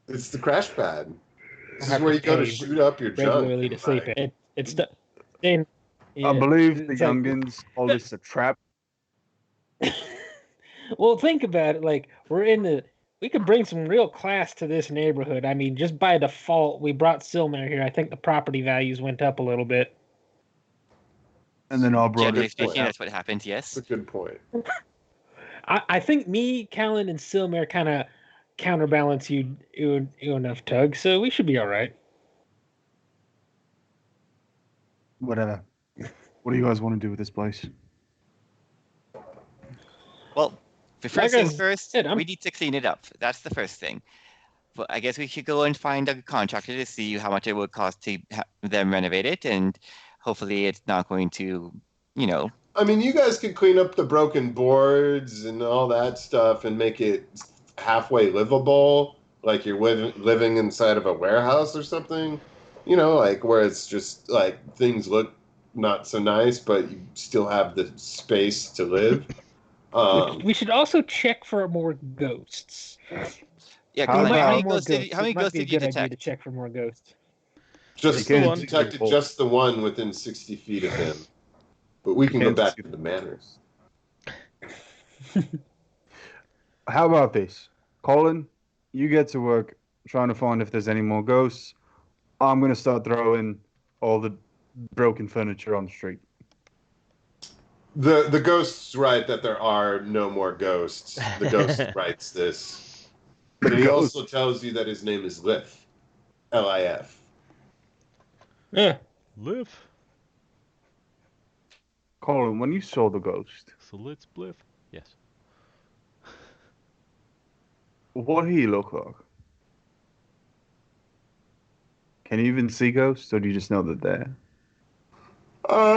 It's the crash pad. This is have where to you go to pay shoot up your junk. regularly to sleep in. It's the, and I believe the it's like- youngins call this a trap. well, think about it. Like we could bring some real class to this neighborhood. I mean, just by default, we brought Silmar here. I think the property values went up a little bit. And then all brought Generally it speaking, down. that's what happens. That's Yes. a good point. I think me, Callan, and Silmar kind of counterbalance you enough, Tug. So we should be all right. Whatever. What do you guys want to do with this place? Well, the Like first I things first, said, I'm- we need to clean it up. That's the first thing. But I guess we should go and find a contractor to see how much it would cost to have them renovate it, and hopefully it's not going to, you know. I mean, you guys could clean up the broken boards and all that stuff and make it halfway livable, like you're living inside of a warehouse or something. You know, like where it's just like things look not so nice, but you still have the space to live. we should also check for more ghosts. Yeah, How Colin, about- how many more ghosts did It might be a you good idea to detect? check for more ghosts. Just You the can't one see detected, people. just the one within 60 feet of him. But we can go can't back see to the manners. How about this? Colin, you get to work trying to find if there's any more ghosts. I'm going to start throwing all the broken furniture on the street. The ghosts write that there are no more ghosts. The ghost writes this. The And he ghost- also tells you that his name is Lif. Lif. Yeah. Live. Colin, when you saw the ghost, So let's bliff. Yes. what did he look like? Can you even see ghosts, or do you just know that they're?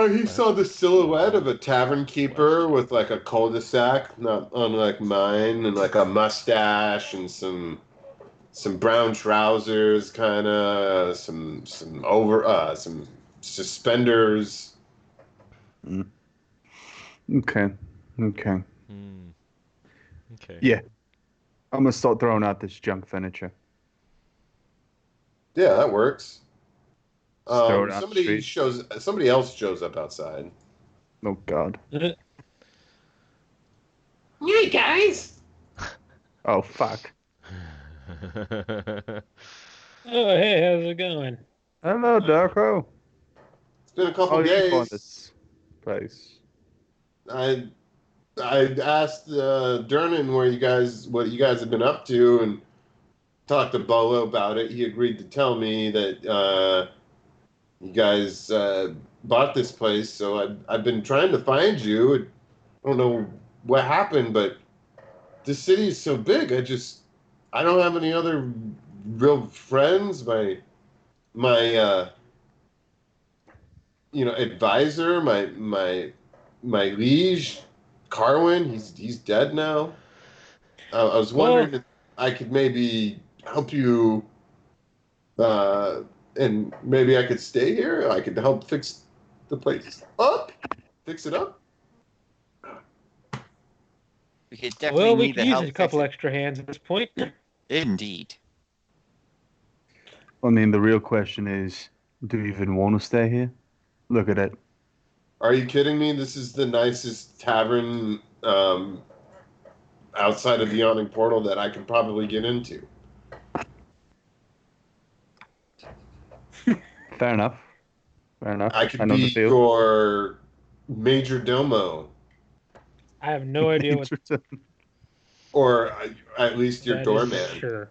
He saw the silhouette of a tavern keeper with like a cul-de-sac, not unlike mine, and like a mustache and some brown trousers, kind of some suspenders. Okay. Okay. Okay. Yeah. I'm going to start throwing out this junk furniture. Yeah, that works. Just throw it out the street. Somebody else shows up outside. Oh, God. Hey guys. Oh, fuck. Oh, hey, how's it going? Hello, Darko. It's been a couple How did you find days. this place? I asked Dernan what you guys have been up to, and talked to Bolo about it. He agreed to tell me that you guys bought this place. So I've been trying to find you. I don't know what happened, but this city is so big. I don't have any other real friends. My advisor, my liege, Carwin, he's dead now. I was wondering if I could maybe help you, and maybe I could stay here. I could help fix the place up, fix it up. We could definitely We need could the use help. a couple fix extra hands at this point. it. Indeed. I mean, the real question is, do you even want to stay here? Look at it. Are you kidding me? This is the nicest tavern outside of the Yawning Portal that I could probably get into. Fair enough. Fair enough. I could know be the feel. your major domo, I have no idea what or at least your that is, doorman. Sure.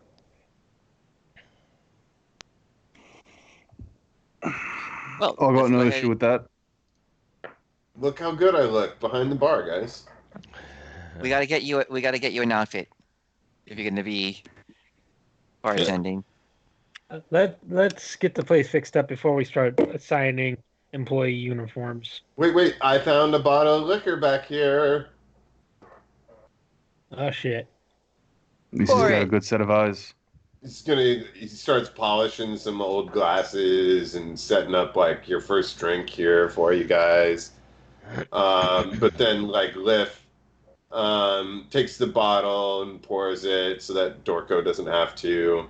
Well, I got let's no go issue ahead. with that. Look how good I look behind the bar, guys. We gotta get you. We gotta get you an outfit if you're gonna be bartending. Let's get the place fixed up before we start assigning employee uniforms. Wait, I found a bottle of liquor back here. Oh shit. At least he's Pour got a it. good set of eyes. He starts polishing some old glasses and setting up like your first drink here for you guys. But then like Liff takes the bottle and pours it so that Dorko doesn't have to.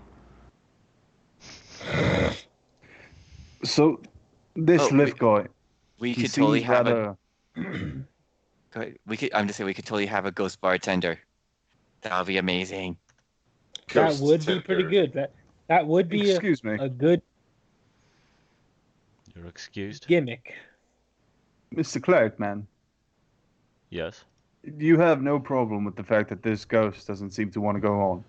So, this Oh, lift guy, We He could totally seems have rather. we could. I'm just saying we could totally have a ghost bartender. That would be amazing. That Ghost would be pretty tender. good. That would be Excuse me, a good You're excused. gimmick. Mr. Clerk, man. Yes. You have no problem with the fact that this ghost doesn't seem to want to go on.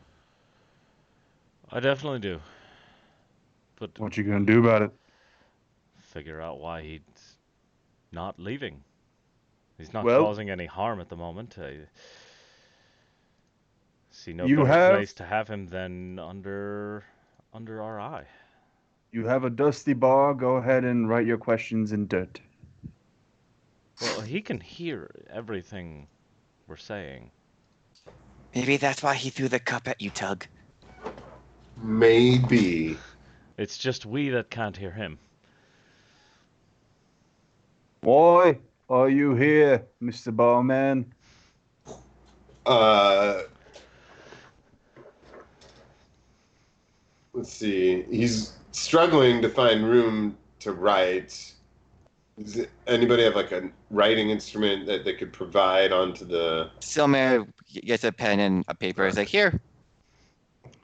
I definitely do. But What you gonna do about it? figure out why he's not leaving. He's not Well, causing any harm at the moment. I see no you better have place to have him than under our eye. you have a dusty bar. Go ahead and write your questions in dirt. Well, he can hear everything we're saying. Maybe that's why he threw the cup at you, Tug. Maybe. It's just we that can't hear him. Why are you here, Mr. Barman? Uh, let's see. He's struggling to find room to write. Does anybody have like a writing instrument that they could provide onto the? Silmer gets a pen and a paper. He's like, here,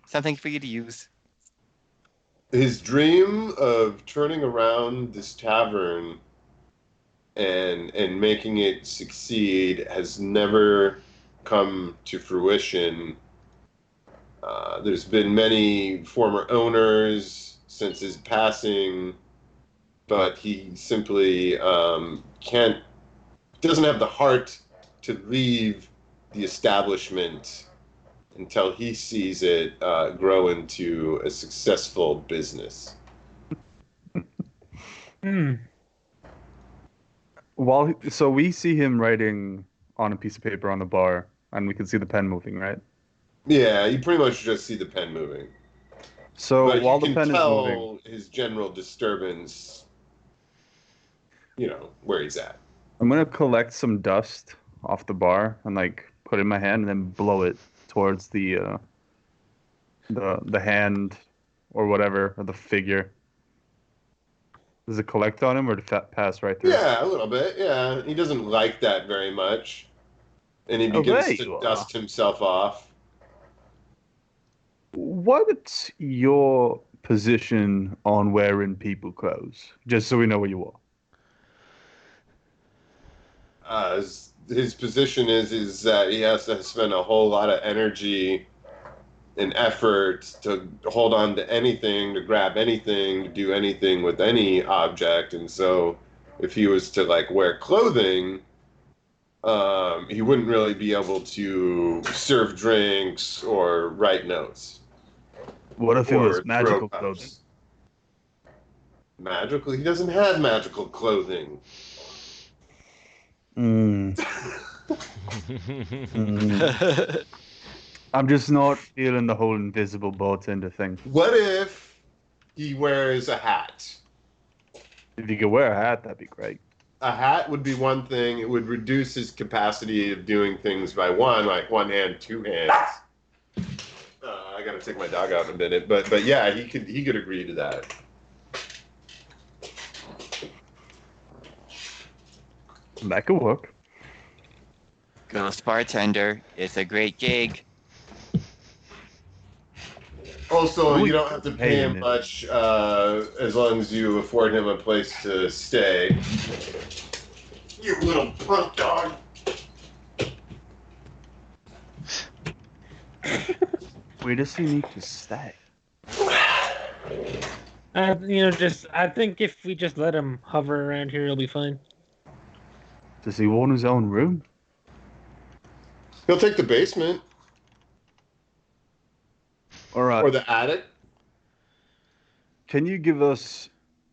something for you to use. His dream of turning around this tavern and making it succeed has never come to fruition. There's been many former owners since his passing, but he simply doesn't have the heart to leave the establishment until he sees it grow into a successful business. Hmm. So we see him writing on a piece of paper on the bar, and we can see the pen moving, right? Yeah, you pretty much just see the pen moving. So But while you the can pen is moving, tell his general disturbance, where he's at. I'm gonna collect some dust off the bar and like put it in my hand and then blow it towards the hand or whatever, or the figure. Does it collect on him or does that pass right through? Yeah, a little bit. Yeah, he doesn't like that very much. And he Oh, there begins you to are. dust himself off. What's your position on wearing people clothes? Just so we know where you are. His position is that he has to spend a whole lot of energy and effort to hold on to anything, to grab anything, to do anything with any object. And so if he was to like wear clothing, he wouldn't really be able to serve drinks or write notes What if it was or throw magical clothing? cups. Magical? He doesn't have magical clothing. Mm. I'm just not feeling the whole invisible bartender thing. What if he wears a hat? If you could wear a hat, that'd be great. A hat would be one thing. It would reduce his capacity of doing things by one hand, two hands. I gotta take my dog out in a minute, but yeah, he could agree to that. That could work. Ghost bartender. It's a great gig. Also, Who you are don't you have to pay paying him it? much as long as you afford him a place to stay. You little punk dog. Where does he need to stay? I think if we just let him hover around here, he'll be fine. Does he want his own room? He'll take the basement All right. or the attic. Can you give us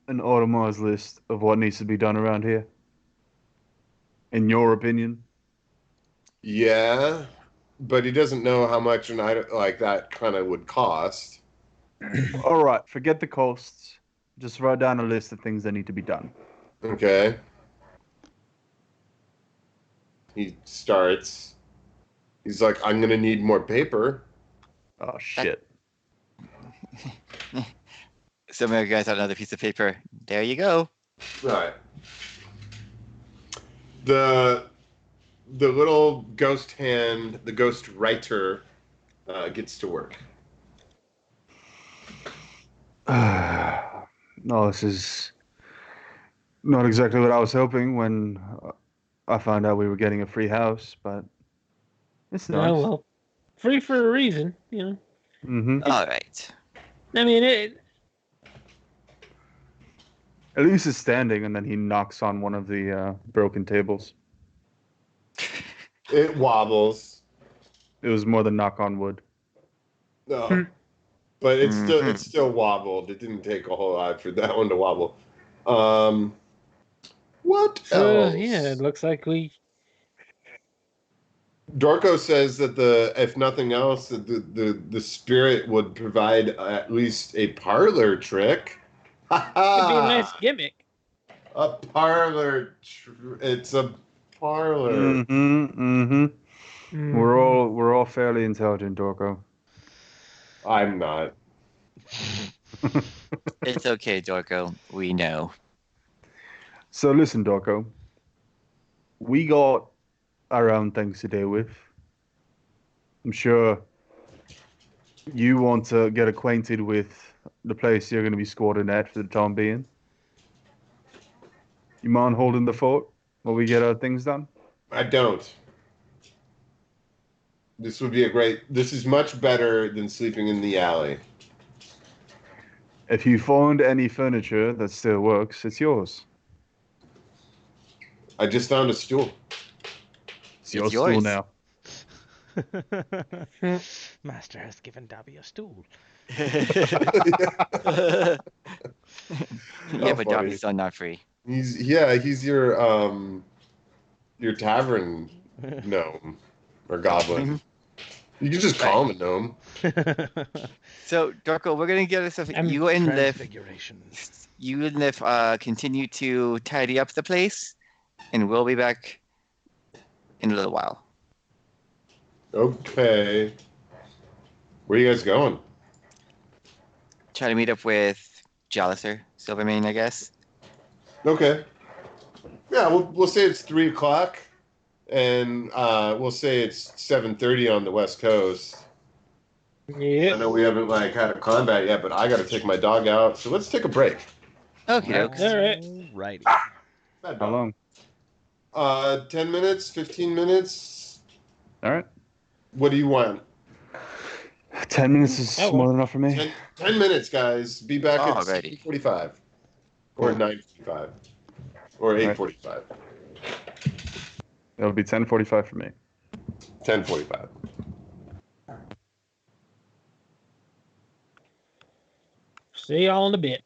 an itemized list of what needs to be done around here? In your opinion? Yeah, but he doesn't know how much an item like that kind of would cost. All right, forget the costs. Just write down a list of things that need to be done. Okay. He starts. He's like, I'm gonna need more paper. Oh, shit. Silmer guys out another piece of paper. There you go. Right. The little ghost hand, the ghost writer, gets to work. No, this is not exactly what I was hoping when I found out we were getting a free house, but it's nice. Oh well, free for a reason, you know. Mm-hmm. All right. I mean, it. At least it's standing, and then he knocks on one of the broken tables. It wobbles. It was more than knock on wood. No, but it's Mhm. still wobbled. It didn't take a whole lot for that one to wobble. Um, what So else? yeah, it looks like we. Dorko says that if nothing else, that the spirit would provide at least a parlor trick. Ha Could be a nice ha! gimmick. A parlor. It's a parlor. Mm-hmm. Mm-hmm. Mhm. We're all fairly intelligent, Dorko. I'm not. It's okay, Dorko. We know. So listen, Dorko. We got our own things to deal with. I'm sure you want to get acquainted with the place you're going to be squatting at for the time being. You mind holding the fort while we get our things done? I don't. This would be a great. This is much better than sleeping in the alley. If you find any furniture that still works, it's yours. I just found a stool. It's your It's stool yours. now. Master has given Dobby a stool. Yeah, How but funny. Dobby's still not free. He's your tavern gnome or goblin. You can just call him a gnome. So, Dorko, we're gonna get us a. I'm You and Liv, Transfiguration. continue to tidy up the place, and we'll be back in a little while. Okay. Where you guys going? Try to meet up with Jalicer, Silvermane, I guess. Okay. Yeah, we'll say it's 3 o'clock, and we'll say it's 7:30 on the West Coast. I Yeah. know we haven't had a combat yet, but I got to take my dog out, so let's take a break. Okay, dokes. All right. Alrighty. Bad How dog. long? 10 minutes, 15 minutes. All right. What do you want? 10 minutes is Oh, more well. than enough for me. 10 minutes, guys. Be back at Alrighty. 7:45 or Cool. 9:45 or Right. 8:45. It'll be 10:45 for me. 10:45. See y'all in a bit.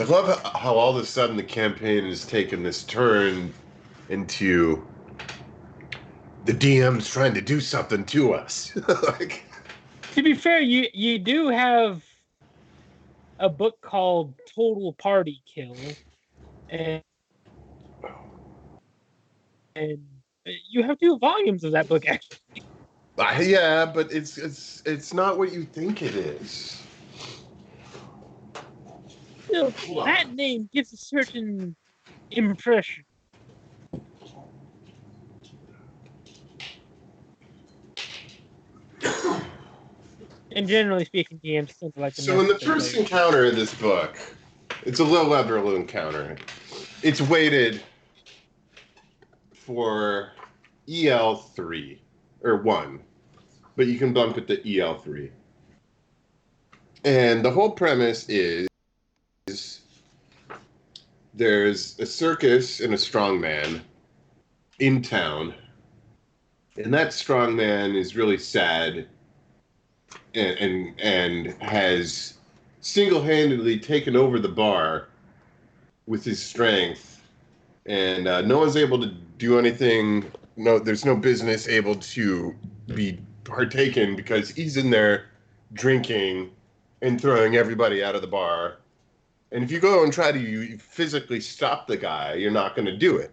I love how all of a sudden the campaign has taken this turn into the DM's trying to do something to us. Like, To be fair, you do have a book called Total Party Kill, and you have 2 volumes of that book actually. yeah, but it's not what you think it is. Still, Hold on. that name gives a certain impression. And generally speaking, DMs tend to like to So mess in the with their first players. encounter of this book, it's a low level encounter. It's weighted for EL3 or 1, but you can bump it to EL3. And the whole premise is there's a circus and a strongman in town, and that strongman is really sad and has single-handedly taken over the bar with his strength, and no one's able to do anything. No, there's no business able to be partaken because he's in there drinking and throwing everybody out of the bar. And if you go and try to physically stop the guy, you're not going to do it.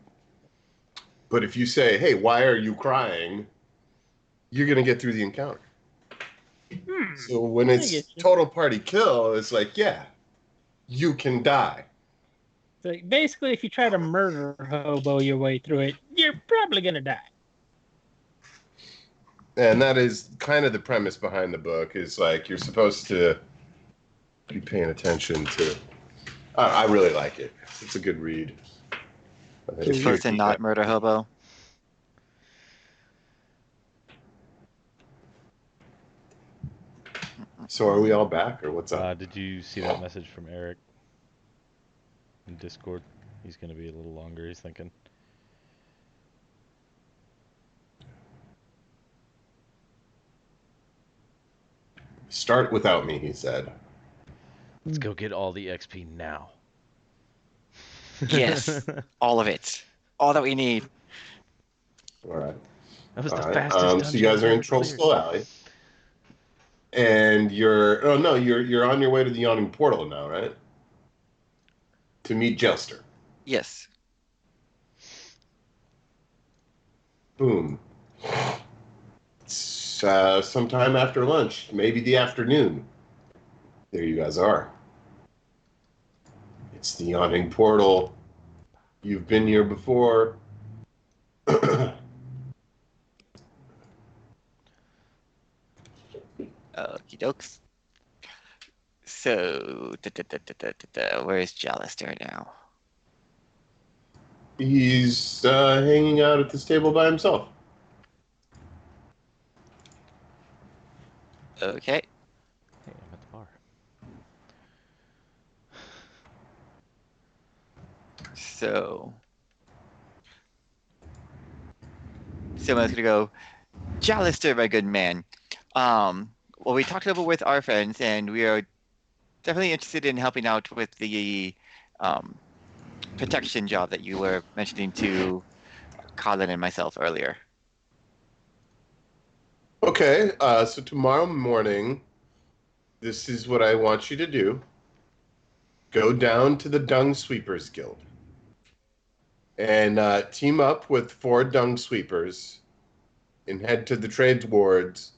But if you say, "Hey, why are you crying?" you're going to get through the encounter. So when I it's get you. total party kill, it's like, yeah, you can die. So basically, if you try to murder a hobo your way through it, you're probably gonna die. And that is kind of the premise behind the book, is like you're supposed to be paying attention to. I really like it. It's a good read. You're supposed to not murder hobo. So are we all back, or what's up? Did you see that message from Eric in Discord? He's going to be a little longer, he's thinking. Start without me, he said. Let's go get all the XP now. Yes, all of it, all that we need. All right. That was All the right. fastest dungeon So you guys I've are in ever Troll cleared. Skull Alley, and you're on your way to the Yawning Portal now, right? To meet Jester. Yes. Boom. It's sometime after lunch, maybe the afternoon. There you guys are. It's the Yawning Portal. You've been here before. Okie dokes. So, where's Jalister now? He's hanging out at this table by himself. Okay. Hey, I'm at the bar. So, someone's gonna go, Jalister, my good man. Well, we talked over with our friends, and we are definitely interested in helping out with the protection job that you were mentioning to Colin and myself earlier. Okay, so tomorrow morning, this is what I want you to do. Go down to the Dung Sweepers Guild and team up with 4 Dung Sweepers and head to the trades wards.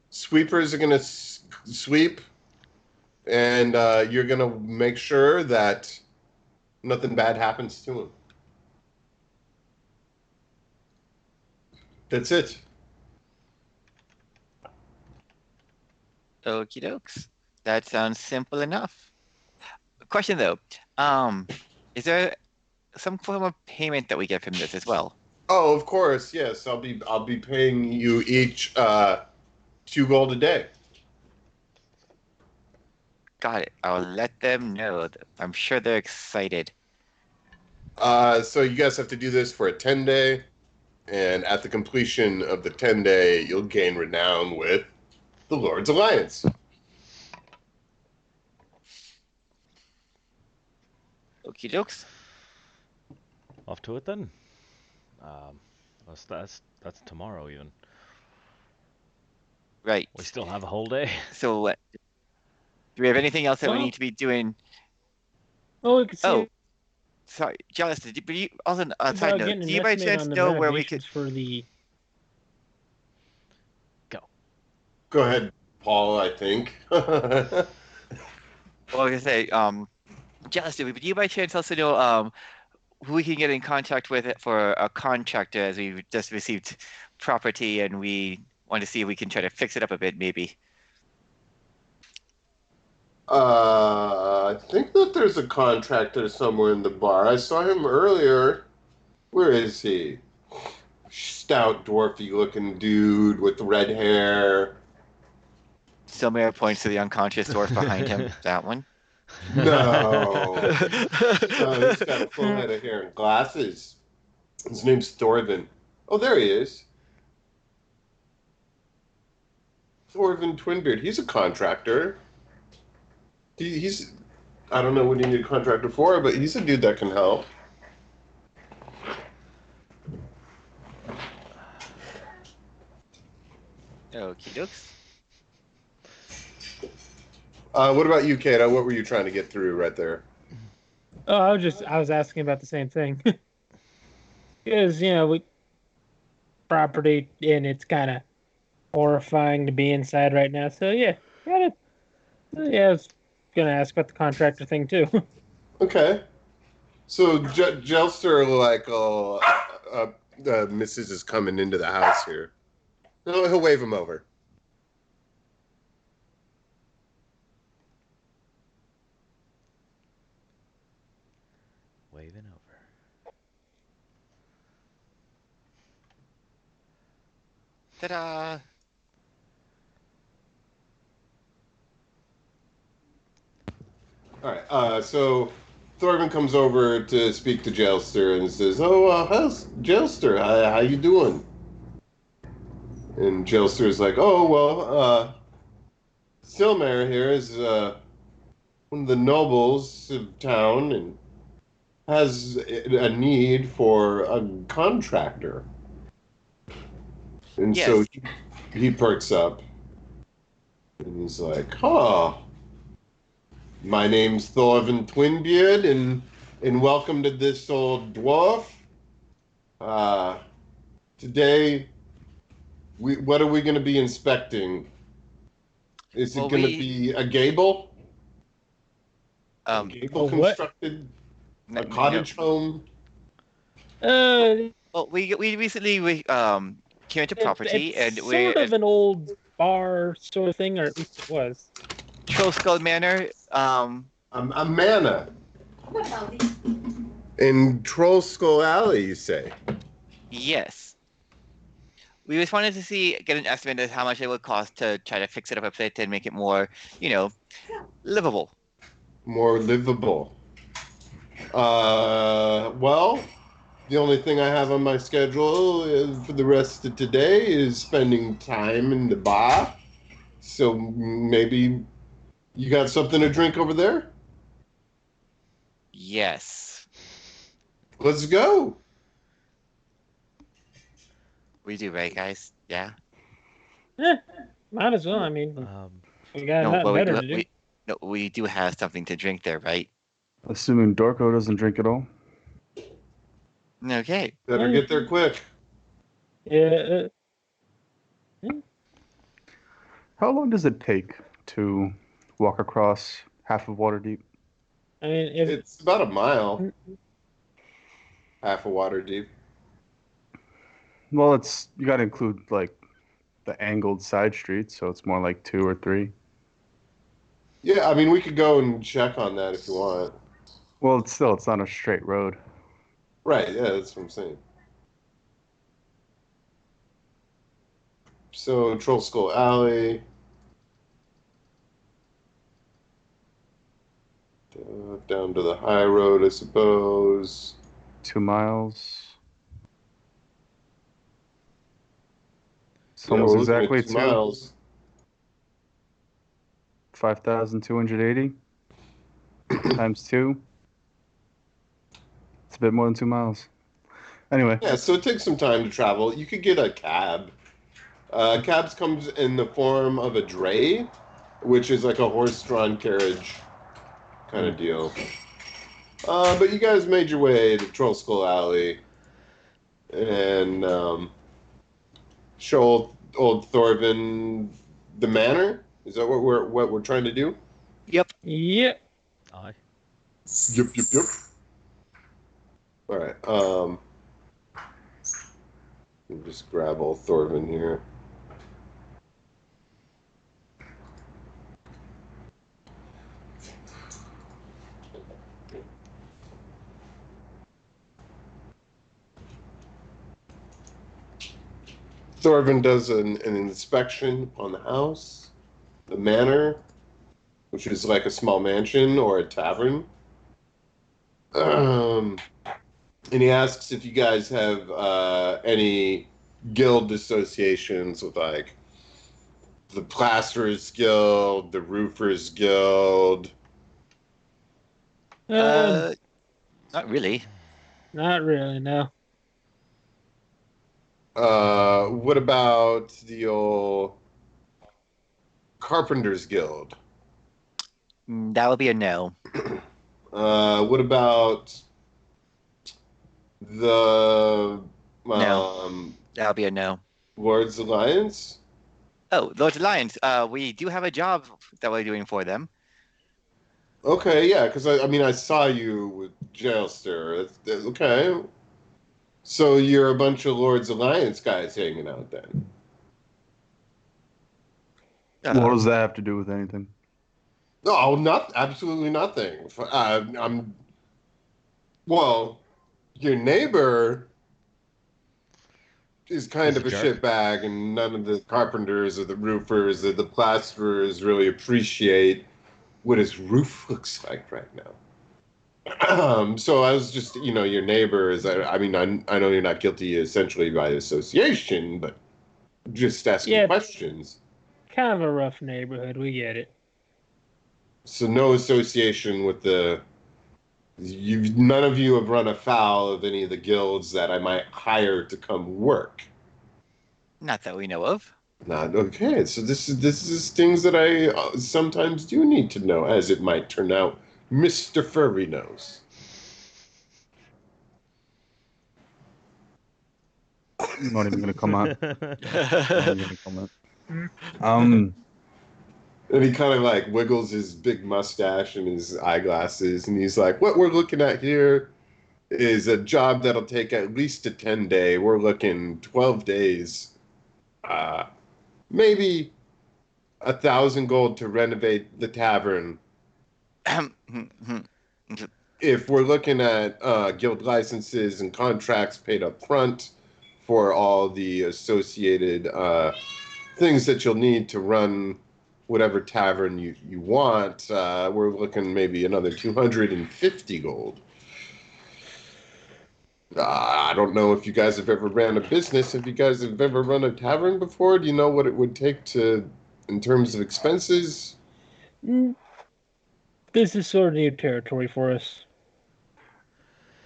Sweepers are going to sweep, and you're going to make sure that nothing bad happens to them. That's it. Okie dokes. That sounds simple enough. Question though, is there some form of payment that we get from this as well? Oh, of course, yes. I'll be paying you each 2 gold a day. Got it. I'll let them know. I'm sure they're excited. So you guys have to do this for a 10-day, and at the completion of the 10-day, you'll gain renown with the Lord's Alliance. Okie dokes. Off to it then. That's tomorrow even. Right. We still have a whole day. So, do we have anything else that we Well- need to be doing? Oh, we could see Oh, sorry, Jealous. But you also on a side about note, getting do an you by estimate chance on the know where we could? renovations for the. Go ahead, Paul. I think. Well, I was gonna say, Jealous. Do you by chance also know who we can get in contact with for a contractor, as we just received property and we want to see if we can try to fix it up a bit, maybe. I think that there's a contractor somewhere in the bar. I saw him earlier. Where is he? Stout, dwarfy looking dude with red hair. Silmar points to the unconscious dwarf behind him. That one. No. No, he's got a full head of hair and glasses. His name's Thorvin. Oh, there he is. Thorvin Twinbeard. He's a contractor. He's, I don't know what you need a contractor for, but he's a dude that can help. Okie dokes. What about you, Kato? What were you trying to get through right there? Oh, I was asking about the same thing. Because, we property and it's kind of horrifying to be inside right now. So yeah, I was gonna ask about the contractor thing too. Okay. So Jelster, like, Mrs. is coming into the house here. He'll wave him over. Waving over. Ta-da! All right. So Thorvin comes over to speak to Jelster and says, "Oh, how's Jelster? How you doing?" And Jelster's like, "Oh, well, Silmar here is one of the nobles of town and has a need for a contractor." And so Yes. he perks up and he's like, "Huh. My name's Thorvin Twinbeard, and welcome to this old dwarf. Today, what are we going to be inspecting? Is Well, it going to be a gable? A gable A what? constructed? no, A cottage home? Uh, well, we recently came into property it's and sort we're of an old bar sort of thing, or at least it was. Troll Skull Manor. A manor. In Troll Skull Alley, you say? Yes. We just wanted to get an estimate of how much it would cost to try to fix it up a bit and make it more, livable. More livable. Well, the only thing I have on my schedule for the rest of today is spending time in the bar. So maybe you got something to drink over there? Yes, Let's go. we do, right, guys? Yeah. Might as well. I mean, Um, we got No, nothing but better to do. we do have something to drink there, right? Assuming Dorko doesn't drink at all. Okay. Better get there quick. Yeah. How long does it take to walk across half of Waterdeep? I mean, if It's about a mile. Half a water deep. Well, you got to include like the angled side streets, so it's more like 2 or 3. Yeah, I mean, we could go and check on that if you want. Well, it's not a straight road. Right, yeah, that's what I'm saying. So, Troll Skull Alley. Down to the high road, I suppose. 2 miles. It's Yeah, almost we're looking at exactly 2 miles. 5,280 times 2. It's a bit more than 2 miles. Anyway, Yeah, so it takes some time to travel. You could get a cab. Cabs comes in the form of a dray, which is like a horse-drawn carriage kind of deal. But you guys made your way to Troll Skull Alley and show old Thorvin the manor. Is that what we're trying to do? Yep. Yep. Aye. Yep. All right. Let me just grab old Thorvin here. Thorvin does an inspection on the house, the manor, which is like a small mansion or a tavern. And he asks if you guys have any guild associations with like the Plasterers Guild, the Roofers Guild. Not really. Not really, no. What about the old Carpenters Guild? That would be a no. What about the No. That would be a no. Lords Alliance? Oh, Lord's Alliance. We do have a job that we're doing for them. Okay, yeah, because I mean I saw you with Jailster. Okay, so you're a bunch of Lords Alliance guys hanging out then. what does that have to do with anything? No, not absolutely nothing. I'm well, your neighbor is kind He's a of a jerk. shitbag, and none of the carpenters or the roofers or the plasterers really appreciate what his roof looks like right now. So I was just, your neighbors. I mean, I know you're not guilty essentially by association, but just asking Yeah, questions. kind of a rough neighborhood. We get it. So no association with none of you have run afoul of any of the guilds that I might hire to come work. Not that we know of. Not okay. So this is things that I sometimes do need to know, as it might turn out. Mr. Furry knows. I'm not even going to comment. Not even going to comment. And he kind of like wiggles his big mustache and his eyeglasses, and he's like, "What we're looking at here is a job that'll take at least a 10-day. We're looking 12 days. Maybe 1,000 gold to renovate the tavern. If we're looking at guild licenses and contracts paid up front for all the associated things that you'll need to run whatever tavern you want, we're looking maybe another 250 gold. I don't know if you guys have ever ran a business. If you guys have ever run a tavern before, do you know what it would take in terms of expenses? This is sort of new territory for us.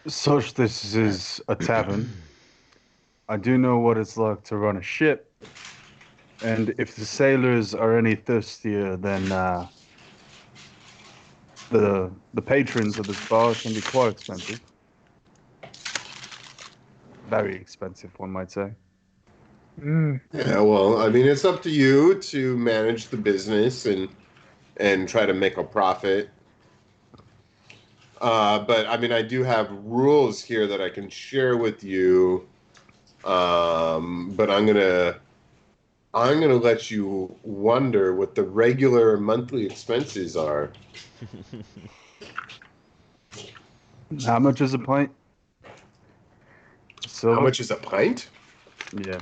Such this is a tavern. I do know what it's like to run a ship, and if the sailors are any thirstier, then the patrons of this bar can be quite expensive. Very expensive, one might say. Yeah, well, I mean, it's up to you to manage the business and try to make a profit. But I mean, I do have rules here that I can share with you. But I'm gonna let you wonder what the regular monthly expenses are. How much is a pint? Silver? How much is a pint? Yeah.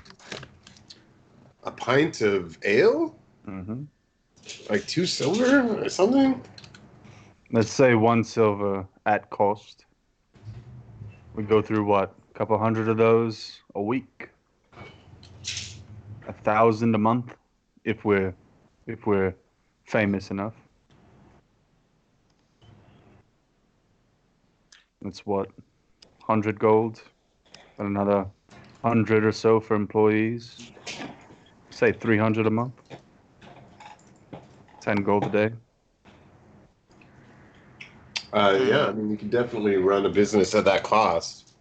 A pint of ale? Mm-hmm. Like 2 silver or something? Let's say 1 silver at cost. We go through what? A couple hundred of those a week. 1,000 a month, if we're famous enough. That's what, 100 gold, and another 100 or so for employees. Say 300 a month. 10 gold a day. Yeah, I mean, you can definitely run a business at that cost.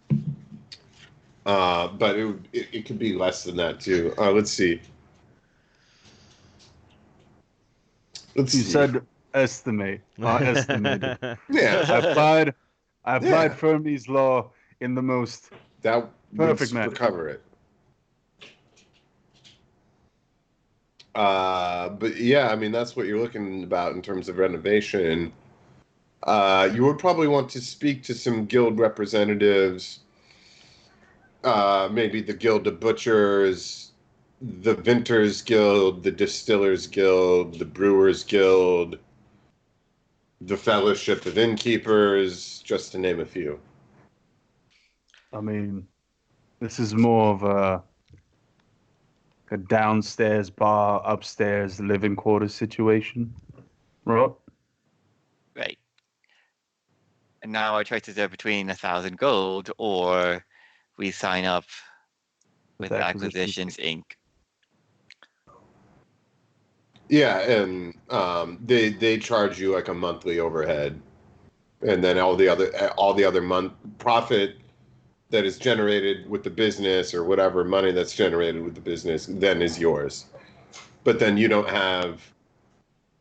But it could be less than that too. Let's see. Let's You see. said estimate. Estimated. Yeah, I applied Yeah. Fermi's law in the most that would perfect super manner. cover it. But yeah, I mean, that's what you're looking about in terms of renovation. You would probably want to speak to some guild representatives, maybe the Guild of Butchers, the Vinters Guild, the Distillers Guild, the Brewers Guild, the Fellowship of Innkeepers, just to name a few. I mean, this is more of a downstairs bar, upstairs living quarters situation. Right? Right. And now our choices are between 1,000 gold or we sign up with Acquisitions Inc. Yeah, and they charge you like a monthly overhead, and then all the other month profit that is generated with the business or whatever money that's generated with the business then is yours. But then you don't have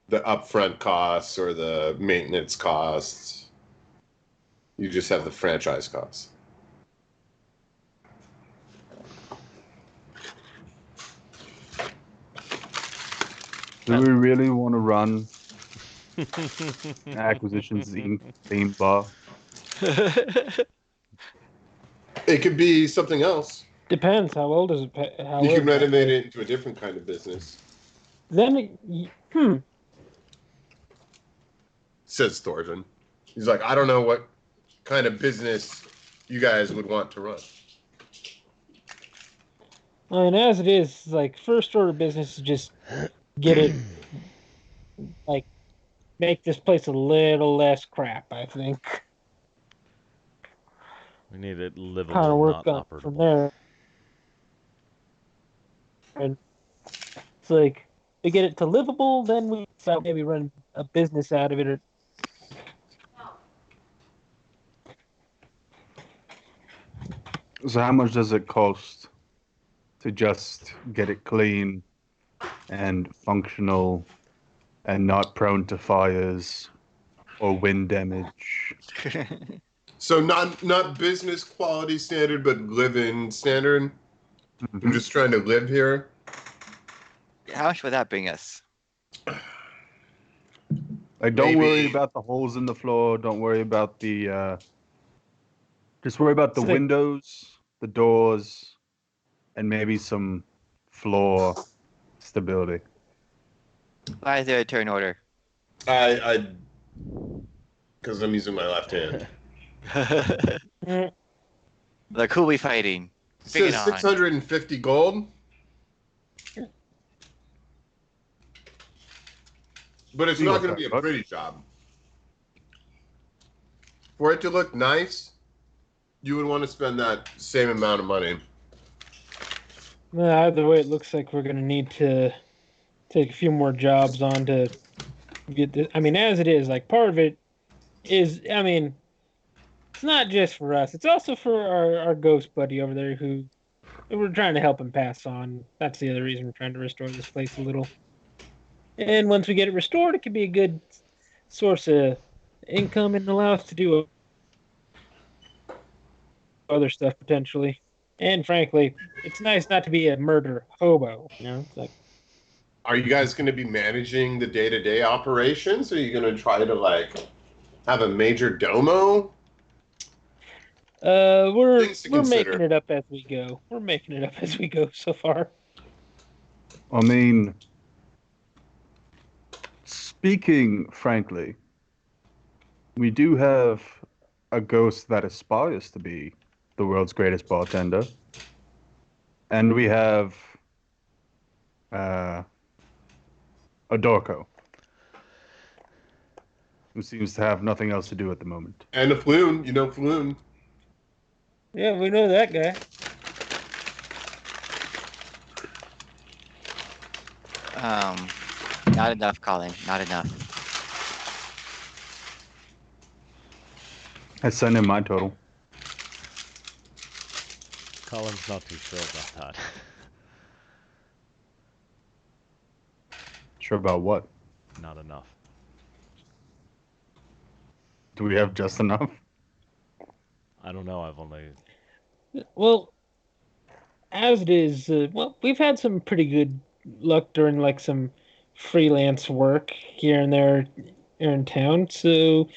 the upfront costs or the maintenance costs. You just have the franchise costs. Do we really want to run Acquisitions Inc. theme bar? It could be something else. Depends. How old is it? How You old can is that renovate place? it into a different kind of business, Then, says Thorfinn. He's like, I don't know what kind of business you guys would want to run. I mean, as it is, like first order business is just get it, like make this place a little less crap. I think We need it kind livable, of work not on it from operable. there. And it's like we get it to livable, then we maybe run a business out of it. So how much does it cost to just get it clean and functional and not prone to fires or wind damage? So not business quality standard, but live-in standard. I'm just trying to live here. How much would that bring us? Like, don't worry Maybe- about the holes in the floor. Don't worry about the. Just worry about the So they- windows, the doors, and maybe some floor stability. Why is there a turn order? I because I'm using my left hand. Like, who are we fighting? It Bring it says on. 650 gold. But it's You not got going that, to be a bud. pretty job. For it to look nice, you would want to spend that same amount of money. Either way, it looks like we're gonna need to take a few more jobs on to get this. I mean, as it is, like part of it is, I mean, it's not just for us; it's also for our ghost buddy over there who we're trying to help him pass on. That's the other reason we're trying to restore this place a little. And once we get it restored, it could be a good source of income and allow us to do other stuff potentially. And frankly, it's nice not to be a murder hobo. You know, it's like Are you guys going to be managing the day-to-day operations? Or are you going to try to like have a major domo? we're Things to we're consider. making it up as we go. We're making it up as we go so far. I mean, speaking frankly, we do have a ghost that aspires to be the world's greatest bartender. And we have a Dorko, who seems to have nothing else to do at the moment. And a Floon, you know Floon. Yeah, we know that guy. Not enough, Colin. Not enough. I sent in my total. Colin's not too sure about that. Sure about what? Not enough. Do we have just enough? I don't know. I've only. Well, as it is, well, we've had some pretty good luck during like some freelance work here and there here in town. So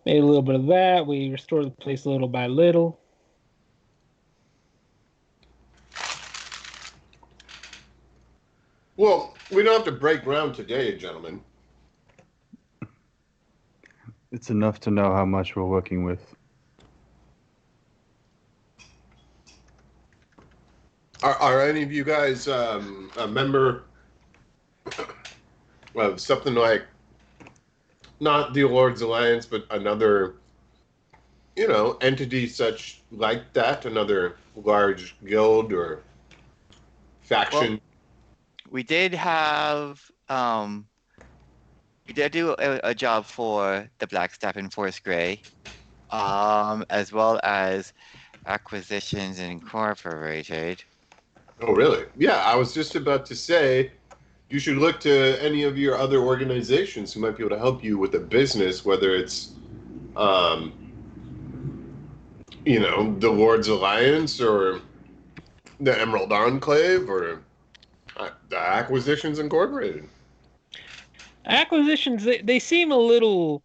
made a little bit of that. We restored the place little by little. Well, we don't have to break ground today, gentlemen. It's enough to know how much we're working with. Are any of you guys a member of something like not the Lord's Alliance, but another, entity such like that, another large guild or faction? We did have we did do a job for the Blackstaff in Forest Gray, as well as Acquisitions Incorporated. Oh, really? Yeah, I was just about to say you should look to any of your other organizations who might be able to help you with a business, whether it's, the Lord's Alliance or the Emerald Enclave or the Acquisitions Incorporated. Acquisitions, they seem a little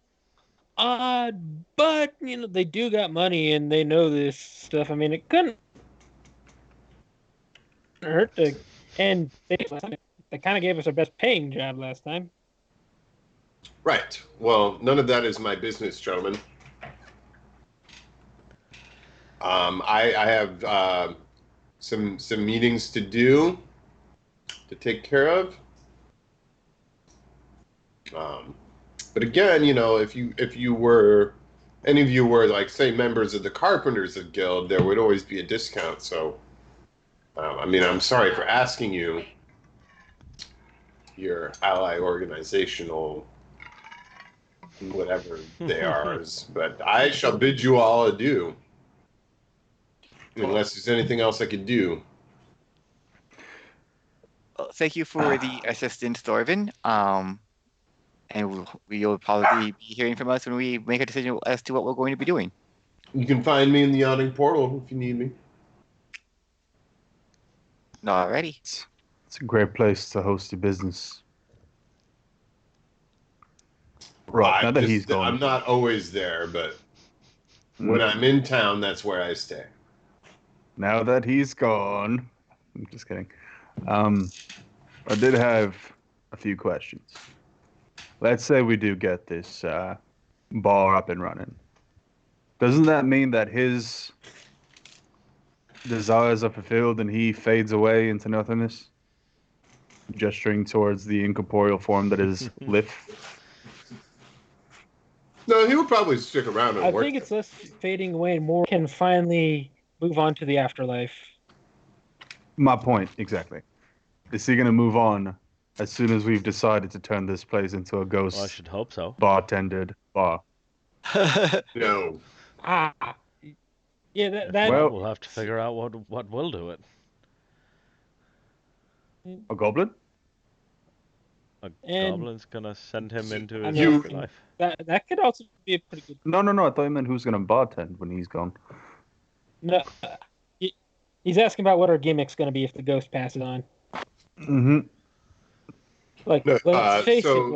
odd, but they do got money and they know this stuff. I mean, it couldn't hurt to, and they kind of gave us our best paying job last time. Right. Well, none of that is my business, gentlemen. I have some meetings to do to take care of. But again, if you were any of you were like say members of the Carpenters Guild, there would always be a discount. So, I mean, I'm sorry for asking you your ally organizational whatever they are, but I shall bid you all adieu. Unless there's anything else I could do. Well, thank you for the assistance, Thorvin. And you'll probably be hearing from us when we make a decision as to what we're going to be doing. You can find me in the yawning portal if you need me. Alrighty. It's a great place to host your business. Right, now that he's gone. I'm not always there, but when I'm in town, that's where I stay. Now that he's gone. I'm just kidding. I did have a few questions. Let's say we do get this bar up and running. Doesn't that mean that his desires are fulfilled and he fades away into nothingness? Gesturing towards the incorporeal form that is Lif. No, he would probably stick around and I work. think it's less fading away and more can finally move on to the afterlife. My point, exactly. Is he going to move on as soon as we've decided to turn this place into a ghost Well, I should hope so. bartended bar? No. Yeah, If that not, we'll have to figure out what will do it. A goblin? A And- goblin's gonna send him into I his mean, afterlife. that could also be a pretty good. No. I thought you meant who's going to bartend when he's gone. No, he's asking about what our gimmick's going to be if the ghost passes on. Mm-hmm. Like, No, let's face so- it,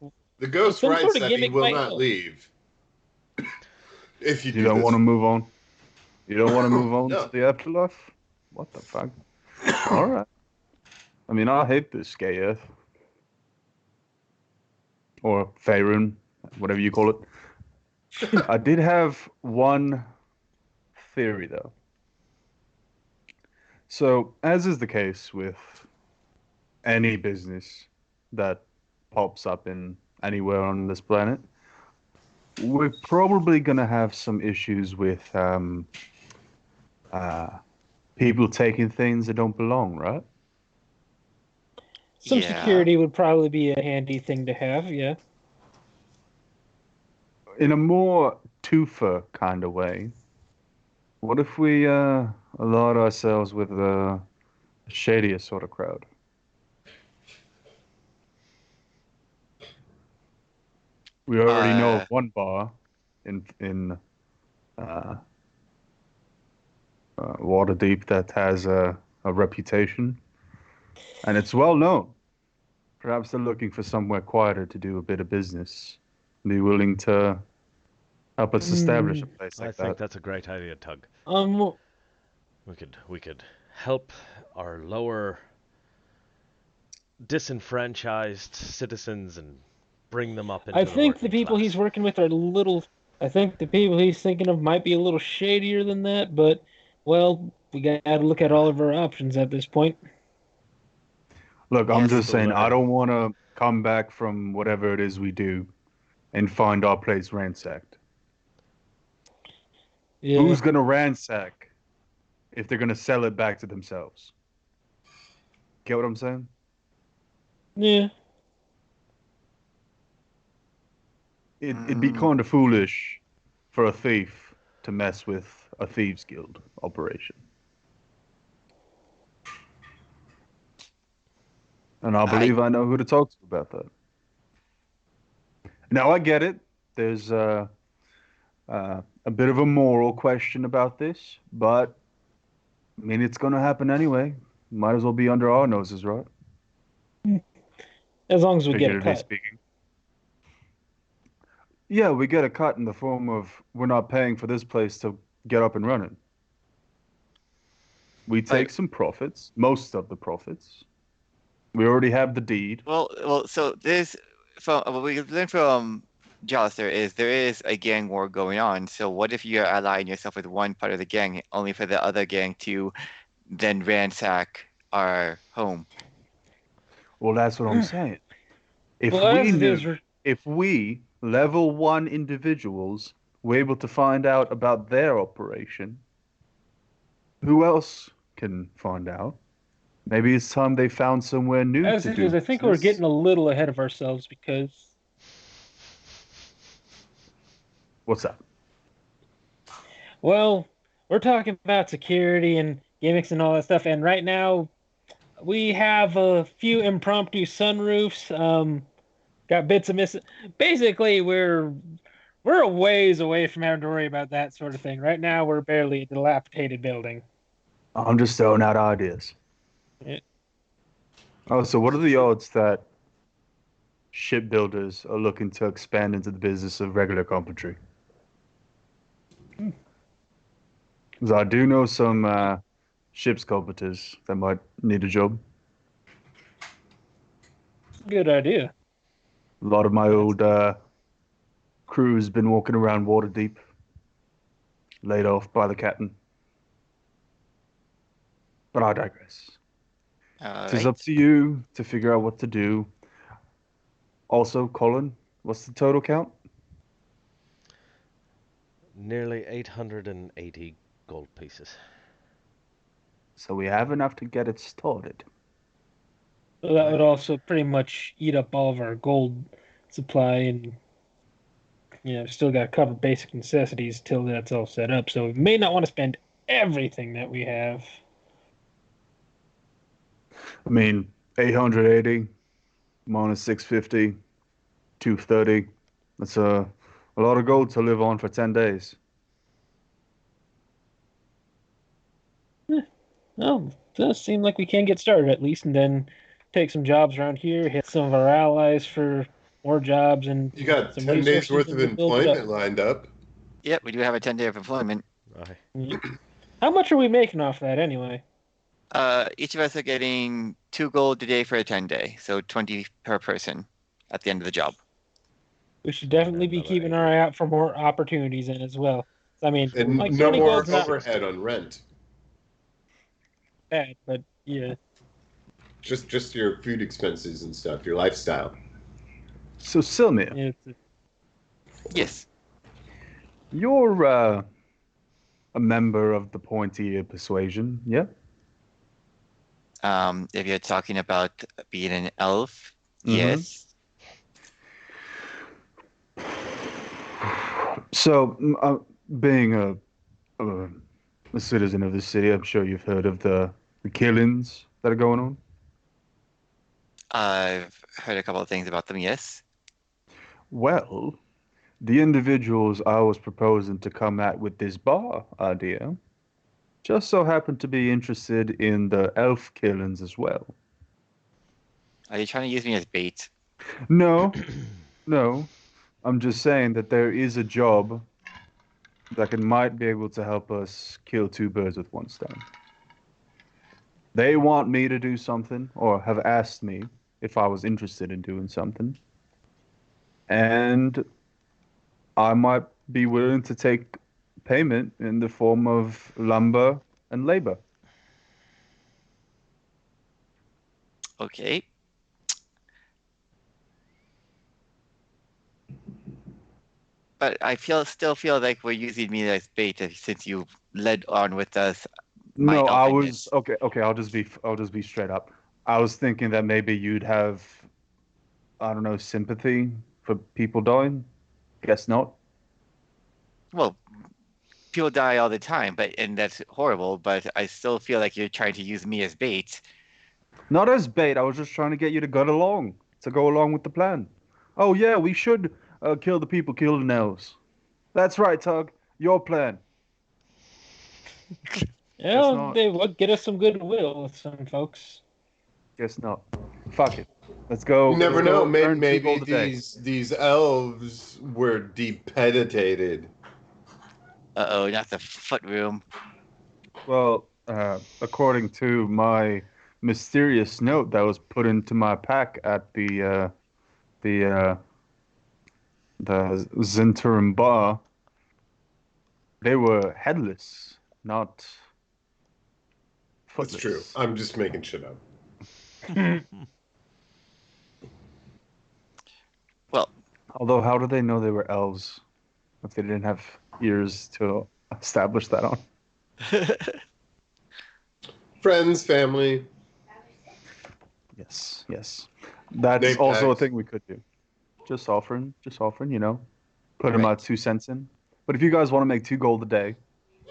like The ghost Some writes sort of that he gimmick will might not help. leave. If you You don't this. want to move on? You don't want to move on No. to the afterlife? What the fuck? All right. I mean, I hate this gay earth. Or Faerun, whatever you call it. I did have one theory, though. So, as is the case with any business that pops up in anywhere on this planet, we're probably going to have some issues with People taking things that don't belong, right? Some Yeah. security would probably be a handy thing to have, yeah. In a more twofer kind of way, what if we allied ourselves with a shadier sort of crowd? We already know of Uh, one bar in uh, Waterdeep that has a reputation, and it's well known. Perhaps they're looking for somewhere quieter to do a bit of business. Be willing to help us establish a Mm, place I like think that. that's a great idea, Tug. um, We could help our lower disenfranchised citizens and bring them up I into the think the working people he's class. working with are a little. I think the people he's thinking of might be a little shadier than that, but, well, we gotta look at all of our options at this point. Look, I'm yes. just saying, I Absolutely. don't want to come back from whatever it is we do and find our place ransacked. Yeah, Who's going to ransack if they're going to sell it back to themselves? Get what I'm saying? yeah. It'd be Mm, kind of foolish for a thief to mess with a thieves guild operation. And I I believe I know who to talk to about that. Now, I get it. There's a bit of a moral question about this, but I mean, it's going to happen anyway. Might as well be under our noses, right? As long as we get a Figuratively cut. speaking. Yeah, we get a cut in the form of we're not paying for this place to get up and running. We but take some profits, most of the profits. We already have the deed. well. So this from what we learned from Jalister is there is a gang war going on. So what if you're allying yourself with one part of the gang, only for the other gang to then ransack our home? Well, that's what I'm saying. If Well, we as it knew, is, if we level one individuals were able to find out about their operation, who else can find out? Maybe it's time they found somewhere new as to it do is, I think we're business. getting a little ahead of ourselves because, What's that? well, we're talking about security and gimmicks and all that stuff, and right now we have a few impromptu sunroofs. Got bits of missing. Basically, we're a ways away from having to worry about that sort of thing. Right now, we're barely a dilapidated building. I'm just throwing out ideas. Yeah. Oh, so what are the odds that shipbuilders are looking to expand into the business of regular carpentry? Because I do know some ship sculptors that might need a job. Good idea. A lot of my That's old crew's been walking around water deep, laid off by the captain. But I digress. All It is up right. to you to figure out what to do. Also, Colin, what's the total count? Nearly 880 gold pieces. So we have enough to get it started. so that Right. would also pretty much eat up all of our gold supply, and still got to cover basic necessities till that's all set up. So we may not want to spend everything that we have. I mean, 880 minus 650, 230. That's a lot of gold to live on for 10 days. Well, it does seem like we can get started at least, and then take some jobs around here, hit some of our allies for more jobs and You got some 10 days resources, worth and of we'll build it up. employment lined up. Yep, we do have a 10-day of employment. Aye. Yep. How much are we making off that anyway? Each of us are getting 2 gold a day for a 10-day, so 20 per person at the end of the job. We should definitely And be another keeping our 80. eye out for more opportunities in as well. I mean, And like no 20 more gold's not overhead on rent. bad, but yeah. Just your food expenses and stuff, your lifestyle. So, Silmir, It's Yes. you're a member of the pointy persuasion. Yeah. If you're talking about being an elf, Mm-hmm. yes. So, being a, a citizen of the city, I'm sure you've heard of the killings that are going on. I've heard a couple of things about them, yes. Well, the individuals I was proposing to come at with this bar idea just so happen to be interested in the elf killings as well. Are you trying to use me as bait? No, no, I'm just saying that there is a job that might be able to help us kill two birds with one stone. They want me to do something, or have asked me if I was interested in doing something, and I might be willing to take payment in the form of lumber and labor. Okay. But I still feel like we're using me as bait since you led on with us my No, I was elfenness. okay. Okay, I'll just be straight up. I was thinking that maybe you'd have, I don't know, sympathy for people dying. Guess not. Well, people die all the time, and that's horrible, but I still feel like you're trying to use me as bait. Not as bait. I was just trying to get you to go along with the plan. Oh yeah, we should kill the people, kill the elves. That's right, Tug. Your plan. Guess Yeah, not. they would get us some goodwill with some folks. Guess not. Fuck it. Let's You go. Let's never know. go earn two Maybe gold a day. these elves were depeditated. Uh-oh, not the foot room. Well, according to my mysterious note that was put into my pack at the uh, the Zinterim bar, they were headless, not That's true. footless. I'm just making shit up. Well, Although, how do they know they were elves if they didn't have ears to establish that on? Friends, family, Yes, yes. That's name also a tags. thing we could do. Just offering, putting my right. 2 cents in. But if you guys want to make 2 gold a day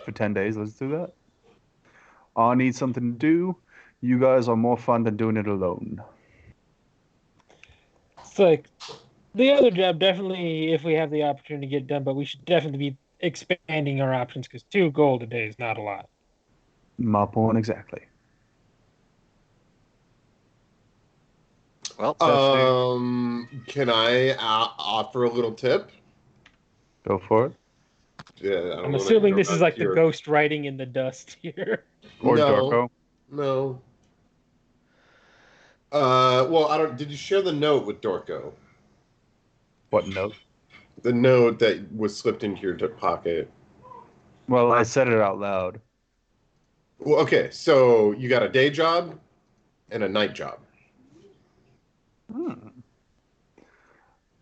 for 10 days, let's do that. I need something to do. You guys are more fun than doing it alone. It's like the other job definitely, if we have the opportunity to get it done, but we should definitely be expanding our options because 2 gold a day is not a lot. My point exactly. Well, Especially, Can I offer a little tip? go for it. Yeah, I don't I'm want to assuming this is interrupt like the your. ghost writing in the dust here. Or No, Dorko. no. Well, I don't. Did you share the note with Dorco? What note? The note that was slipped into your pocket. Well, I said it out loud. Well, okay, so you got a day job and a night job. Hmm.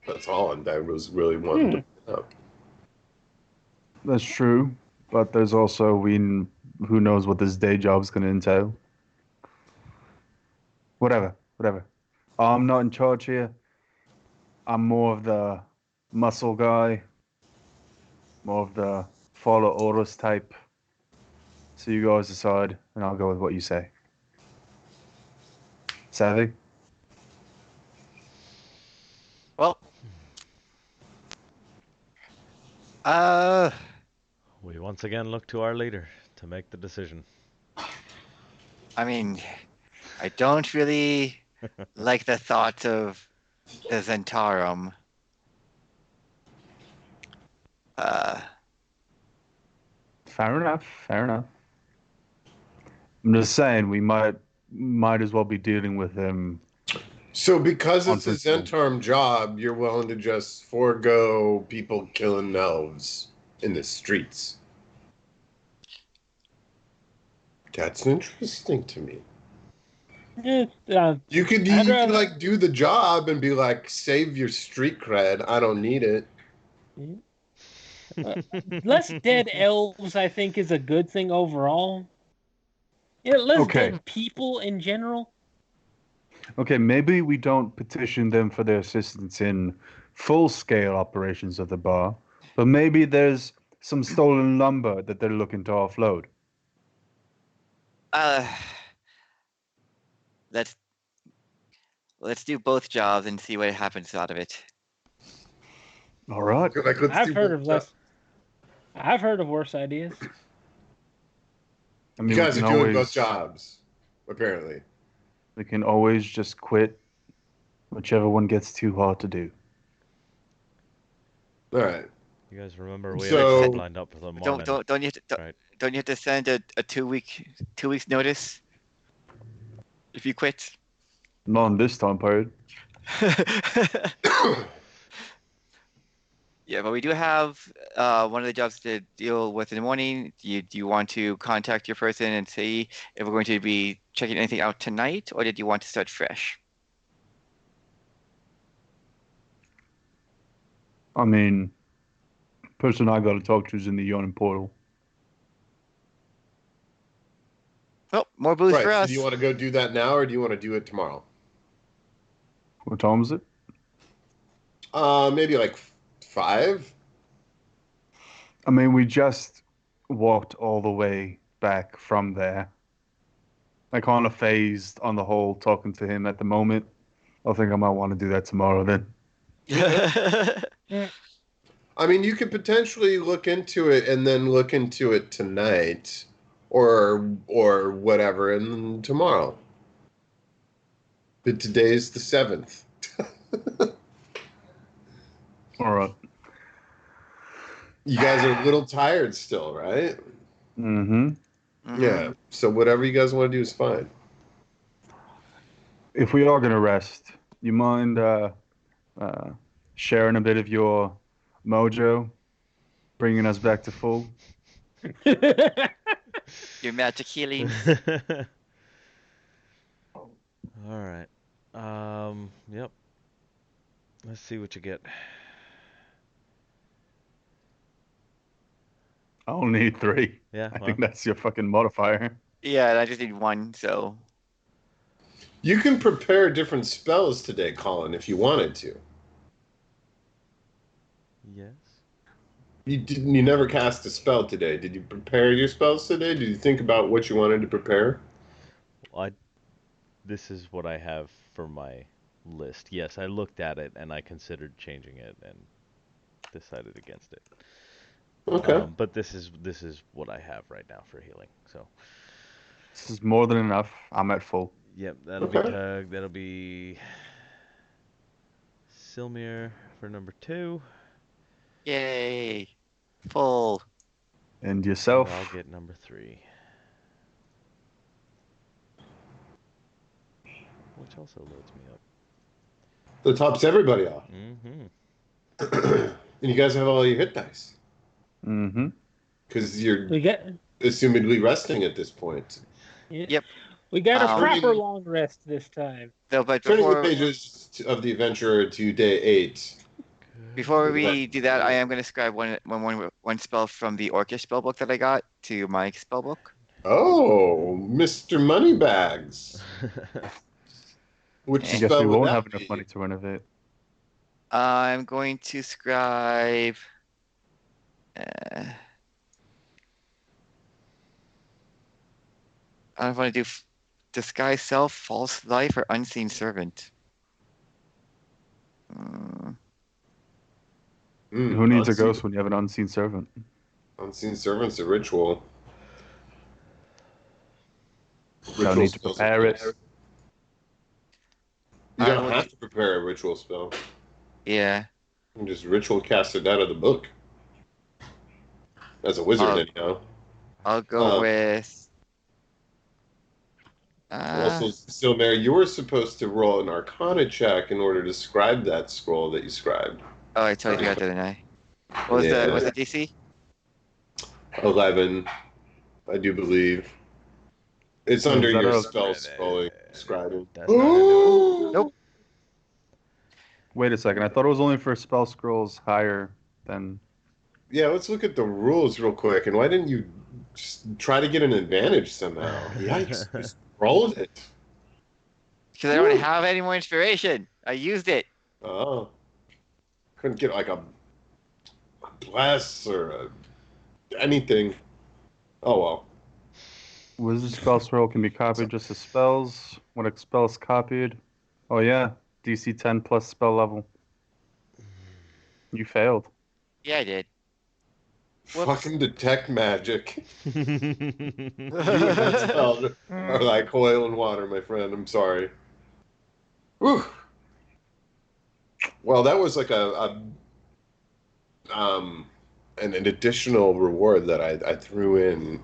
That's all I was really wanting to bring up. That's true. But there's also, who knows what this day job's going to entail. Whatever, whatever. I'm not in charge here. I'm more of the muscle guy, more of the follow orders type. So you guys decide, and I'll go with what you say. Savvy? well, uh, We once again look to our leader to make the decision. I mean, I don't really like the thought of the Zentarum. Uh, Fair enough. Fair enough. I'm just saying we might as well be dealing with him So, because on it's a principle. Zentarum job, you're willing to just forego people killing elves in the streets. That's interesting to me. Eh, You could I'd you could rather. like do the job and be like, save your street cred. I don't need it. Less dead elves, I think, is a good thing overall. Less Okay. dead people in general. Okay, maybe we don't petition them for their assistance in full-scale operations of the bar, but maybe there's some stolen lumber that they're looking to offload. Uh, let's do both jobs and see what happens out of it. All right. Like, let's I've do heard both of jobs. less. I've heard of worse ideas. I You mean, guys are doing both jobs, apparently. we can always just quit whichever one gets too hard to do. All right. You guys remember we have a So- job lined up for the morning, Don't you have to, right? don't you have to send a 2 weeks notice if you quit? Not in this time period. Yeah, but we do have one of the jobs to deal with in the morning. Do you want to contact your person and see if we're going to be checking anything out tonight, or did you want to start fresh? I mean, person I got to talk to is in the yawning portal. Well, more booze Right. for So us. do you want to go do that now, or do you want to do it tomorrow? What time is it? Maybe like 5. I mean, we just walked all the way back from there. I kind of phased on the whole talking to him at the moment. I think I might want to do that tomorrow then. I mean, you could potentially look into it and then look into it tonight, or whatever, and then tomorrow. But today's the 7th. All right. You guys are a little tired still, right? Mm-hmm. Mhm. Yeah. So whatever you guys want to do is fine. If we are going to rest, you mind sharing a bit of your mojo, bringing us back to full? Your magic healing. All right. Yep. Let's see what you get. I only need 3. Yeah, I well, think that's your fucking modifier. Yeah, I just need one, so. You can prepare different spells today, Colin, if you wanted to. yes. You never cast a spell today. Did you prepare your spells today? Did you think about what you wanted to prepare? This is what I have for my list. Yes, I looked at it and I considered changing it and decided against it. Okay. But this is what I have right now for healing. So, This is more than enough. I'm at full. yep, that'll be Okay. Tug. That'll be Silmir for number 2. Yay. Full. And And yourself? I'll get number 3. Which also loads me up. So it tops everybody off. Mm-hmm. And you guys have all your hit dice. Mm-hmm. Because you're we got assumedly resting at this point. Yep. we got a proper Turning- long rest this time. So, but Turning the before pages of the adventure to day 8. before we do that, I am going to scribe one spell from the Orcish spellbook that I got to my spellbook. Oh, Mr. Moneybags. Which I guess spell we would won't that have enough be? money to renovate. I'm going to scribe. I want to do disguise self, false life, or unseen servant. Who needs a Unseen- ghost when you have an unseen servant? Unseen servant's a ritual. Don't need to spells prepare are it. nice. You I don't would- have to prepare a ritual spell. Yeah. You can just ritual cast it out of the book. As a wizard, anyhow. I'll go Uh, with. Also, still, Mary, you were supposed to roll an Arcana check in order to scribe that scroll that you scribed. Oh, I totally forgot that, didn't I? What was the DC? 11, I do believe. It's under is that your a- spell scrolling, scribing. That's not gonna do Nope. Wait a second. I thought it was only for spell scrolls higher than. Yeah, let's look at the rules real quick. And why didn't you just try to get an advantage somehow? Yikes! Just rolled it. Because I don't have any more inspiration. I used it. Oh, couldn't get like a bless or anything. Oh well. Wizard spell scroll can be copied just as spells. When a spell is copied, oh yeah, DC 10 plus spell level. You failed. Yeah, I did. Whoops. Fucking detect magic. You and that spell are like oil and water, my friend. I'm sorry. Whew. Well, that was like an additional reward that I threw in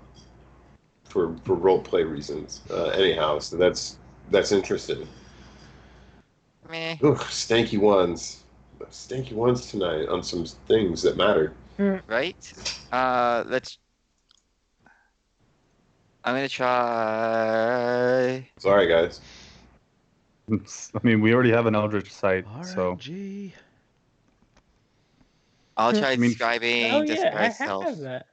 for role play reasons. Anyhow, so that's interesting. Meh. Ugh, stanky ones tonight on some things that mattered. Right? Let's. I'm gonna try. Sorry, guys. I mean, we already have an Eldritch Sight, so RNG. I'll try I mean, describing Oh yeah, I disguise self. have that.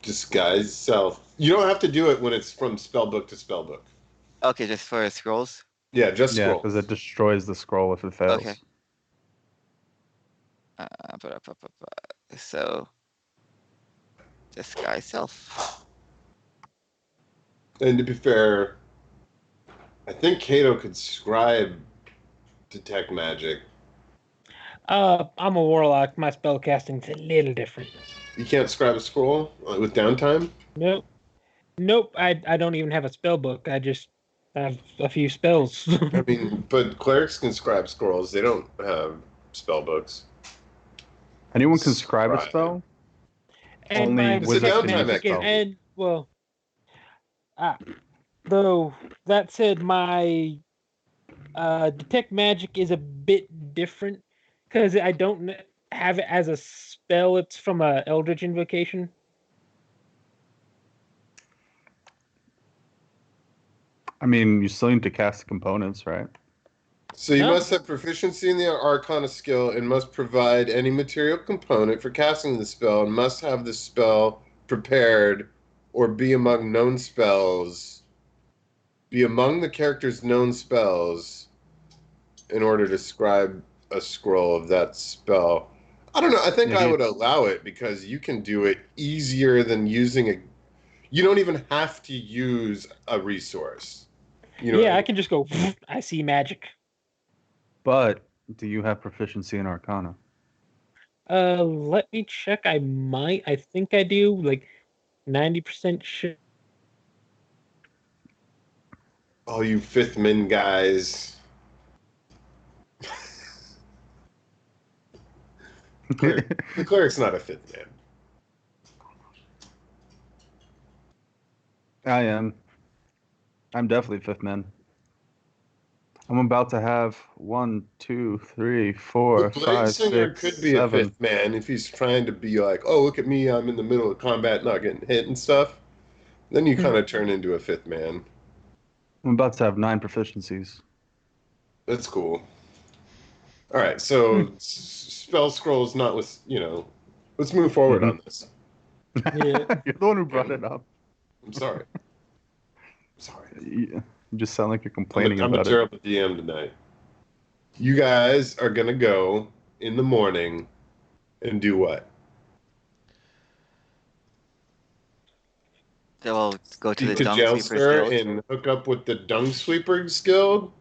Disguise self. You don't have to do it when it's from spellbook to spellbook. Okay, just for scrolls. Yeah, just yeah, scroll. because it destroys the scroll if it fails. Okay. So, disguise self. And to be fair, I think Kato could scribe detect magic. I'm a warlock. My spell casting's a little different. You can't scribe a scroll with downtime? Nope. Nope. I don't even have a spell book. I just have a few spells. I mean, but clerics can scribe scrolls. They don't have spell books. Anyone can scribe a Scribe. spell. And Only my It's a wizards detect can use downtime magic is, activity. spells. and well, though that said, my detect magic is a bit different because I don't have it as a spell. It's from a Eldritch invocation. I mean, you still need to cast the components, right? So you No. must have proficiency in the Arcana skill and must provide any material component for casting the spell and must have the spell prepared or be among known spells. Be among the character's known spells in order to scribe a scroll of that spell. I don't know. I think Yeah, I would allow it because you can do it easier than using a. You don't even have to use a resource. You know what Yeah, I I mean? can just go. I see magic. But do you have proficiency in Arcana? Let me check. I might. I think I do. Like 90% sure. All you fifth men guys. The cleric's not a fifth man. I am. I'm definitely fifth man. I'm about to have 1, 2, 3, The 4, blade 5, singer 6, could be a 7. fifth man if he's trying to be like, oh, look at me, I'm in the middle of combat, not getting hit and stuff. Then you kind of turn into a fifth man. I'm about to have 9 proficiencies. That's cool. All right, so spell scrolls, not with let's move forward Mhm. on this. Yeah. You're the one who brought it up. I'm sorry. Sorry. You just sound like you're I'm complaining a about it. terrible DM tonight. You guys are gonna go in the morning and do what? So we'll go to the Speak to Dung Sweepers Jailster Guild. and hook up with the Dung Sweepers Guild?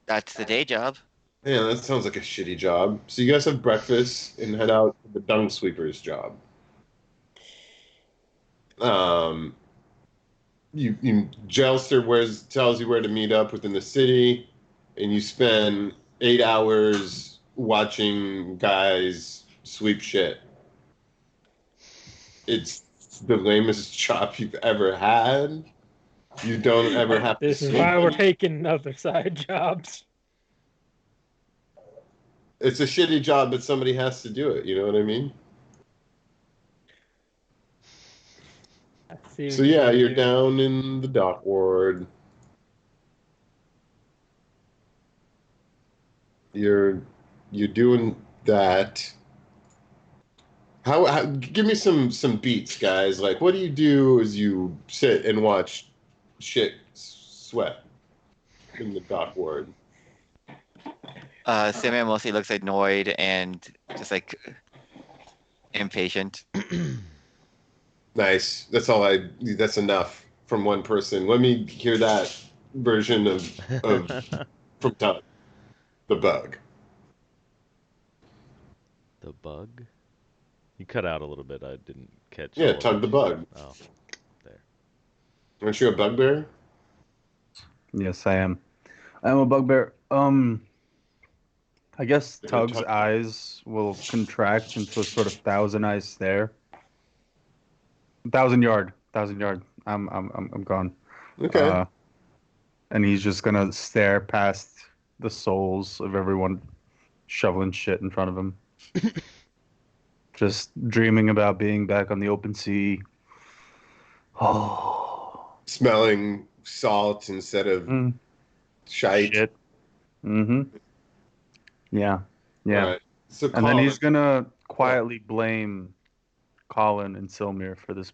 That's the day job. Yeah, that sounds like a shitty job. So you guys have breakfast and head out to the Dung Sweepers job. Um, you Jailster tells you where to meet up within the city, and you spend 8 hours watching guys sweep shit. It's the lamest job you've ever had. You don't ever have to This is sweep why we're any. taking other side jobs. It's a shitty job, but somebody has to do it. You know what I mean? I see So what you're yeah, doing you're here. down in the dock ward. You're doing that. How give me some beats, guys. Like, what do you do as you sit and watch shit sweat in the dock ward? Simon mostly looks annoyed and just like impatient. Nice. That's all I. That's enough from one person. Let me hear that version of from Tug, the bug. The bug? You cut out a little bit. I didn't catch Yeah, all of it. Tug the bug. Oh, there. Aren't you a bugbear? Yes, I am. I am a bugbear. I guess Like a Tug's tug- eyes will contract into a sort of thousand eye stare. Thousand yard. I'm gone. Okay. Uh, and he's just gonna stare past the souls of everyone shoveling shit in front of him, just dreaming about being back on the open sea. Oh, Smelling salt instead of mm, shite. shit. Mm-hmm. Yeah, All yeah. right. So And then Colin, he's gonna yeah. quietly blame Colin and Silmir for this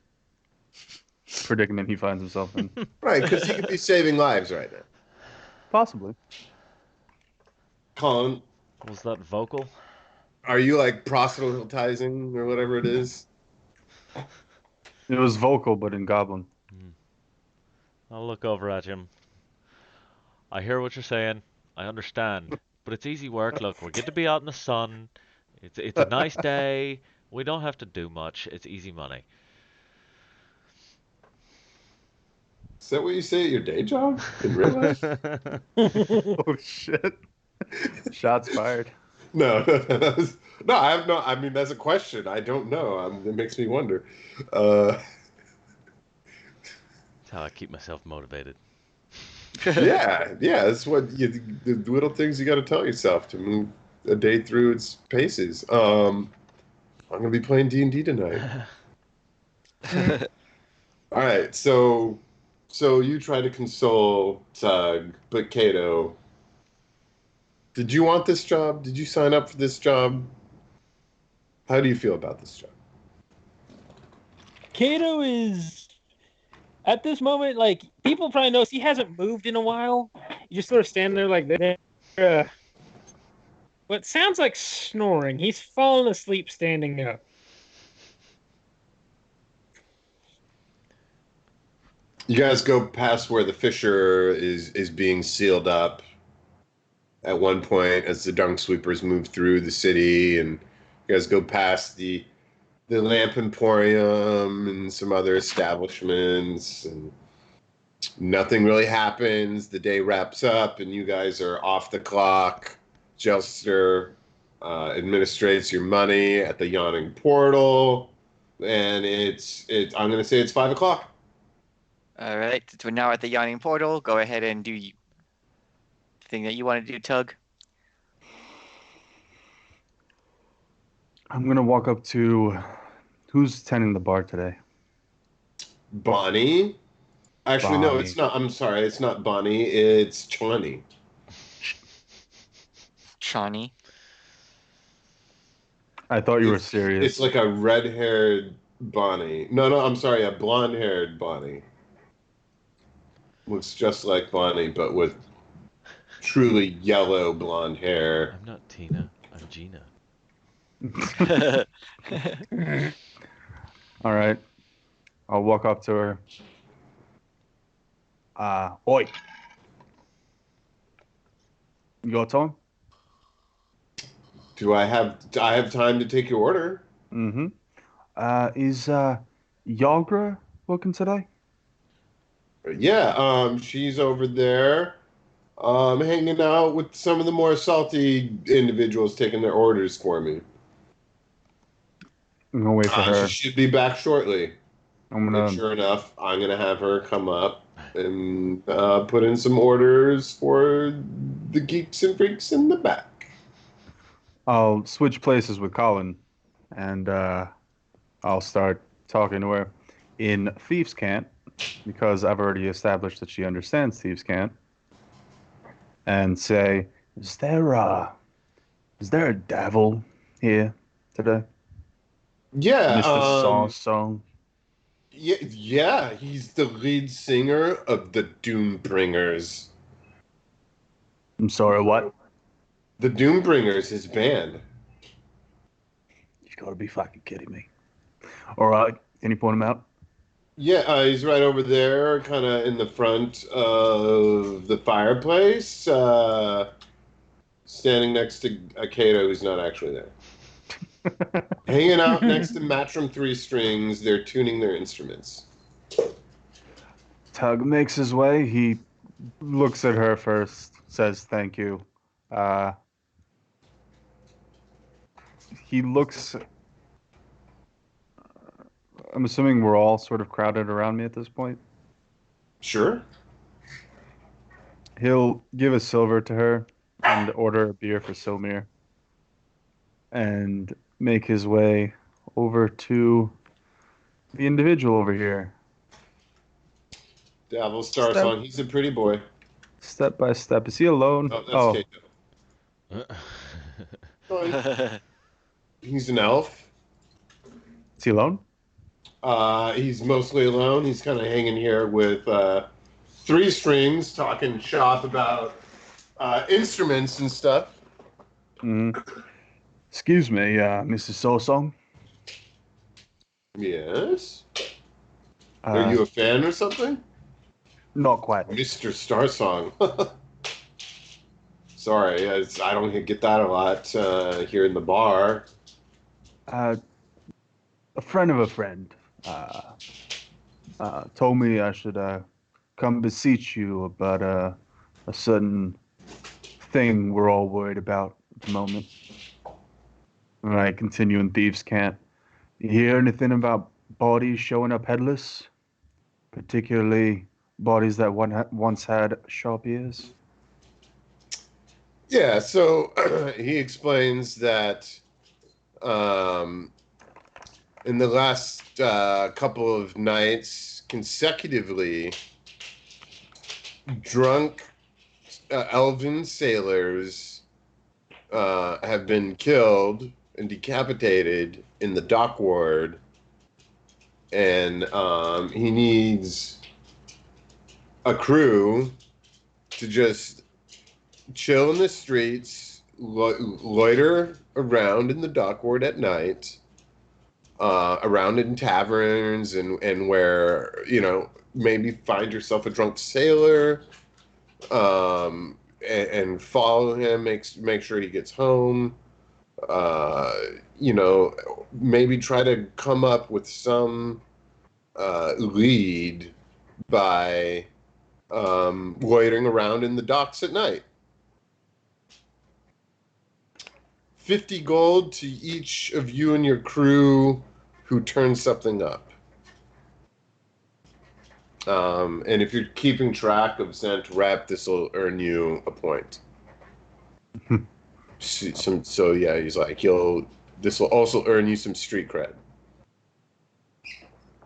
predicament he finds himself in. Right, because he could be saving lives right now. Possibly. Colin, Was that vocal? are you like proselytizing or whatever it is? It was vocal, but in Goblin. Hmm. I'll look over at him. I hear what you're saying. I understand. But it's easy work. Look, we get to be out in the sun. It's a nice day. We don't have to do much. It's easy money. Is that what you say at your day job in real life? Oh shit! Shots fired. No, no, I have no. I mean, that's a question. I don't know. It makes me wonder. Uh, That's how I keep myself motivated. yeah, that's what the little things you got to tell yourself to move a day through its paces. I'm gonna be playing D&D tonight. All right, so you try to console Tug, but Kato, did you want this job? Did you sign up for this job? How do you feel about this job? Kato is at this moment like people probably notice he hasn't moved in a while. You just sort of stand there like that. What sounds like snoring. He's fallen asleep standing up. You guys go past where the fissure is being sealed up at one point as the dung sweepers move through the city, and you guys go past the Lamp Emporium and some other establishments, and nothing really happens. The day wraps up, and you guys are off the clock. Jelster administrates your money at the yawning portal, and it's. I'm going to say it's 5 o'clock. All right, since we're now at the yawning portal, go ahead and do the thing that you want to do, Tug. I'm gonna walk up to who's tending the bar today. Bonnie. Actually, no, it's Bonnie. not. I'm sorry, it's not Bonnie. It's Chani. Shawnee. I thought you were It's serious. like a red-haired Bonnie. No, I'm sorry, a blonde-haired Bonnie. Looks just like Bonnie, but with truly yellow blonde hair. I'm not Tina. I'm Gina. All right. I'll walk up to her. Oi. You got time? Do I have time to take your order? Mm-hmm. Is Yagra working today? Yeah, she's over there, hanging out with some of the more salty individuals taking their orders for me. I'm gonna wait for She her. should be back shortly. I'm And gonna. sure enough, I'm gonna have her come up and put in some orders for the geeks and freaks in the back. I'll switch places with Colin, and I'll start talking to her in Thieves' Cant because I've already established that she understands Thieves' Cant, and say, "Is there a devil here today?" Yeah, Mr. Saw song. yeah, he's the lead singer of the Doombringers. I'm sorry, what? The Doombringers, his band. You gotta be fucking kidding me. All right, can you point him out? Yeah, he's right over there, kind of in the front of the fireplace, standing next to Akato, who's not actually there. Hanging out next to Matchroom Three Strings, they're tuning their instruments. Tug makes his way. He looks at her first, says thank you. Uh, he looks. I'm assuming we're all sort of crowded around me at this point. Sure. He'll give a silver to her and order a beer for Silmir and make his way over to the individual over here. Davil Star Step, Song, he's a pretty boy. step by step. Is he alone? Oh, that's Oh, Kato. He's an elf. is he alone? He's mostly alone. He's kind of hanging here with Three Strings, talking shop about instruments and stuff. Mm. Excuse me, Mrs. Song. Yes. Are you a fan or something? Not quite. Mr. Starsong. Sorry, I don't get that a lot here in the bar. A friend of a friend told me I should come beseech you about a certain thing we're all worried about at the moment. And I continue in Thieves' Cant. You hear anything about bodies showing up headless? Particularly bodies that once had sharp ears? Yeah, so he explains that in the last couple of nights consecutively, drunk elven sailors have been killed and decapitated in the dock ward, and he needs a crew to just chill in the streets, loiter around in the dock ward at night, around in taverns and where, maybe find yourself a drunk sailor, and follow him, make sure he gets home. Maybe try to come up with some lead by loitering around in the docks at night. 50 gold to each of you and your crew who turn something up. And if you're keeping track of sent rep, this will earn you a point. So yeah, he's like, this will also earn you some street cred.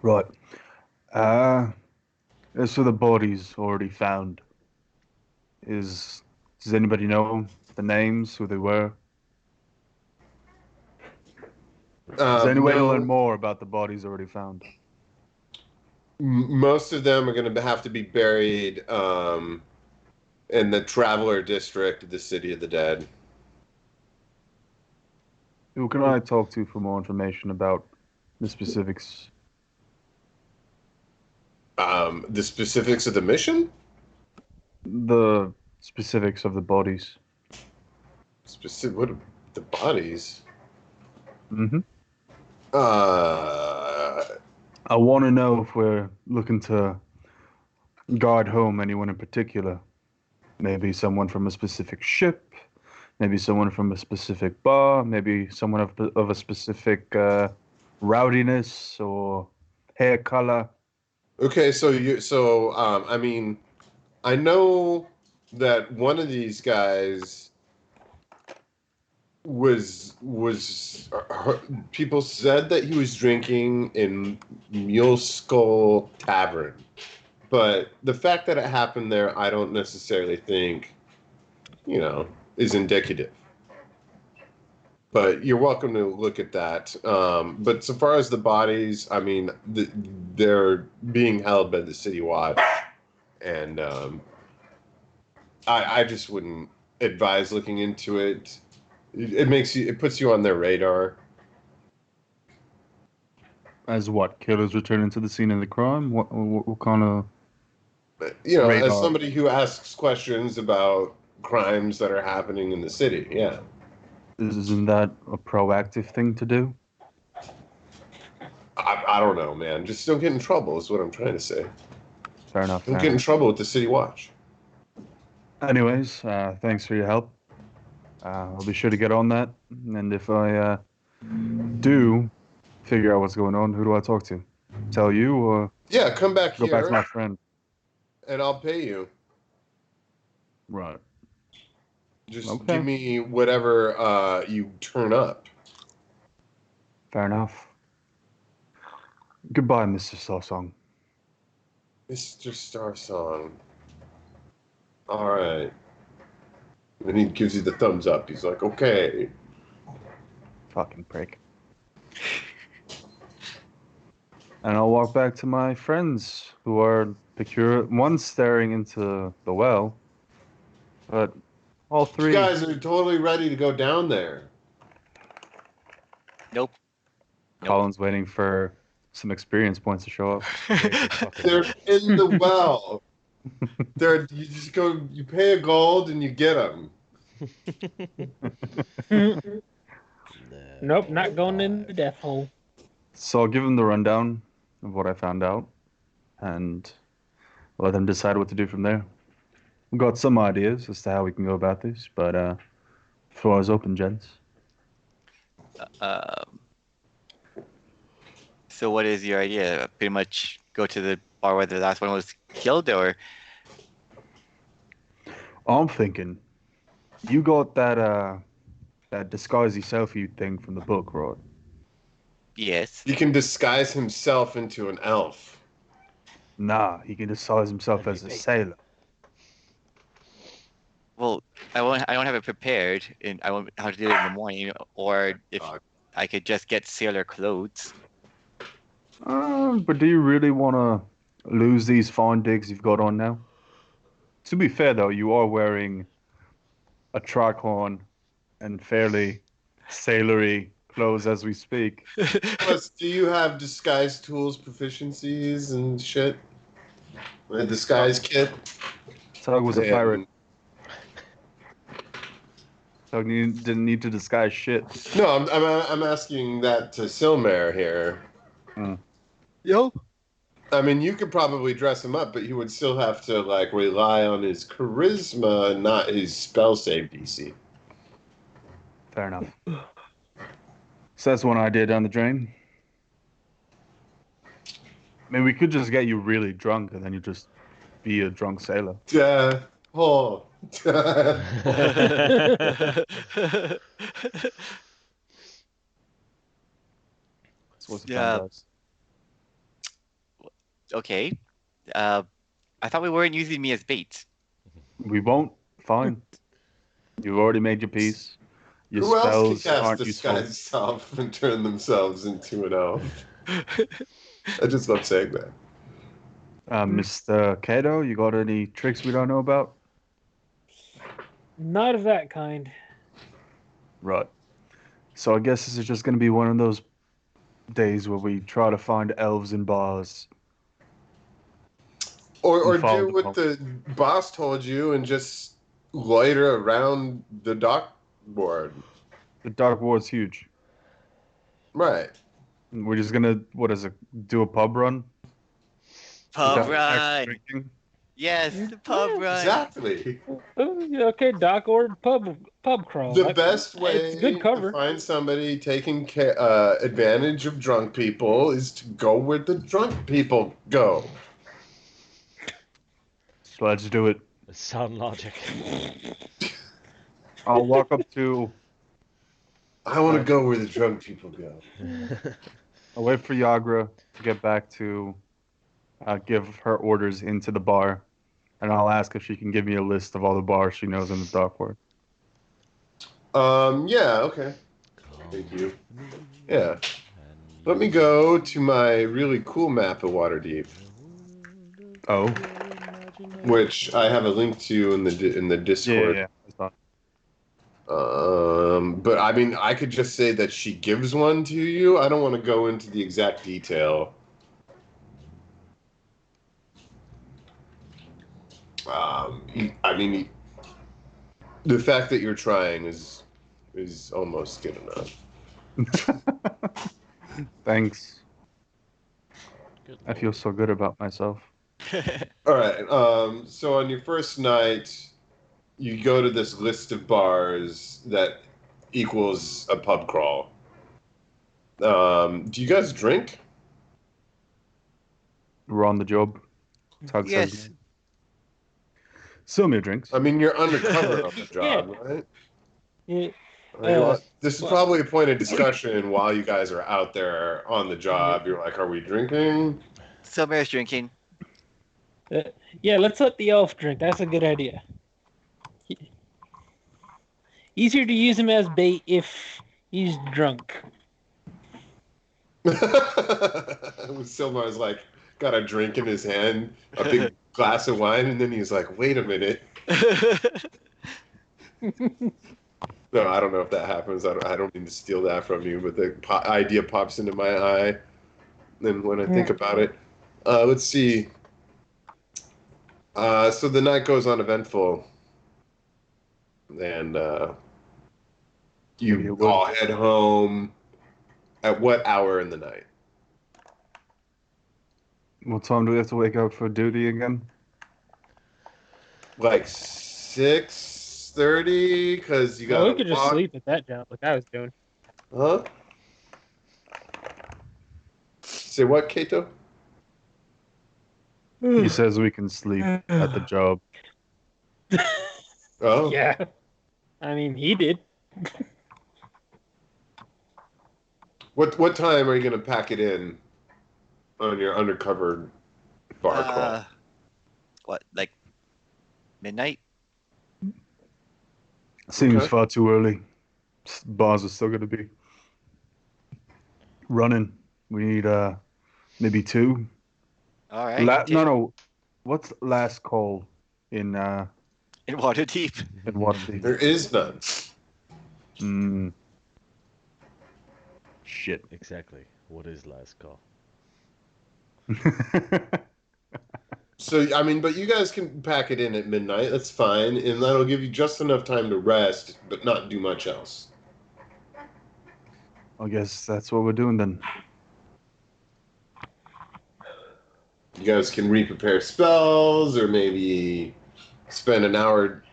Right. As for the bodies already found, does anybody know the names, who they were? Is there any way to learn No, more about the bodies already found? most of them are going to have to be buried in the Traveler District of the City of the Dead. Who can I talk to for more information about the specifics? The specifics of the mission? The specifics of the bodies. What are the bodies? Mm-hmm. Uh, I want to know if we're looking to guard home anyone in particular. Maybe someone from a specific ship, maybe someone from a specific bar, maybe someone of a specific rowdiness or hair color. okay, I mean, I know that one of these guys people said that he was drinking in Mule Skull Tavern, but the fact that it happened there, I don't necessarily think, is indicative. But you're welcome to look at that. But so far as the bodies, I mean, they're being held by the City Watch, and I just wouldn't advise looking into it. It puts you on their radar. As what? Killers returning to the scene of the crime? What kind of You know, as radar? somebody who asks questions about crimes that are happening in the city, yeah. Isn't that a proactive thing to do? I don't know, man. Just don't get in trouble is what I'm trying to say. Fair enough. Don't Fair get in enough. trouble with the City Watch. Anyways, thanks for your help. I'll be sure to get on that. And if I do figure out what's going on, who do I talk to? Tell you or Yeah, come back go back to here my friend? and I'll pay you. Right. Just Okay. give me whatever you turn up. Fair enough. Goodbye, Mr. Sawsong. Mr. Starsong. All right. And he gives you the thumbs up. He's like, okay. Fucking prick. And I'll walk back to my friends who are one staring into the well, but all You three. guys are totally ready to go down there. Nope. Colin's waiting for some experience points to show up. They're in the well. You just go, you pay a gold and you get them. Nope, not going in the death hole. So I'll give them the rundown of what I found out and let them decide what to do from there. We've got some ideas as to how we can go about this, but floor is open, gents. So what is your idea? Pretty much go to the bar where the last one was killed, or I'm thinking you got that disguise yourself you thing from the book, right? yes. He can disguise himself into an elf. Nah, he can disguise himself as a sailor. Well, I won't have it prepared, and I won't have to do it in the morning. Or if I could just get sailor clothes. But do you really want to lose these fine digs you've got on now? To be fair, though, you are wearing a tricon and fairly sailory clothes as we speak. Plus, do you have disguise tools proficiencies and shit? A disguise kit? Tug was a Yeah. pirate. Tug didn't need to disguise shit. No, I'm asking that to Silmare here. Yo. I mean, you could probably dress him up, but you would still have to like rely on his charisma, not his spell save DC. Fair enough. So that's one idea down the drain. I mean, we could just get you really drunk and then you just be a drunk sailor. Yeah. Oh. That's what's the Yeah. plan, guys. Okay. I thought we weren't using me as bait. We won't. Fine. You've already made your peace. Your Who else can spells cast aren't useful. disguise self and turn themselves into an elf? I just love saying that. Mr. Kato, you got any tricks we don't know about? Not of that kind. Right. So I guess this is just going to be one of those days where we try to find elves in bars. Or follow do the what pump. the boss told you and just loiter around the dock board. The Dark Ward's huge. Right. We're just going to, do a pub run? Pub Without actually run. drinking? Yes, the pub run. Exactly. Oh, yeah, okay, Doc ordered pub crawl. The best way It's good to cover. find somebody taking advantage of drunk people is to go where the drunk people go. So let's do it. Sound logic. I'll walk up to... I want to go where the drunk people go. I'll wait for Yagra to get back to give her orders into the bar, and I'll ask if she can give me a list of all the bars she knows in the Dark Ward. Yeah, okay. Thank you. me. Yeah. And Let me you go to my really cool map of Waterdeep, Oh, which I have a link to in the Discord. yeah. I thought. But I mean, I could just say that she gives one to you. I don't want to go into the exact detail. I mean, the fact that you're trying is almost good enough. Thanks. Good I feel lord. so good about myself. All right. So on your first night, you go to this list of bars that equals a pub crawl. Do you guys drink? We're on the job. Tug says Yes. no. Sell me drinks. I mean, you're undercover on the Yeah. job, right? Yeah. This is Well, probably a point of discussion while you guys are out there on the job. You're like, are we drinking? Silmer's drinking. yeah, let's let the elf drink. That's a good idea. Easier to use him as bait if he's drunk. Silmar's like, got a drink in his hand, a big glass of wine, and then he's like, wait a minute. No, I don't know if that happens. I don't mean to steal that from you, but the idea pops into my eye. And when I think about it, let's see. So the night goes on eventful, and Maybe you it would. all head home. At what hour in the night? What time do we have to wake up for duty again? Like 6:30, because you Well, we gotta could just walk. sleep at that job, like I was doing. Huh? Say what, Kato? He says we can sleep at the job. Oh, Yeah. I mean, he did. what time are you gonna pack it in on your undercover bar crawl? What, like midnight? Seems Okay. far too early. Bars are still gonna be running. We need maybe two. All right. No. What's last call in In Waterdeep. Waterdeep? There is none. Mm, shit. Exactly. What is last call? So I mean, but you guys can pack it in at midnight. That's fine, and that'll give you just enough time to rest, but not do much else. I guess that's what we're doing then. You guys can re-prepare spells, or maybe spend an hour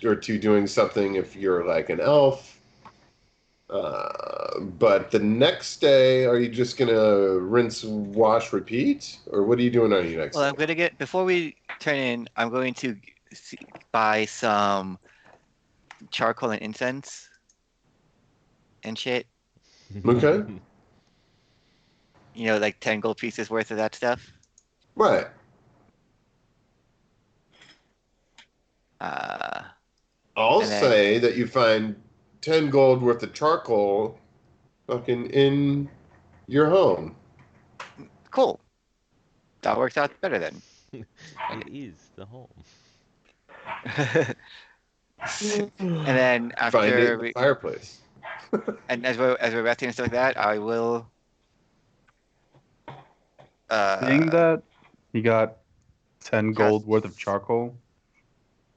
or two doing something if you're like an elf. But the next day, are you just gonna rinse, wash, repeat, or what are you doing on your next Well, day? I'm gonna get before we turn in. I'm going to buy some charcoal and incense and shit. Okay, You know, like 10 gold pieces worth of that stuff. right. Uh, I'll and then say that you find 10 gold worth of charcoal fucking in your home. cool. That works out better then. It is the home. And then Find it after in the we, fireplace. and as we're resting and stuff like that, I will Being that he got 10 cast gold worth of charcoal,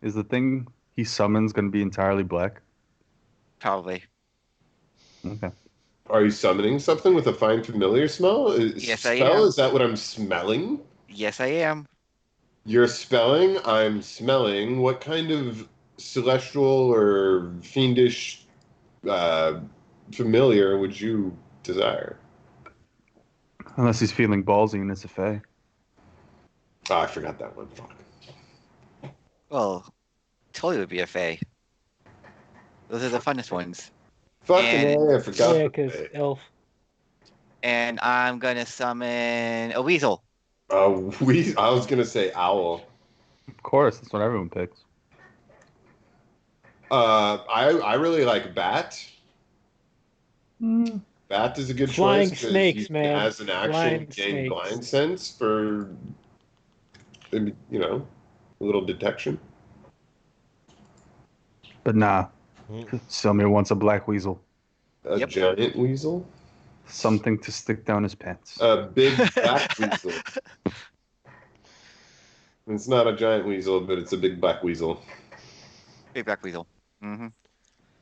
is the thing he summons going to be entirely black? probably. Okay. Are you summoning something with a fine familiar smell? Yes, I Spell? am. Is that what I'm smelling? Yes, I am. You're spelling, I'm smelling. What kind of celestial or fiendish uh, familiar would you desire? Unless he's feeling ballsy and it's a fae. Oh, I forgot that one. Fuck. Well, totally would be a fae. Those are the funnest ones. Fucking And A, I forgot Yeah, the because A. elf. and I'm gonna summon a weasel. I was gonna say owl. Of course, that's what everyone picks. I really like bat. Bat is a good Flying choice because snakes, he man. has an actual Flying gain snakes. blind sense for, a little detection. But nah, Mm. Selmir wants a black weasel. A Yep. giant weasel. Something to stick down his pants. A big black weasel. It's not a giant weasel, but it's a big black weasel. Big black weasel. I'm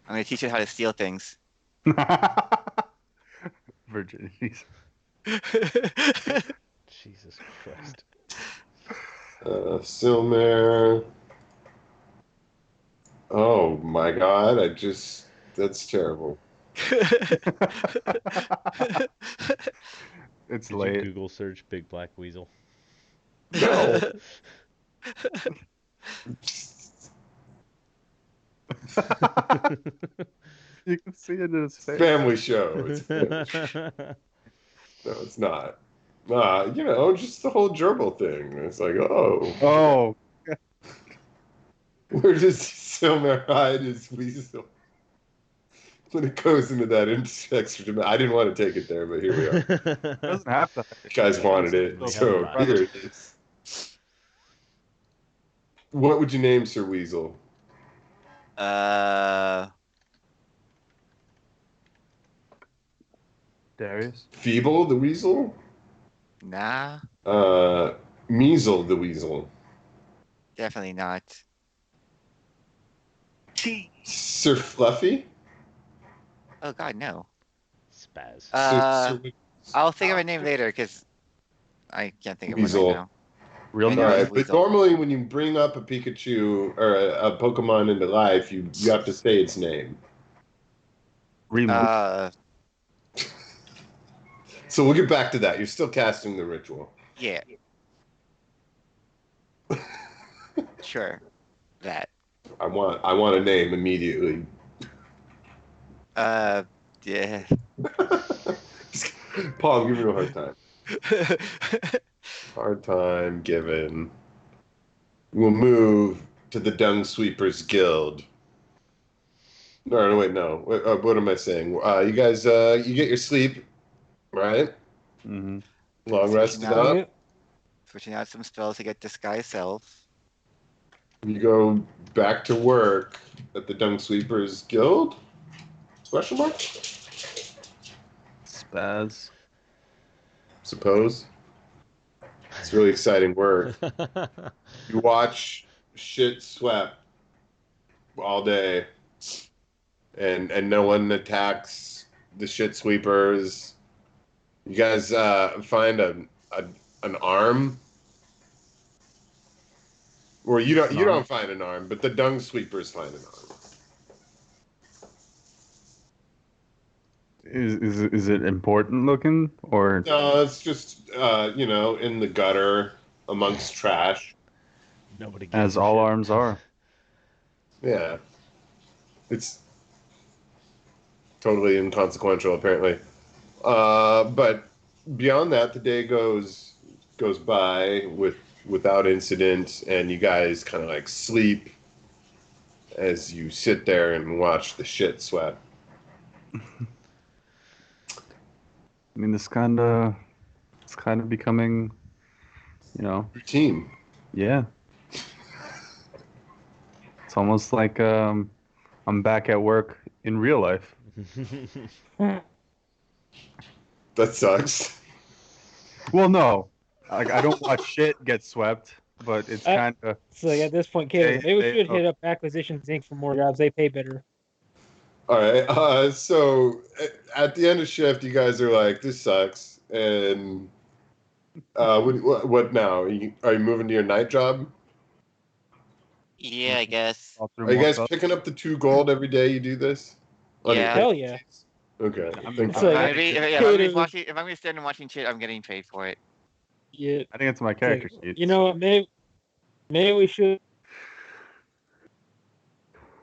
gonna teach it how to steal things. Virginities. Jesus Christ. Silmer. Oh my God! That's terrible. It's Did you late. Google search big black weasel? No. You can see it in his face. Family show. It's family show. No, it's not. Just the whole gerbil thing. It's like, oh, Oh, where does Silmer hide his weasel? When it goes into that extra dimension. I didn't want to take it there, but here we are. it doesn't have to. You guys wanted it, We so have here it is. What would you name Sir Weasel? Darius. Feeble the Weasel? Nah, Measle the Weasel. definitely not. Sir Fluffy? Oh God, no. Spaz. I'll think of a name later because I can't think of one Weasel. right now. Real I All know name. it's right, but Weasel. normally when you bring up a Pikachu or a Pokemon into life, you have to say its name. Relu. So we'll get back to that. You're still casting the ritual. Yeah. Sure. That. I want a name immediately. Yeah. Paul, I'm giving you a hard time. Hard time given. We'll move to the Dung Sweepers Guild. No, wait, no. What am I saying? You guys, you get your sleep, right? Mm-hmm. Long rested Switching out. up. Switching out some spells to get disguise self. You go back to work at the Dung Sweepers Guild? Question mark? Spaz. Suppose. It's really exciting work. You watch shit swept all day, and no one attacks the shit sweepers. You guys find an arm, or you don't find an arm, but the dung sweepers find an arm. Is it important looking or? No, it's just in the gutter amongst trash. Nobody gives As a all shit. arms are. Yeah, it's totally inconsequential apparently. But beyond that, the day goes by without incident, and you guys kind of like sleep as you sit there and watch the shit sweat. I mean, it's kind of becoming, Routine. yeah. It's almost like I'm back at work in real life. That sucks. Well, no, like I don't watch shit get swept, but it's kind of. So like at this point, Caleb, maybe we should hit up Acquisitions Inc. for more jobs. They pay better. All right. So at the end of shift, you guys are like, "This sucks," and what now? Are you moving to your night job? Yeah, I guess. Are you guys picking up the 2 gold every day you do this? Yeah. Hell yeah. Okay. I mean, Thank It's you. like- If I'm gonna watch it, if I'm gonna stand and watching shit, I'm getting paid for it. Yeah. I think it's my character sheet. You know what? Maybe we should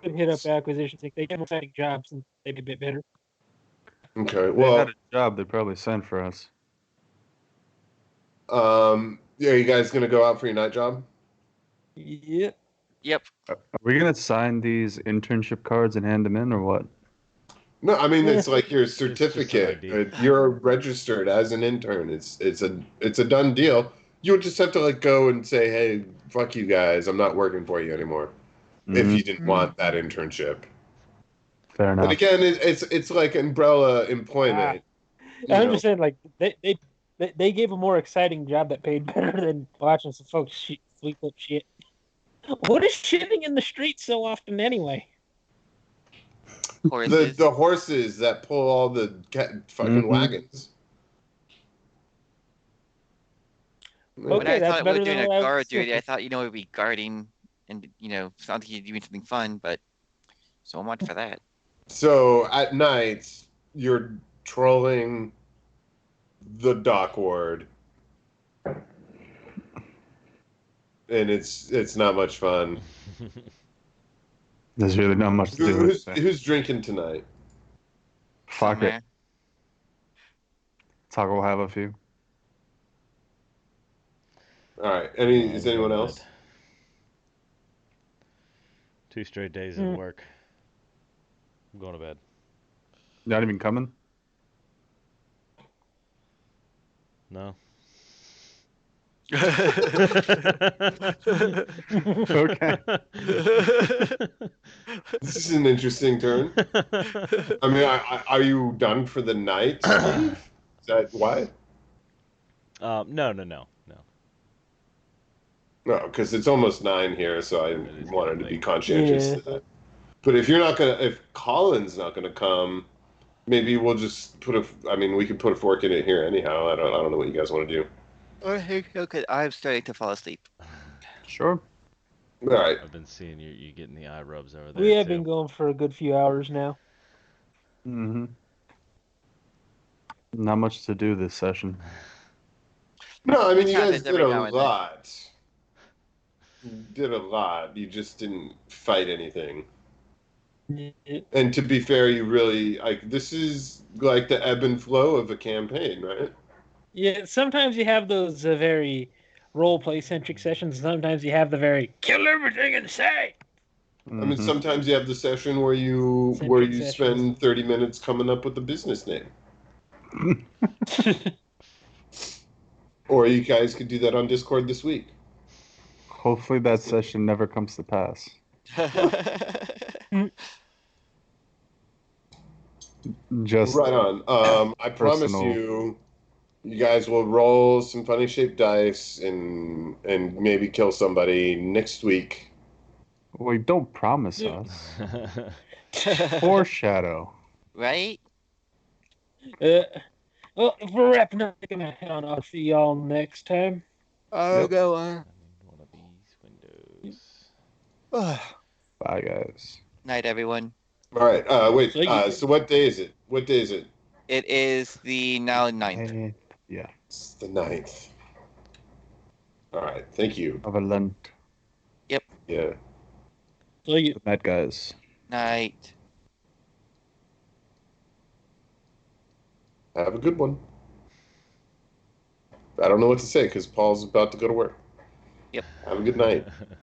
hit up Acquisitions Inc. They get more exciting jobs and they'd be a bit better. Okay. If they Well, had a job, they'd probably send for us. yeah, are you guys gonna go out for your night job? Yeah. Yep. Are we gonna sign these internship cards and hand them in, or what? No, I mean Yeah. it's like your just an certificate. ID. You're registered as an intern. It's a done deal. You'll just have to like go and say, "Hey, fuck you guys. I'm not working for you anymore." If Mhm. you didn't want that internship. Fair But enough. again, it's like umbrella Ah, employment. You I'm know, just saying, like they gave a more exciting job that paid better than watching some folks sweep up shit. What is shitting in the streets so often anyway? Horses. the horses that pull all the fucking Mhm. wagons. Yeah. But Okay, I that's thought we were better than doing a what I was guard duty. I expecting. thought, we'd be guarding and, it's not like you're doing something fun, but so much for that. So at night, you're trolling the dock ward, and it's not much fun. There's really not much to do with it. Who's drinking tonight? Fuck it. Somewhere. Taco will have a few. All right. I'm Is gonna go to anyone bed. else? 2 straight days of Mm. work. I'm going to bed. Not even coming? No. Okay. This is an interesting turn. I mean, are you done for the night, Steve? Is that why? No. No, because it's almost 9 here, so I It is wanted getting to be late. conscientious Yeah. of that. But if you're not gonna, if Colin's not gonna come, maybe we'll just put a. I mean, we could put a fork in it here anyhow. I don't know what you guys want to do. Okay, I'm starting to fall asleep. Sure. All right. I've been seeing you getting the eye rubs over We there have too. been going for a good few hours now. Mm-hmm. Not much to do this session. No, I mean, It you guys happens did every a now and then. lot. You did a lot. You just didn't fight anything. Yeah, And to be fair, you really like this is like the ebb and flow of a campaign, right? yeah, sometimes you have those very role play centric sessions. Sometimes you have the very kill everything in sight I mean, Mm-hmm. sometimes you have the session where centric you sessions. spend 30 minutes coming up with a business name. Or you guys could do that on Discord this week. Hopefully that session never comes to pass. Just Right on. I promise personal. you guys will roll some funny shaped dice and maybe kill somebody next week. Wait, don't promise us. Foreshadow. Right? uh, well, if we're wrapping up, I'm gonna head on. I'll see y'all next time. I'll Yep. go on. One of these windows. Bye, guys. Night, everyone. All right. Wait. So you, So what day is it? What day is it? It is the now ninth. Hey, yeah. It's the 9th. All right. Thank you. Have a Lent. Yeah. so you. Good night, guys. Night. Have a good one. I don't know what to say because Paul's about to go to work. Yep. Have a good night.